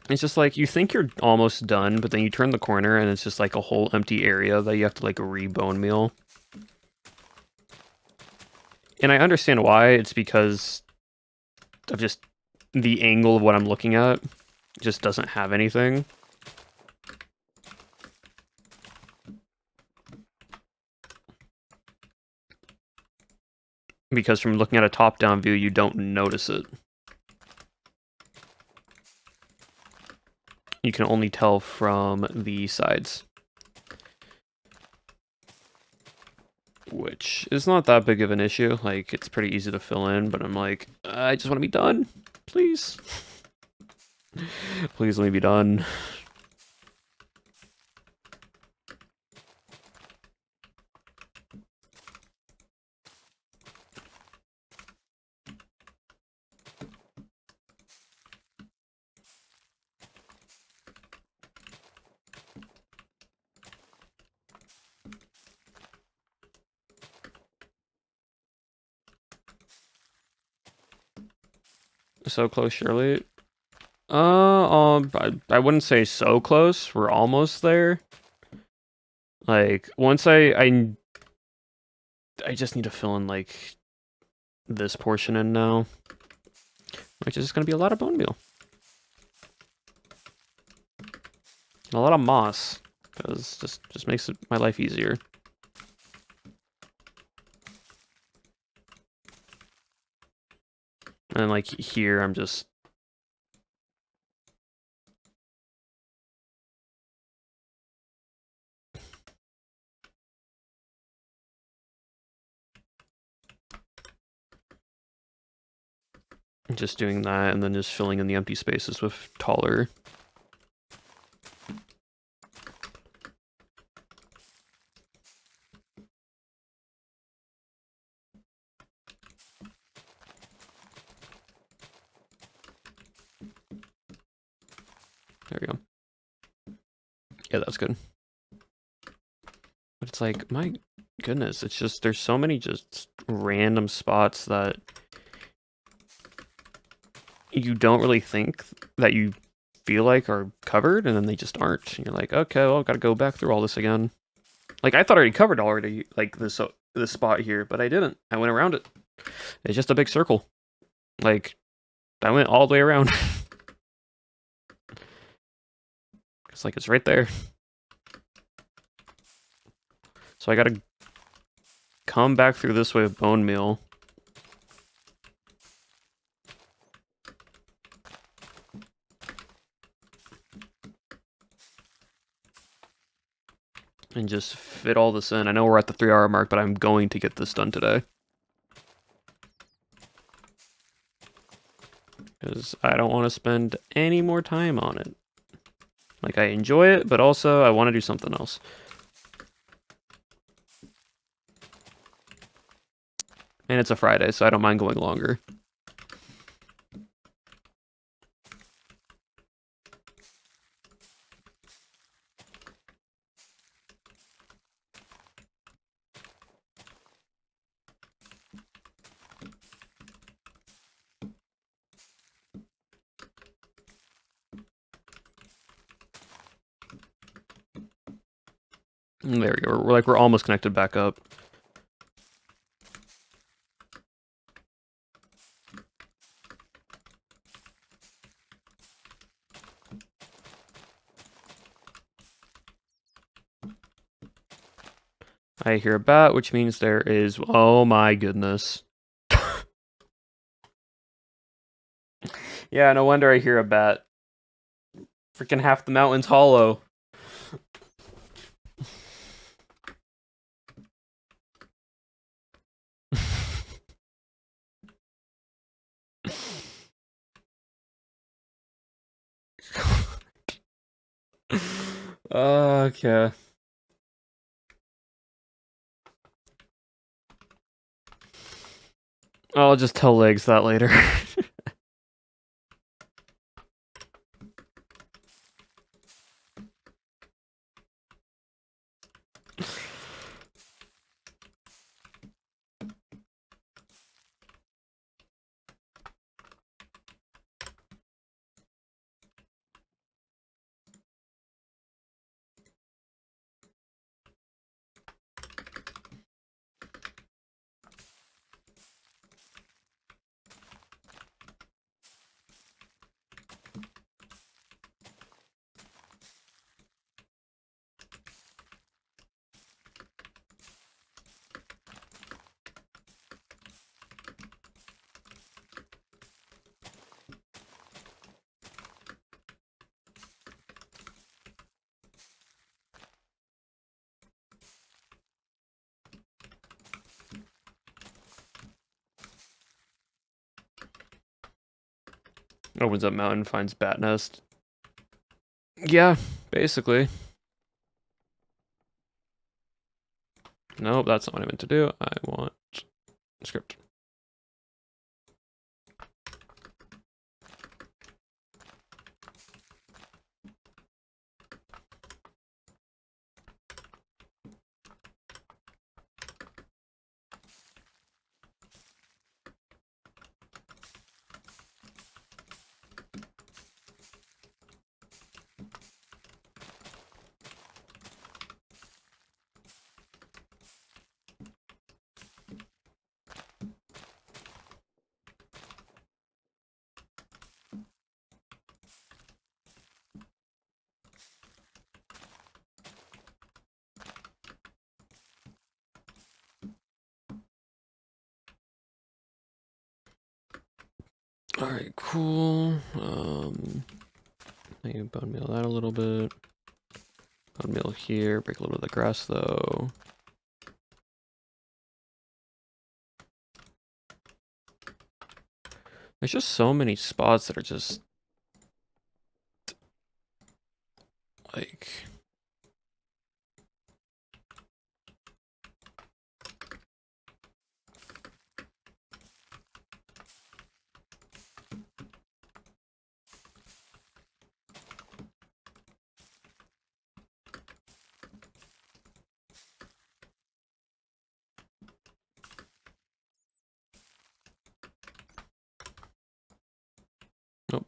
It's just like, you think you're almost done, but then you turn the corner and it's just like a whole empty area that you have to like re-bone meal. And I understand why. It's because of just the angle of what I'm looking at. It just doesn't have anything. Because from looking at a top-down view, you don't notice it. You can only tell from the sides. Which is not that big of an issue. Like, it's pretty easy to fill in, but I'm like, I just want to be done. Please. Please let me be done. So close, surely. I wouldn't say so close. We're almost there. Like, once I just need to fill in, like, this portion in now. Which is gonna be a lot of bone meal. And a lot of moss. Because just makes my life easier. And like here, I'm just doing that, and then just filling in the empty spaces with taller. There we go. Yeah, that's good. But it's like, my goodness, it's just, there's so many just random spots that you don't really think that you feel like are covered, and then they just aren't. And you're like, okay, well, I've got to go back through all this again. Like, I thought I already covered already, like, this spot here, but I didn't. I went around it. It's just a big circle. Like, I went all the way around. It's like, it's right there. So I gotta come back through this way with bone meal. And just fit all this in. I know we're at the 3-hour mark, but I'm going to get this done today. Because I don't want to spend any more time on it. Like, I enjoy it, but also I want to do something else. And it's a Friday, so I don't mind going longer. There we go. We're almost connected back up. I hear a bat, which means there is... Oh my goodness. Yeah, no wonder I hear a bat. Freaking half the mountain's hollow. Okay. I'll just tell Legs that later. Opens up mountain, finds bat nest. Yeah, basically. Nope, that's not what I meant to do. I want script. Alright, cool. Maybe bone meal that a little bit. Bone meal here. Break a little bit of the grass though. There's just so many spots that are just like nope.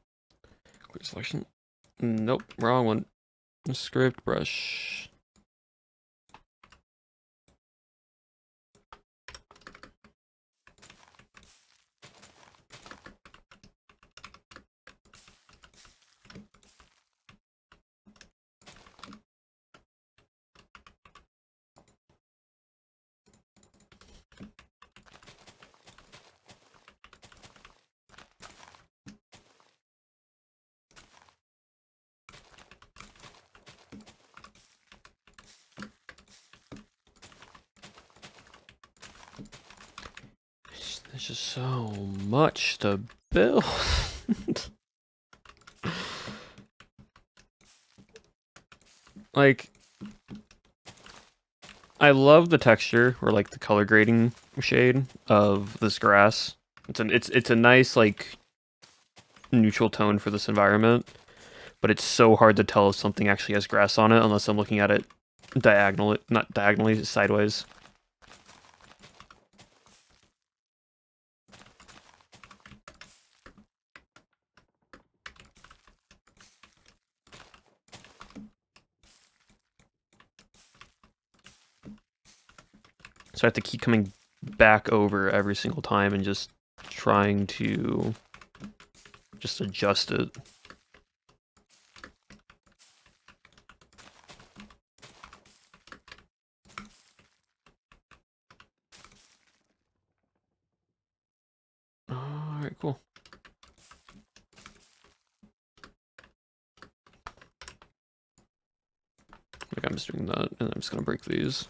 Clear selection. Nope, wrong one. Script brush. There's just so much to build. Like, I love the texture or like the color grading shade of this grass. It's a nice like neutral tone for this environment, but it's so hard to tell if something actually has grass on it unless I'm looking at it diagonally, not diagonally, sideways. So I have to keep coming back over every single time and just trying to just adjust it. Alright, cool. Like I'm just doing that, and I'm just gonna break these.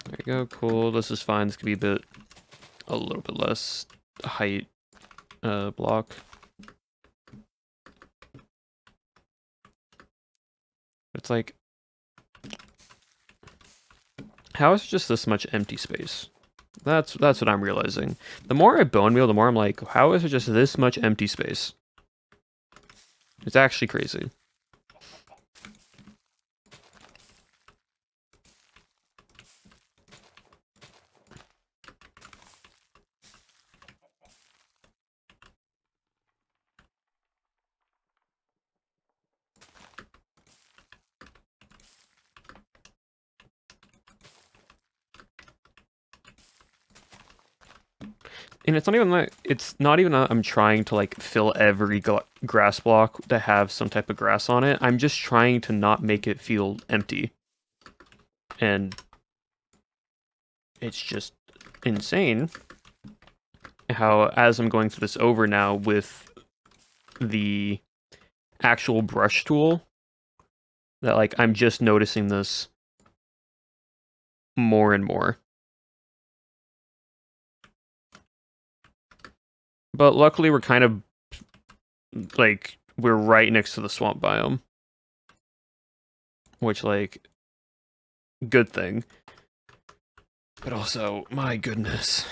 There you go, cool. This is fine. This could be a little bit less height block. It's like, how is just this much empty space? That's what I'm realizing. The more I bone meal, the more I'm like, how is there just this much empty space? It's actually crazy. And it's not even that I'm trying to like fill every grass block to have some type of grass on it. I'm just trying to not make it feel empty. And it's just insane how, as I'm going through this over now with the actual brush tool, that like I'm just noticing this more and more. But luckily we're kind of like we're right next to the swamp biome, which like good thing. But also, my goodness.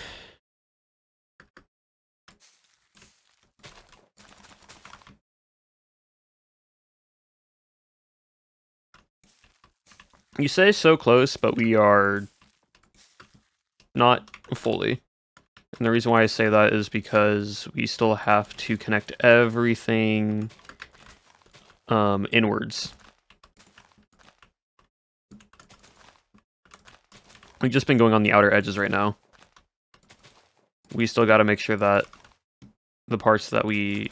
You say so close, but we are not fully. And And the reason why I say that is because we still have to connect everything inwards. We've just been going on the outer edges right now. We still got to make sure that the parts that we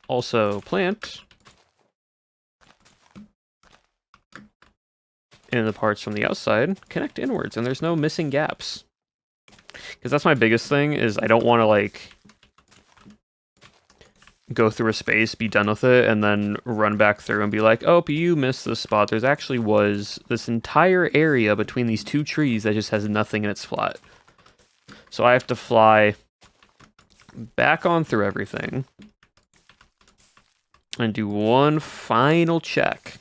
also plant and the parts from the outside connect inwards, and there's no missing gaps. Because that's my biggest thing, is I don't want to, like, go through a space, be done with it, and then run back through and be like, oh, but you missed this spot. There's actually was this entire area between these two trees that just has nothing in its flat. So I have to fly back on through everything and do one final check.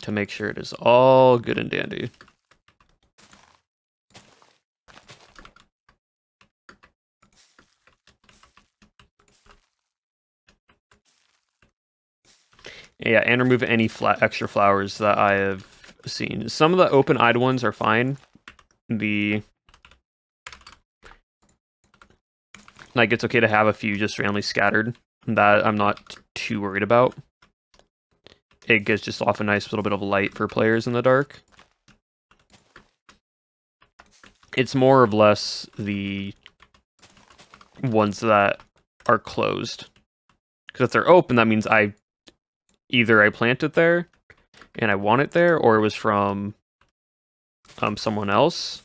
To make sure it is all good and dandy. Yeah, and remove any extra flowers that I have seen. Some of the open-eyed ones are fine. Like, it's okay to have a few just randomly scattered. That I'm not too worried about. It gives just off a nice little bit of light for players in the dark. It's more or less the ones that are closed. Because if they're open, that means either I planted there and I want it there, or it was from someone else.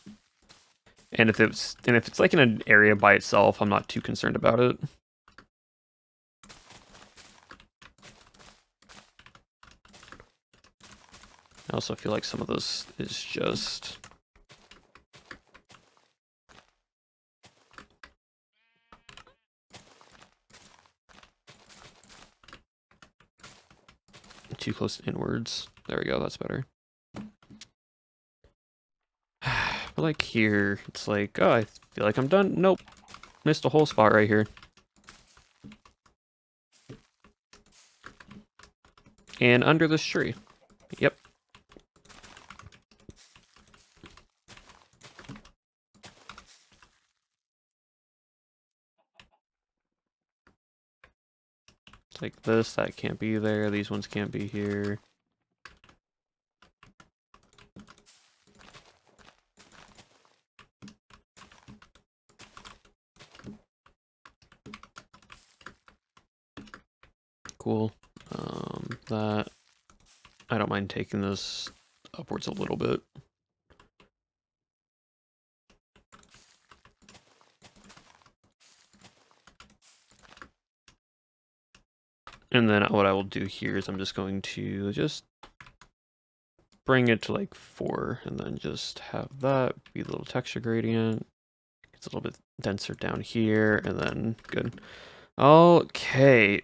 And if it's like in an area by itself, I'm not too concerned about it. I also feel like some of this is just too close inwards. There we go, that's better. But like here, it's like, oh, I feel like I'm done. Nope. Missed a whole spot right here. And under this tree. Yep. It's like this, that can't be there. These ones can't be here. Cool. That I don't mind taking this upwards a little bit. And then what I will do here is I'm just going to just bring it to like 4 and then just have that be the little texture gradient. It's a little bit denser down here and then good. Okay.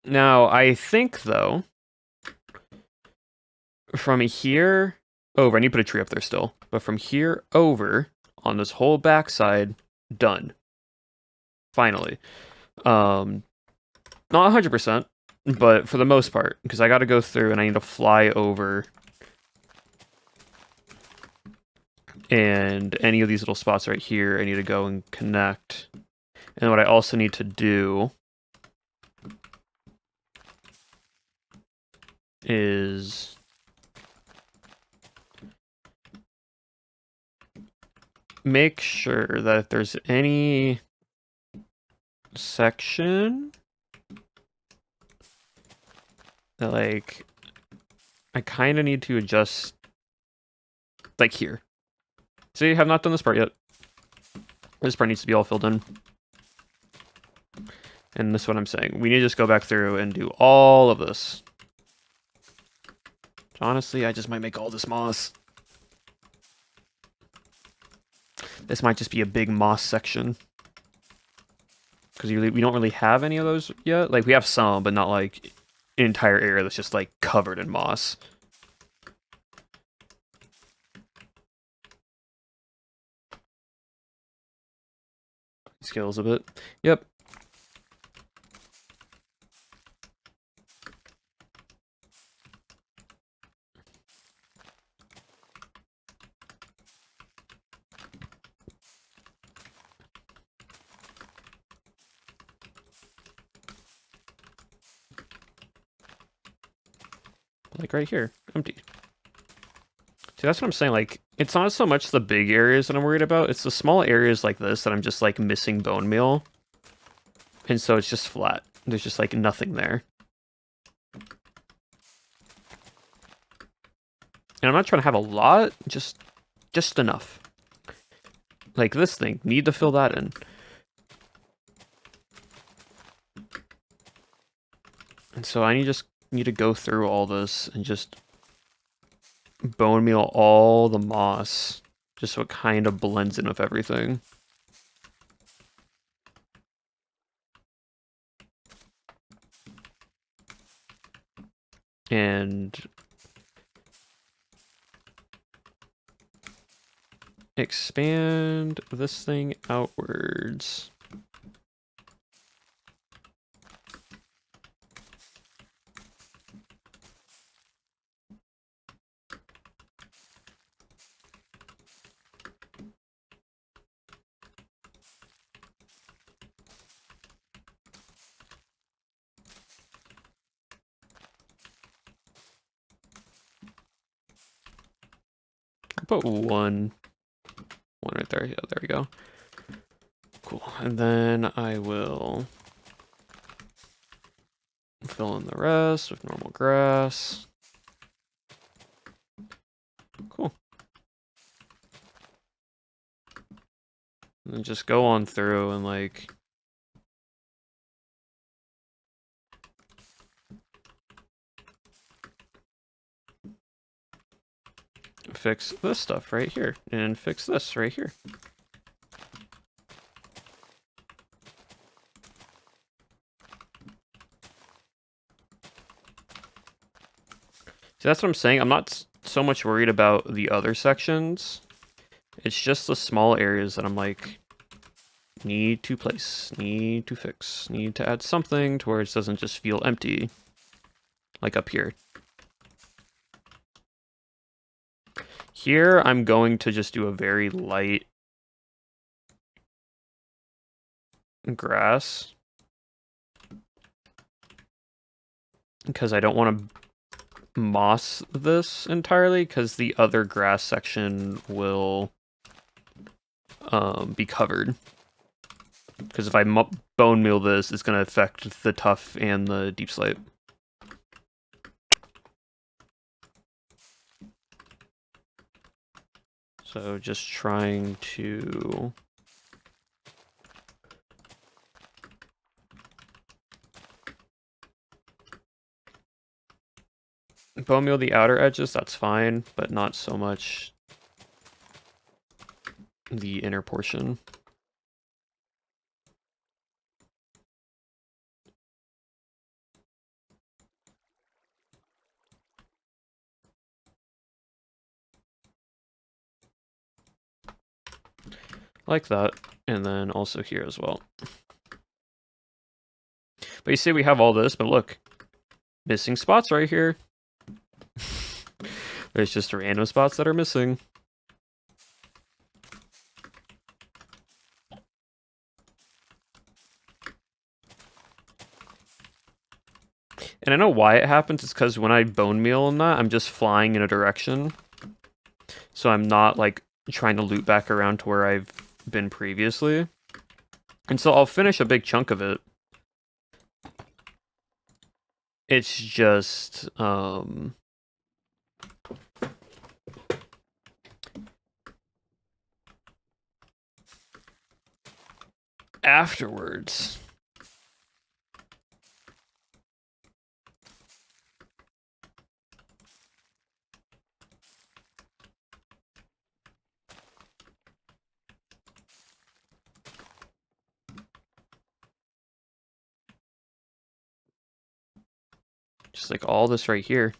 Now, I think, though, from here over, I need to put a tree up there still, but from here over, on this whole backside, done. Finally. Not 100%, but for the most part, because I got to go through and I need to fly over, and any of these little spots right here, I need to go and connect. And what I also need to do is make sure that if there's any section that, like, I kind of need to adjust, like here. See, I have not done this part yet. This part needs to be all filled in. And this is what I'm saying. We need to just go back through and do all of this. Honestly, I just might make all this moss. This might just be a big moss section. Because we don't really have any of those yet. Like, we have some, but not, like, an entire area that's just, like, covered in moss. Scales a bit. Yep. Like right here, empty. See, that's what I'm saying, like, it's not so much the big areas that I'm worried about, it's the small areas like this that I'm just, like, missing bone meal. And so it's just flat. There's just, like, nothing there. And I'm not trying to have a lot, just enough. Like this thing, need to fill that in. And so I just need to go through all this and just bone meal all the moss, just so it kind of blends in with everything. And expand this thing outwards. I'll put one right there. Yeah, there we go. Cool. And then I will fill in the rest with normal grass. Cool. And then just go on through and like fix this stuff right here and fix this right here. See, that's what I'm saying. I'm not so much worried about the other sections. It's just the small areas that I'm like, need to place, need to fix, need to add something to where it doesn't just feel empty. Like up here. Here, I'm going to just do a very light grass. Because I don't want to moss this entirely, because the other grass section will be covered. Because if I bone meal this, it's going to affect the tough and the deep slate. So just trying to bone meal the outer edges, that's fine, but not so much the inner portion. Like that, and then also here as well. But you see we have all this, but look, missing spots right here. There's just random spots that are missing. And I know why it happens, it's because when I bone meal and that, I'm just flying in a direction. So I'm not like trying to loop back around to where I've been previously. And so I'll finish a big chunk of it. It's just afterwards. Just like all this right here.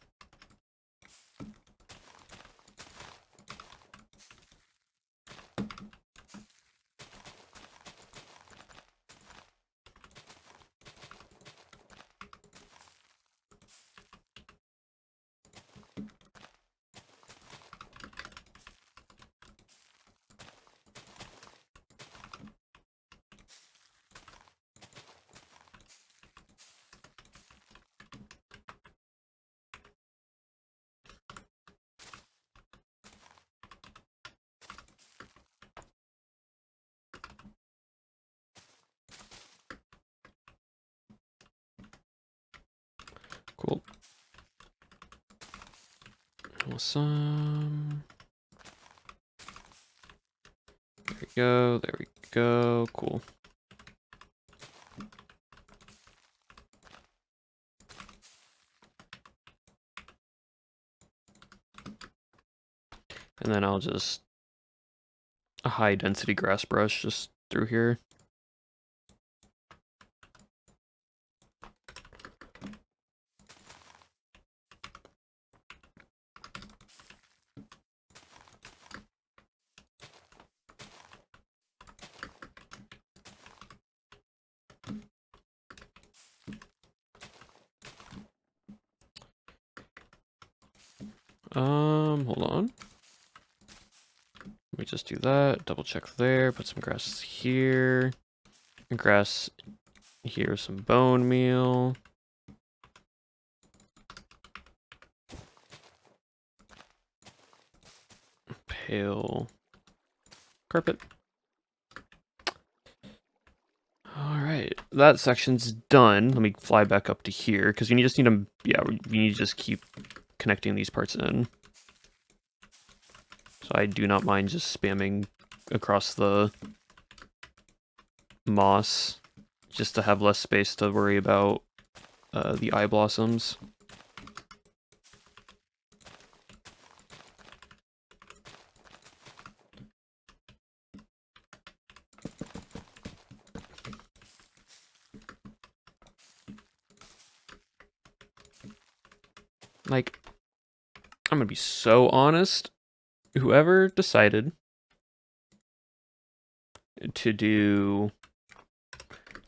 Cool. Awesome. There we go. There we go. Cool. And then I'll just a high density grass brush just through here. Hold on. Let me just do that. Double check there. Put some grass here. Grass here. Some bone meal. Pale carpet. Alright, that section's done. Let me fly back up to here, because we just need to, yeah, we need to just keep connecting these parts in. So I do not mind just spamming across the moss, just to have less space to worry about the eye blossoms. Like, I'm gonna be so honest. Whoever decided to do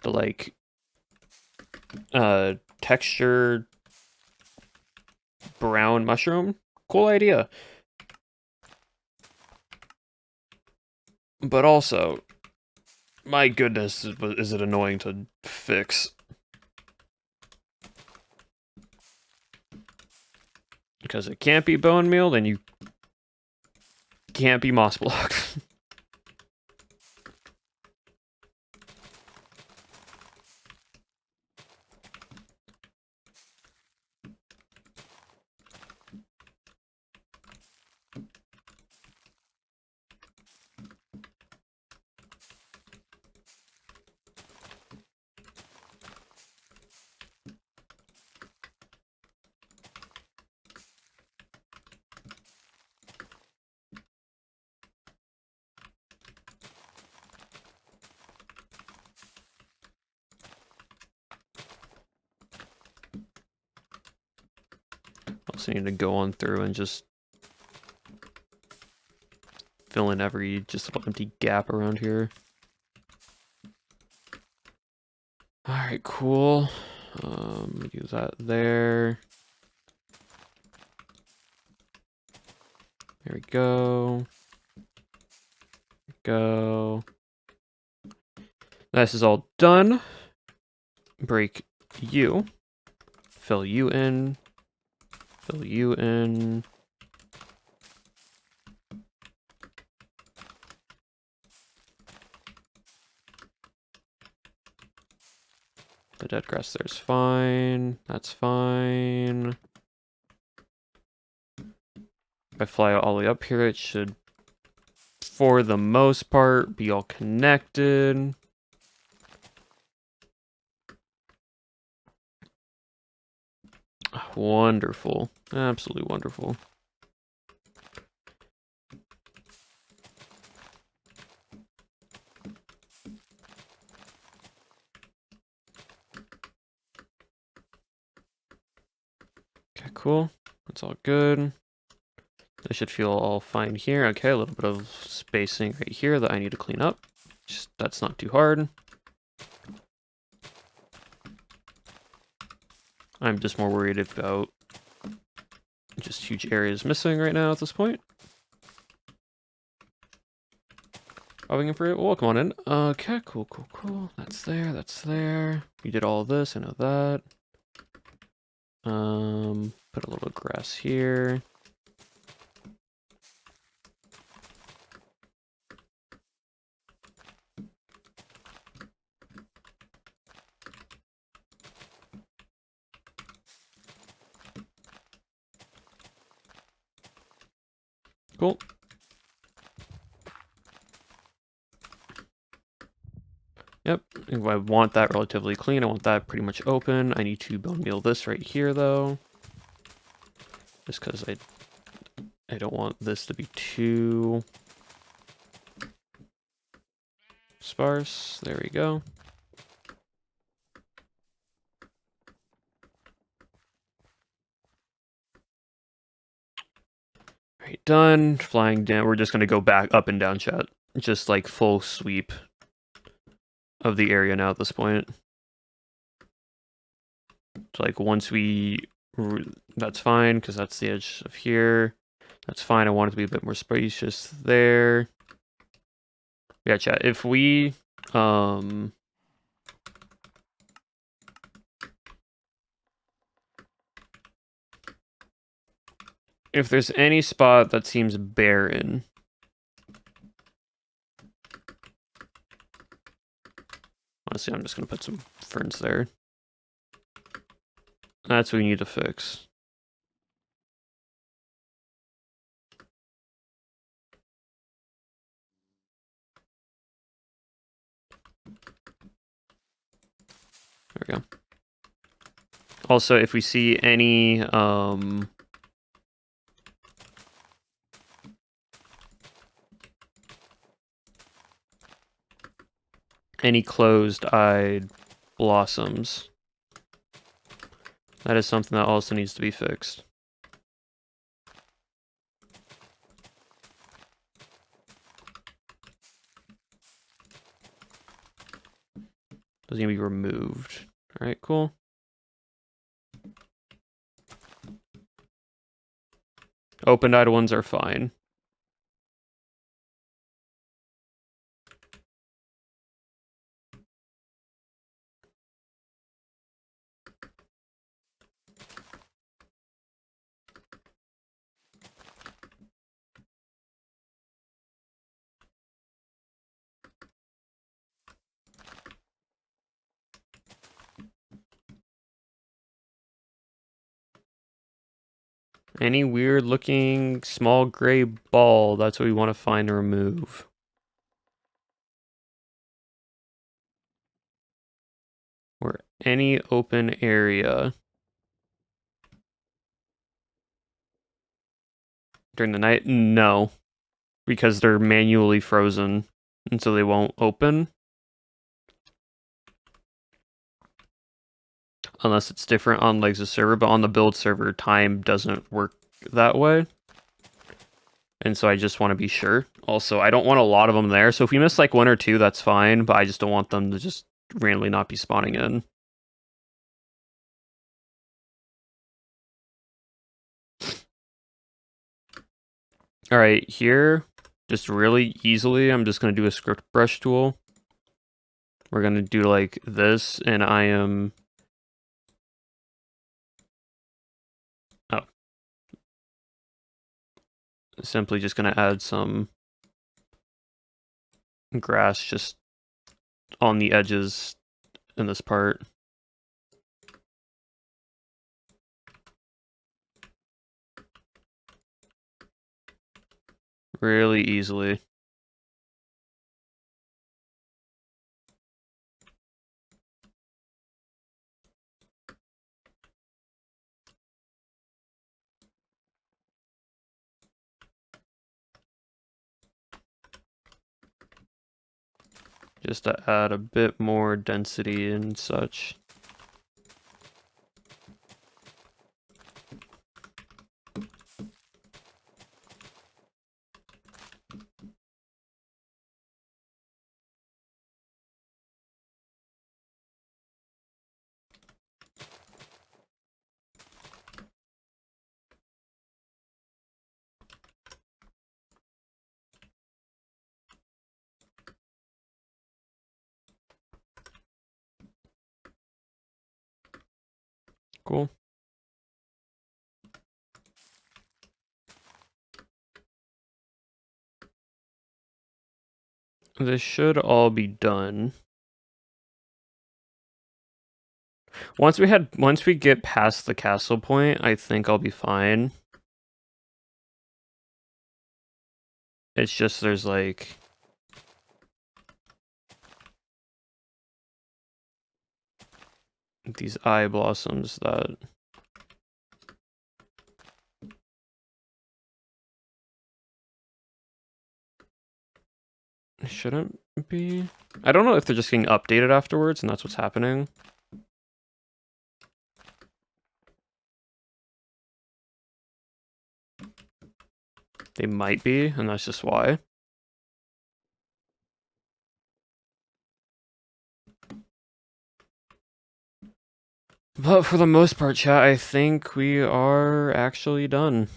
the, like, textured brown mushroom, cool idea. But also, my goodness, is it annoying to fix. Because it can't be bone meal, then you can't be moss block. Also need to go on through and just fill in every just little empty gap around here. Alright, cool. Do that there. There we go. Go. This is all done. Break you. Fill you in. Fill you in. The dead grass there's fine. That's fine. If I fly all the way up here, it should, for the most part, be all connected. Wonderful. Absolutely wonderful. Okay, cool. That's all good. I should feel all fine here. Okay, a little bit of spacing right here that I need to clean up. That's not too hard. I'm just more worried about just huge areas missing right now at this point. Bobbing in for it. Well, come on in. Okay, cool, cool, cool. That's there, that's there. We did all this, I know that. Put a little grass here. Cool. Yep, I want that relatively clean. I want that pretty much open. I need to bone meal this right here, though. Just because I don't want this to be too sparse. There we go. Alright, done. Flying down. We're just going to go back up and down, chat. Just like full sweep of the area now at this point. So like once that's fine because that's the edge of here. That's fine. I want it to be a bit more spacious there. Yeah, chat. If we if there's any spot that seems barren, honestly, I'm just gonna put some ferns there. That's what we need to fix. There we go. Also, if we see any closed-eyed blossoms, that is something that also needs to be fixed. Those need to be removed. All right, cool. Open-eyed ones are fine. Any weird looking small gray ball, that's what we want to find and remove. Or any open area. During the night? No. Because they're manually frozen, and so they won't open. Unless it's different on like the server, but on the build server, time doesn't work that way. And so I just want to be sure. Also, I don't want a lot of them there, so if we miss like one or two, that's fine, but I just don't want them to just randomly not be spawning in. Alright, here, just really easily, I'm just going to do a script brush tool. We're going to do like this, and I am... Oh. Simply just going to add some grass just on the edges in this part. Really easily. Just to add a bit more density and such. Cool. This should all be done. Once we get past the castle point, I think I'll be fine. It's just there's like these eye blossoms that shouldn't be. I don't know if they're just getting updated afterwards and that's what's happening. They might be, and that's just why. But for the most part, chat, I think we are actually done.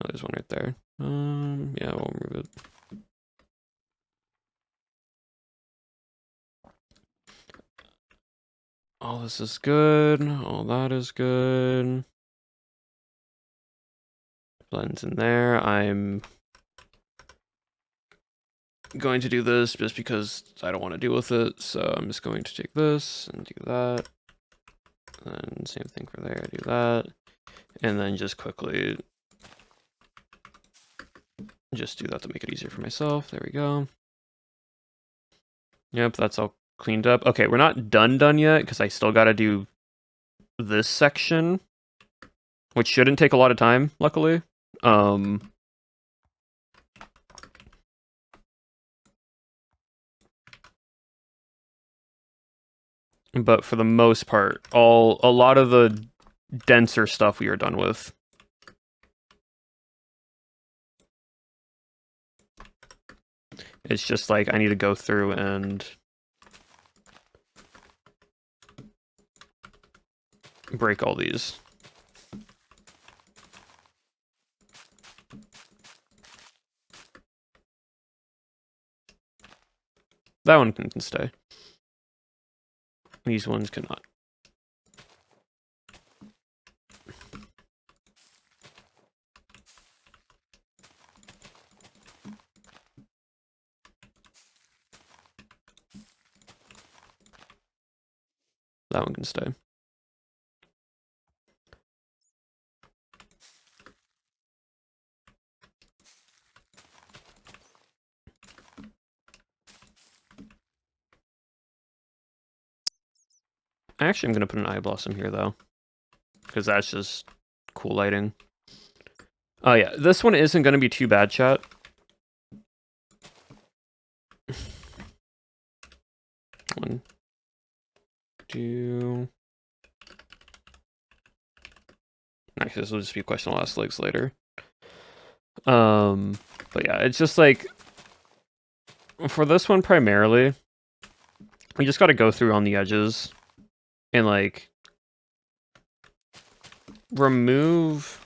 Oh, there's one right there. Yeah, we'll move it. All this is good. All that is good. Blends in there. I'm going to do this just because I don't want to deal with it. So I'm just going to take this and do that. And same thing for there, do that. And then just quickly just do that to make it easier for myself. There we go. Yep, that's all cleaned up. Okay, we're not done yet because I still got to do this section, which shouldn't take a lot of time, luckily. But for the most part, a lot of the denser stuff we are done with. It's just like I need to go through and break all these. That one can stay. These ones cannot. That one can stay. Actually, I'm going to put an eye blossom here, though. Because that's just cool lighting. Oh, yeah. This one isn't going to be too bad, chat. One, two. Actually, this will just be a question I'll ask Legs later. But yeah, it's just like for this one primarily, we just got to go through on the edges and like remove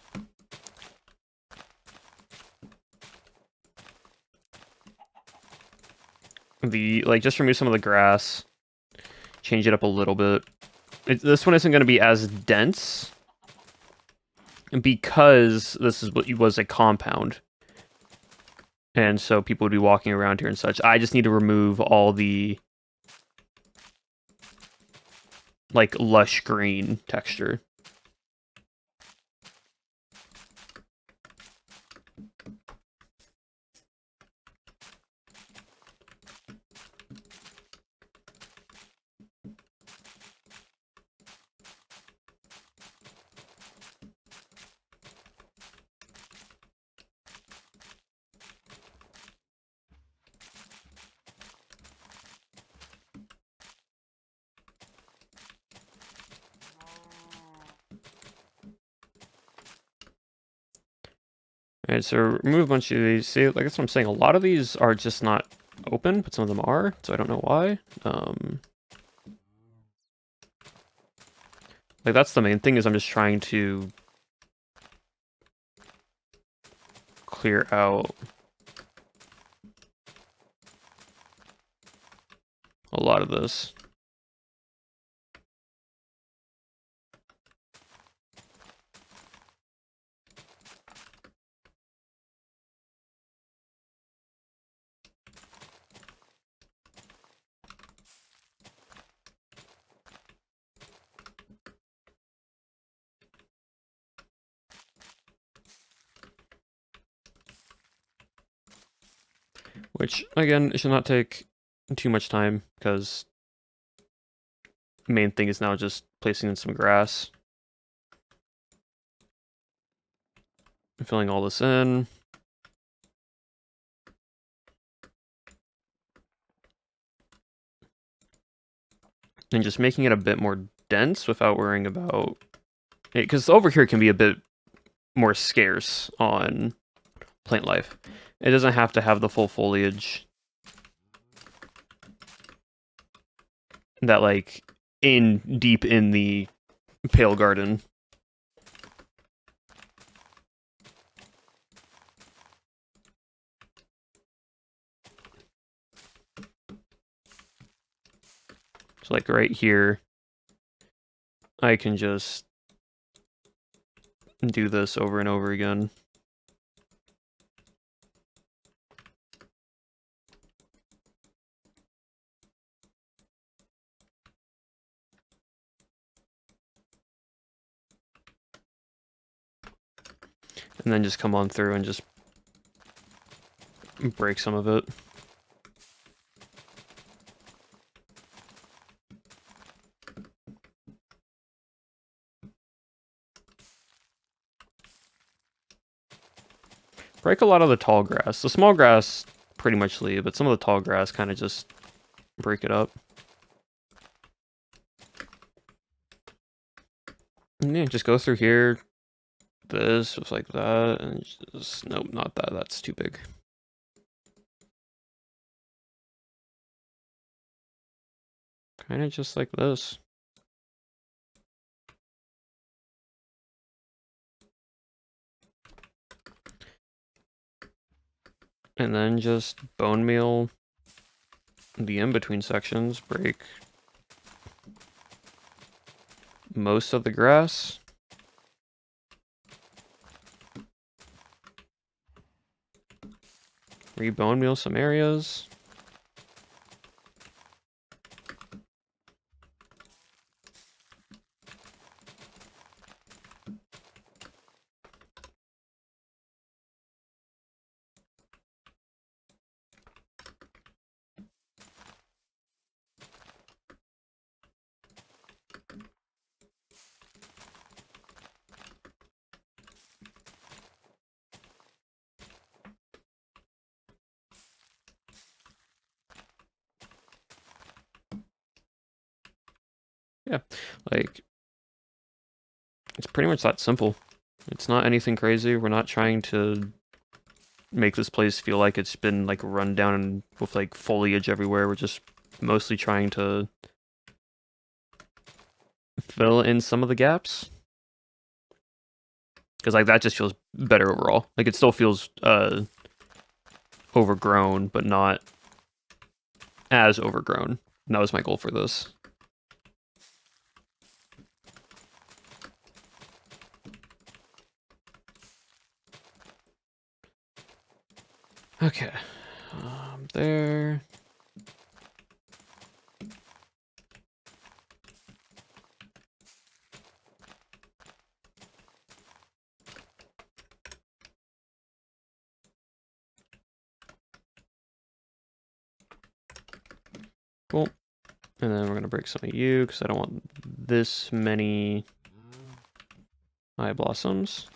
the just remove some of the grass, change it up a little bit. This one isn't going to be as dense because this is what was a compound. And so people would be walking around here and such. I just need to remove all the like lush green texture. Alright, so remove a bunch of these. See, like that's what I'm saying. A lot of these are just not open, but some of them are, so I don't know why. Like that's the main thing is I'm just trying to clear out a lot of this. Which, again, it should not take too much time, because the main thing is now just placing in some grass. Filling all this in. And just making it a bit more dense without worrying about... Because over here can be a bit more scarce on plant life. It doesn't have to have the full foliage that, like, deep in the pale garden. So, like, right here, I can just do this over and over again. And then just come on through and just break some of it. Break a lot of the tall grass. The small grass pretty much leave, but some of the tall grass kind of just break it up. And yeah, just go through here, this, just like that, and just, nope, not that, that's too big. Kind of just like this. And then just bone meal the in-between sections, break most of the grass. Re-bone meal some areas. Yeah, like, it's pretty much that simple. It's not anything crazy. We're not trying to make this place feel like it's been, like, run down with, like, foliage everywhere. We're just mostly trying to fill in some of the gaps. Because, like, that just feels better overall. Like, it still feels overgrown, but not as overgrown. And that was my goal for this. Okay. There. Cool. And then we're going to break some of you, because I don't want this many eye blossoms.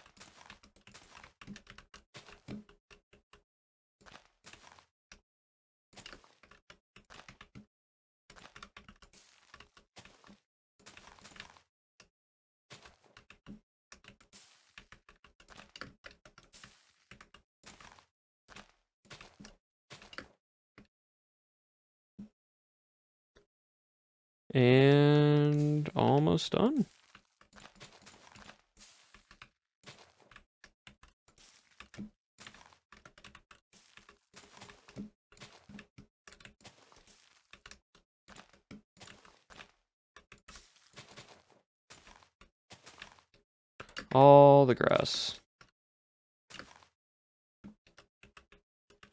And almost done. All the grass.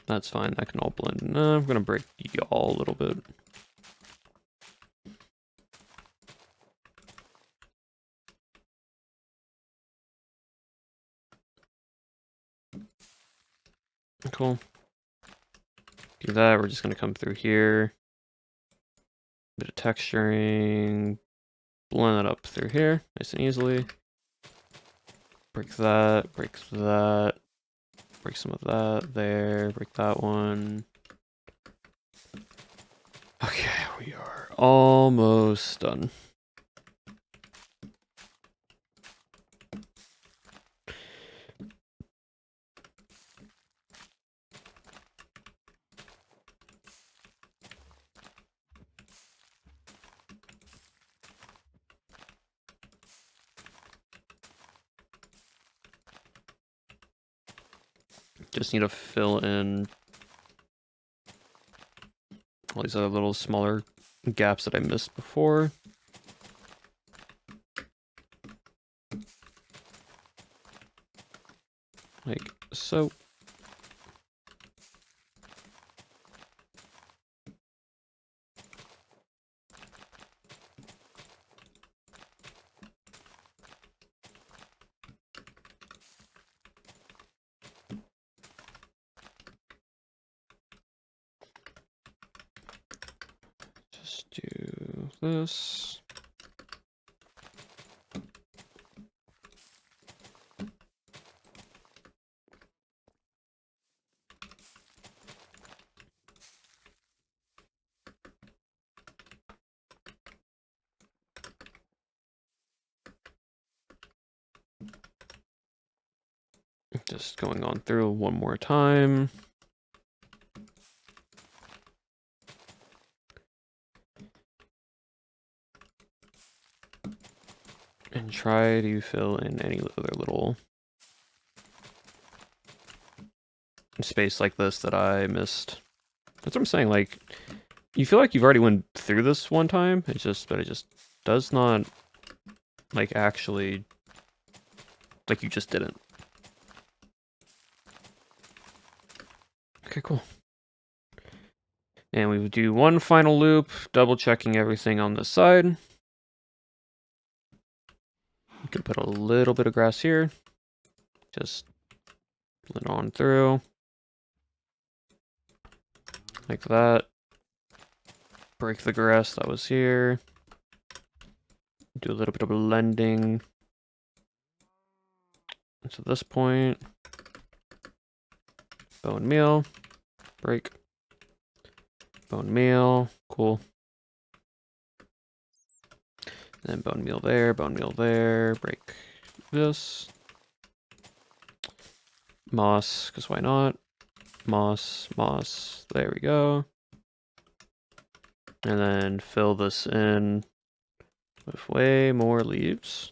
That's fine, that can all blend. No, I'm gonna break y'all a little bit. Cool. do that. We're just gonna come through here. Bit of texturing. Blend it up through here, nice and easily. Break that, break that. Break some of that there, break that one. Okay, we are almost done. Just need to fill in all these other little smaller gaps that I missed before. Like so. Just do this. Just going on through one more time. And try to fill in any other little space like this that I missed. That's what I'm saying, like, you feel like you've already went through this one time, but it just does not, like, actually, like you just didn't. Okay, cool. And we would do one final loop, double checking everything on this side. You can put a little bit of grass here. Just blend on through. Like that. Break the grass that was here. Do a little bit of blending. To this point. Bone meal. Break. Bone meal. Cool. Then bone meal there, break this. Moss, because why not? Moss, moss, there we go. And then fill this in with way more leaves.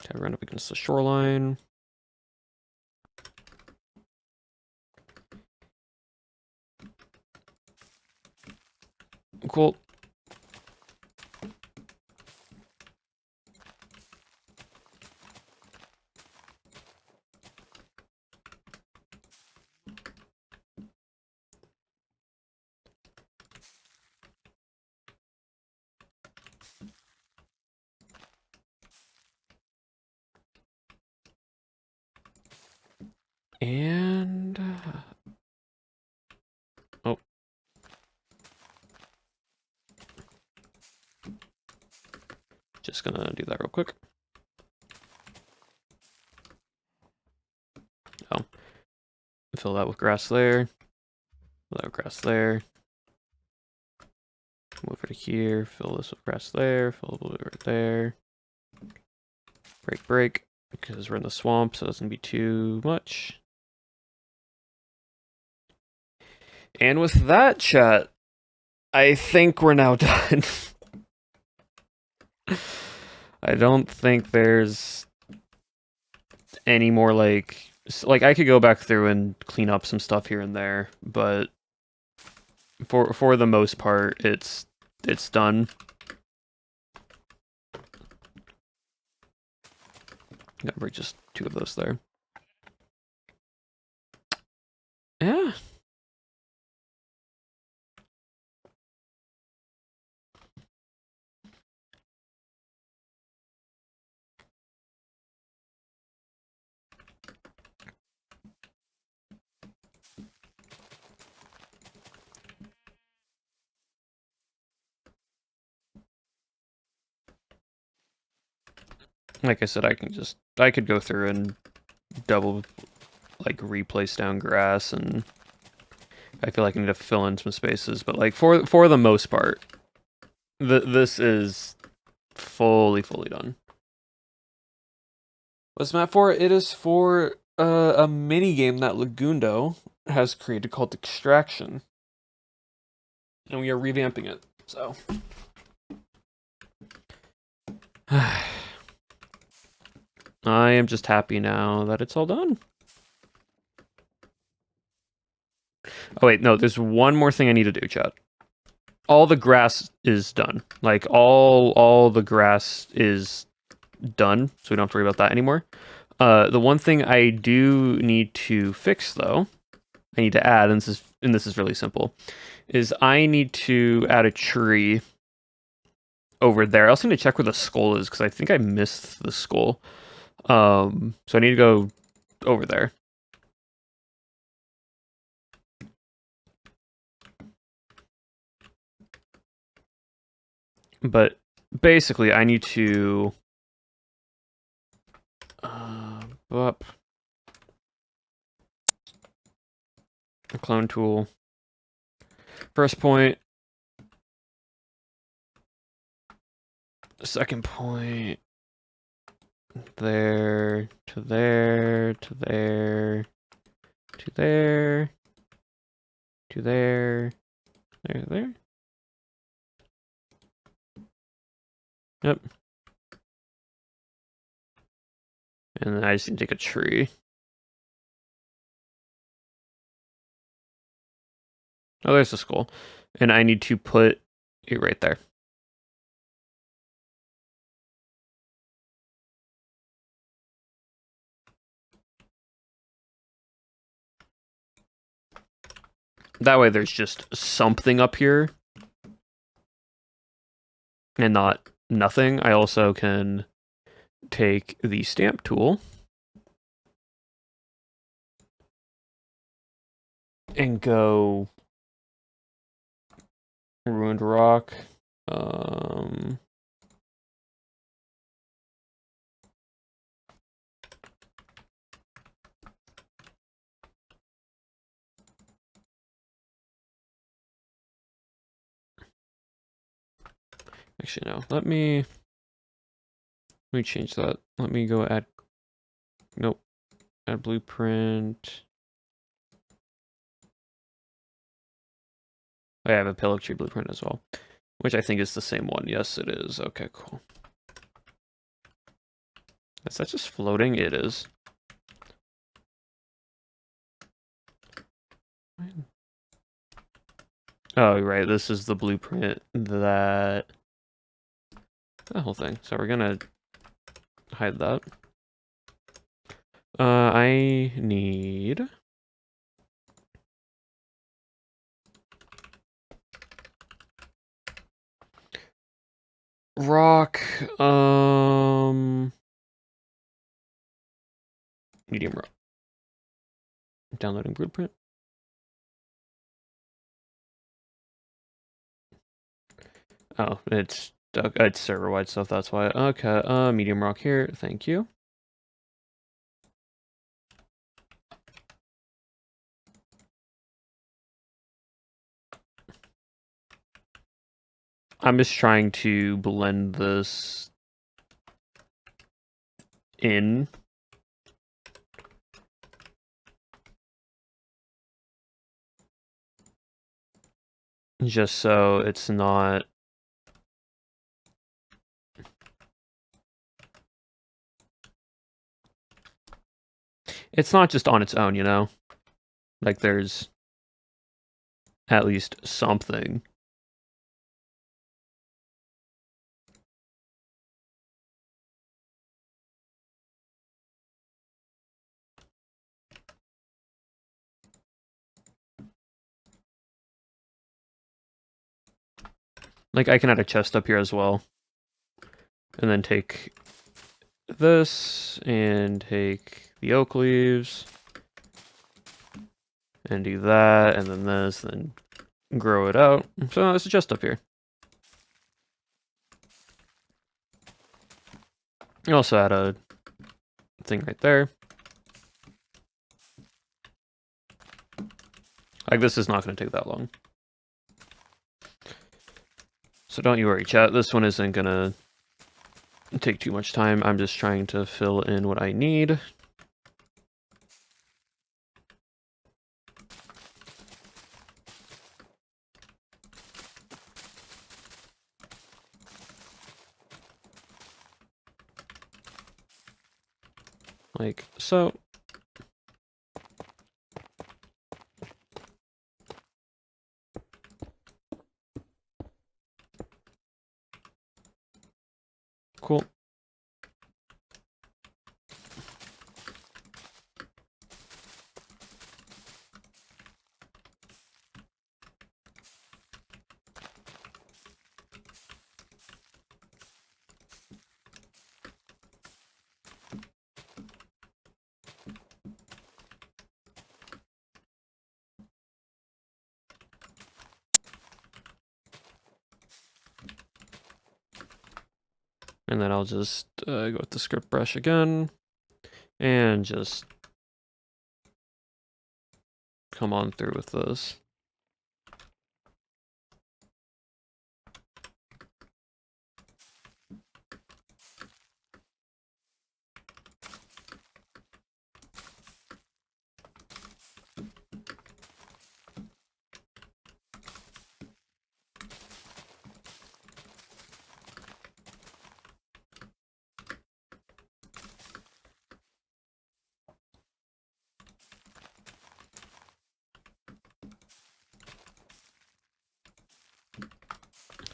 Okay, run up against the shoreline. Cool. And oh, just gonna do that real quick. Oh, fill that with grass there. Fill that with grass there. Move it to here. Fill this with grass there. Fill it right there. Break, break, because we're in the swamp, so it doesn't be too much. And with that, chat, I think we're now done. I don't think there's any more, like I could go back through and clean up some stuff here and there, but for the most part, it's done. Gotta break just 2 of those there. Yeah. Like I said, I could go through and double, like, replace down grass, and I feel like I need to fill in some spaces, but like for the most part, this is fully done. What's the map for? It is for a mini game that Lagundo has created called Extraction, and we are revamping it. So, I am just happy now that it's all done. Oh wait, no, there's one more thing I need to do, chat. All the grass is done. Like all the grass is done, so we don't have to worry about that anymore. The one thing I do need to fix though, I need to add, and this is really simple, is I need to add a tree over there. I also need to check where the skull is because I think I missed the skull. So I need to go over there. But basically, I need to up the clone tool. First point. Second point. There to there to there to there to there there. Yep. And then I just need to take a tree. Oh, there's the skull. And I need to put it right there. That way there's just something up here. And not nothing. I also can take the stamp tool and go ruined rock. Actually, no. Let me change that. Let me go add. Nope. Add blueprint. I have a pillow tree blueprint as well, which I think is the same one. Yes, it is. Okay, cool. Is that just floating? It is. Oh, right. This is the blueprint that the whole thing. So we're gonna hide that. I need rock. Medium rock. Downloading blueprint. Oh, it's server-wide stuff, that's why. Okay, medium rock here, thank you. I'm just trying to blend this in. Just so it's not... It's not just on its own, you know? Like, there's at least something. Like, I can add a chest up here as well. And then take this, and take the oak leaves, and do that, and then this, and then grow it out. So there's a chest up here. You also add a thing right there. Like, this is not going to take that long. So don't you worry, chat. This one isn't going to take too much time. I'm just trying to fill in what I need. Like so. Cool. And then I'll just go with the script brush again, and just come on through with this.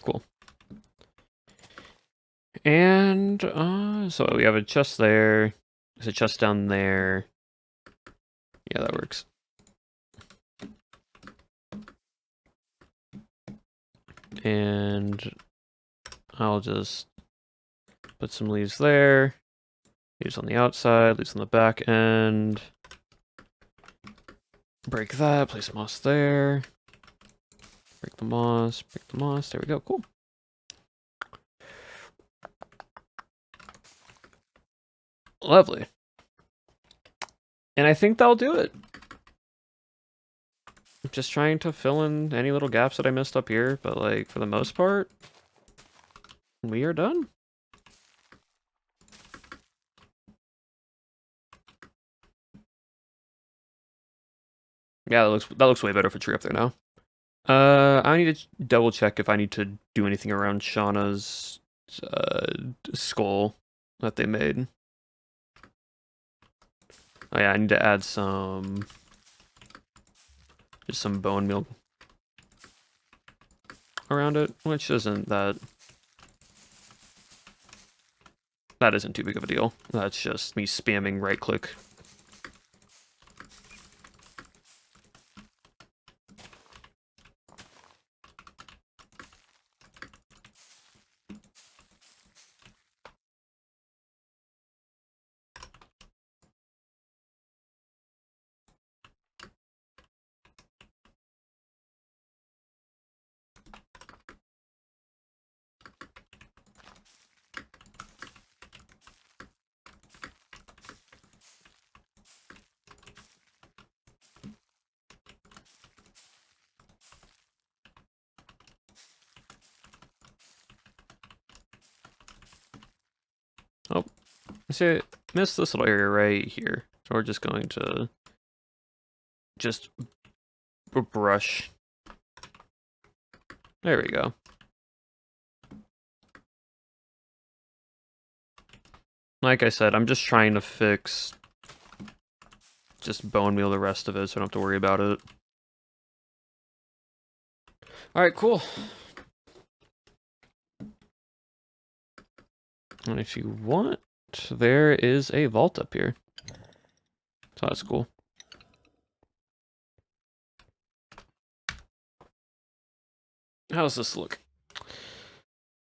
Cool. And so we have a chest there. There's a chest down there. Yeah, that works. And I'll just put some leaves there. Leaves on the outside, leaves on the back end. Break that, place moss there. Break the moss, break the moss. There we go, cool. Lovely. And I think that'll do it. I'm just trying to fill in any little gaps that I missed up here, but like for the most part, we are done. Yeah, that looks way better for tree up there now. I need to double check if I need to do anything around Shauna's skull that they made. Oh yeah, I need to add just some bone meal around it, which isn't that isn't too big of a deal. That's just me spamming right click. Oh, see, I missed this little area right here. So we're just going to just brush. There we go. Like I said, I'm just trying to fix just bone meal the rest of it so I don't have to worry about it. Alright, cool. And if you want, there is a vault up here. So that's cool. How does this look?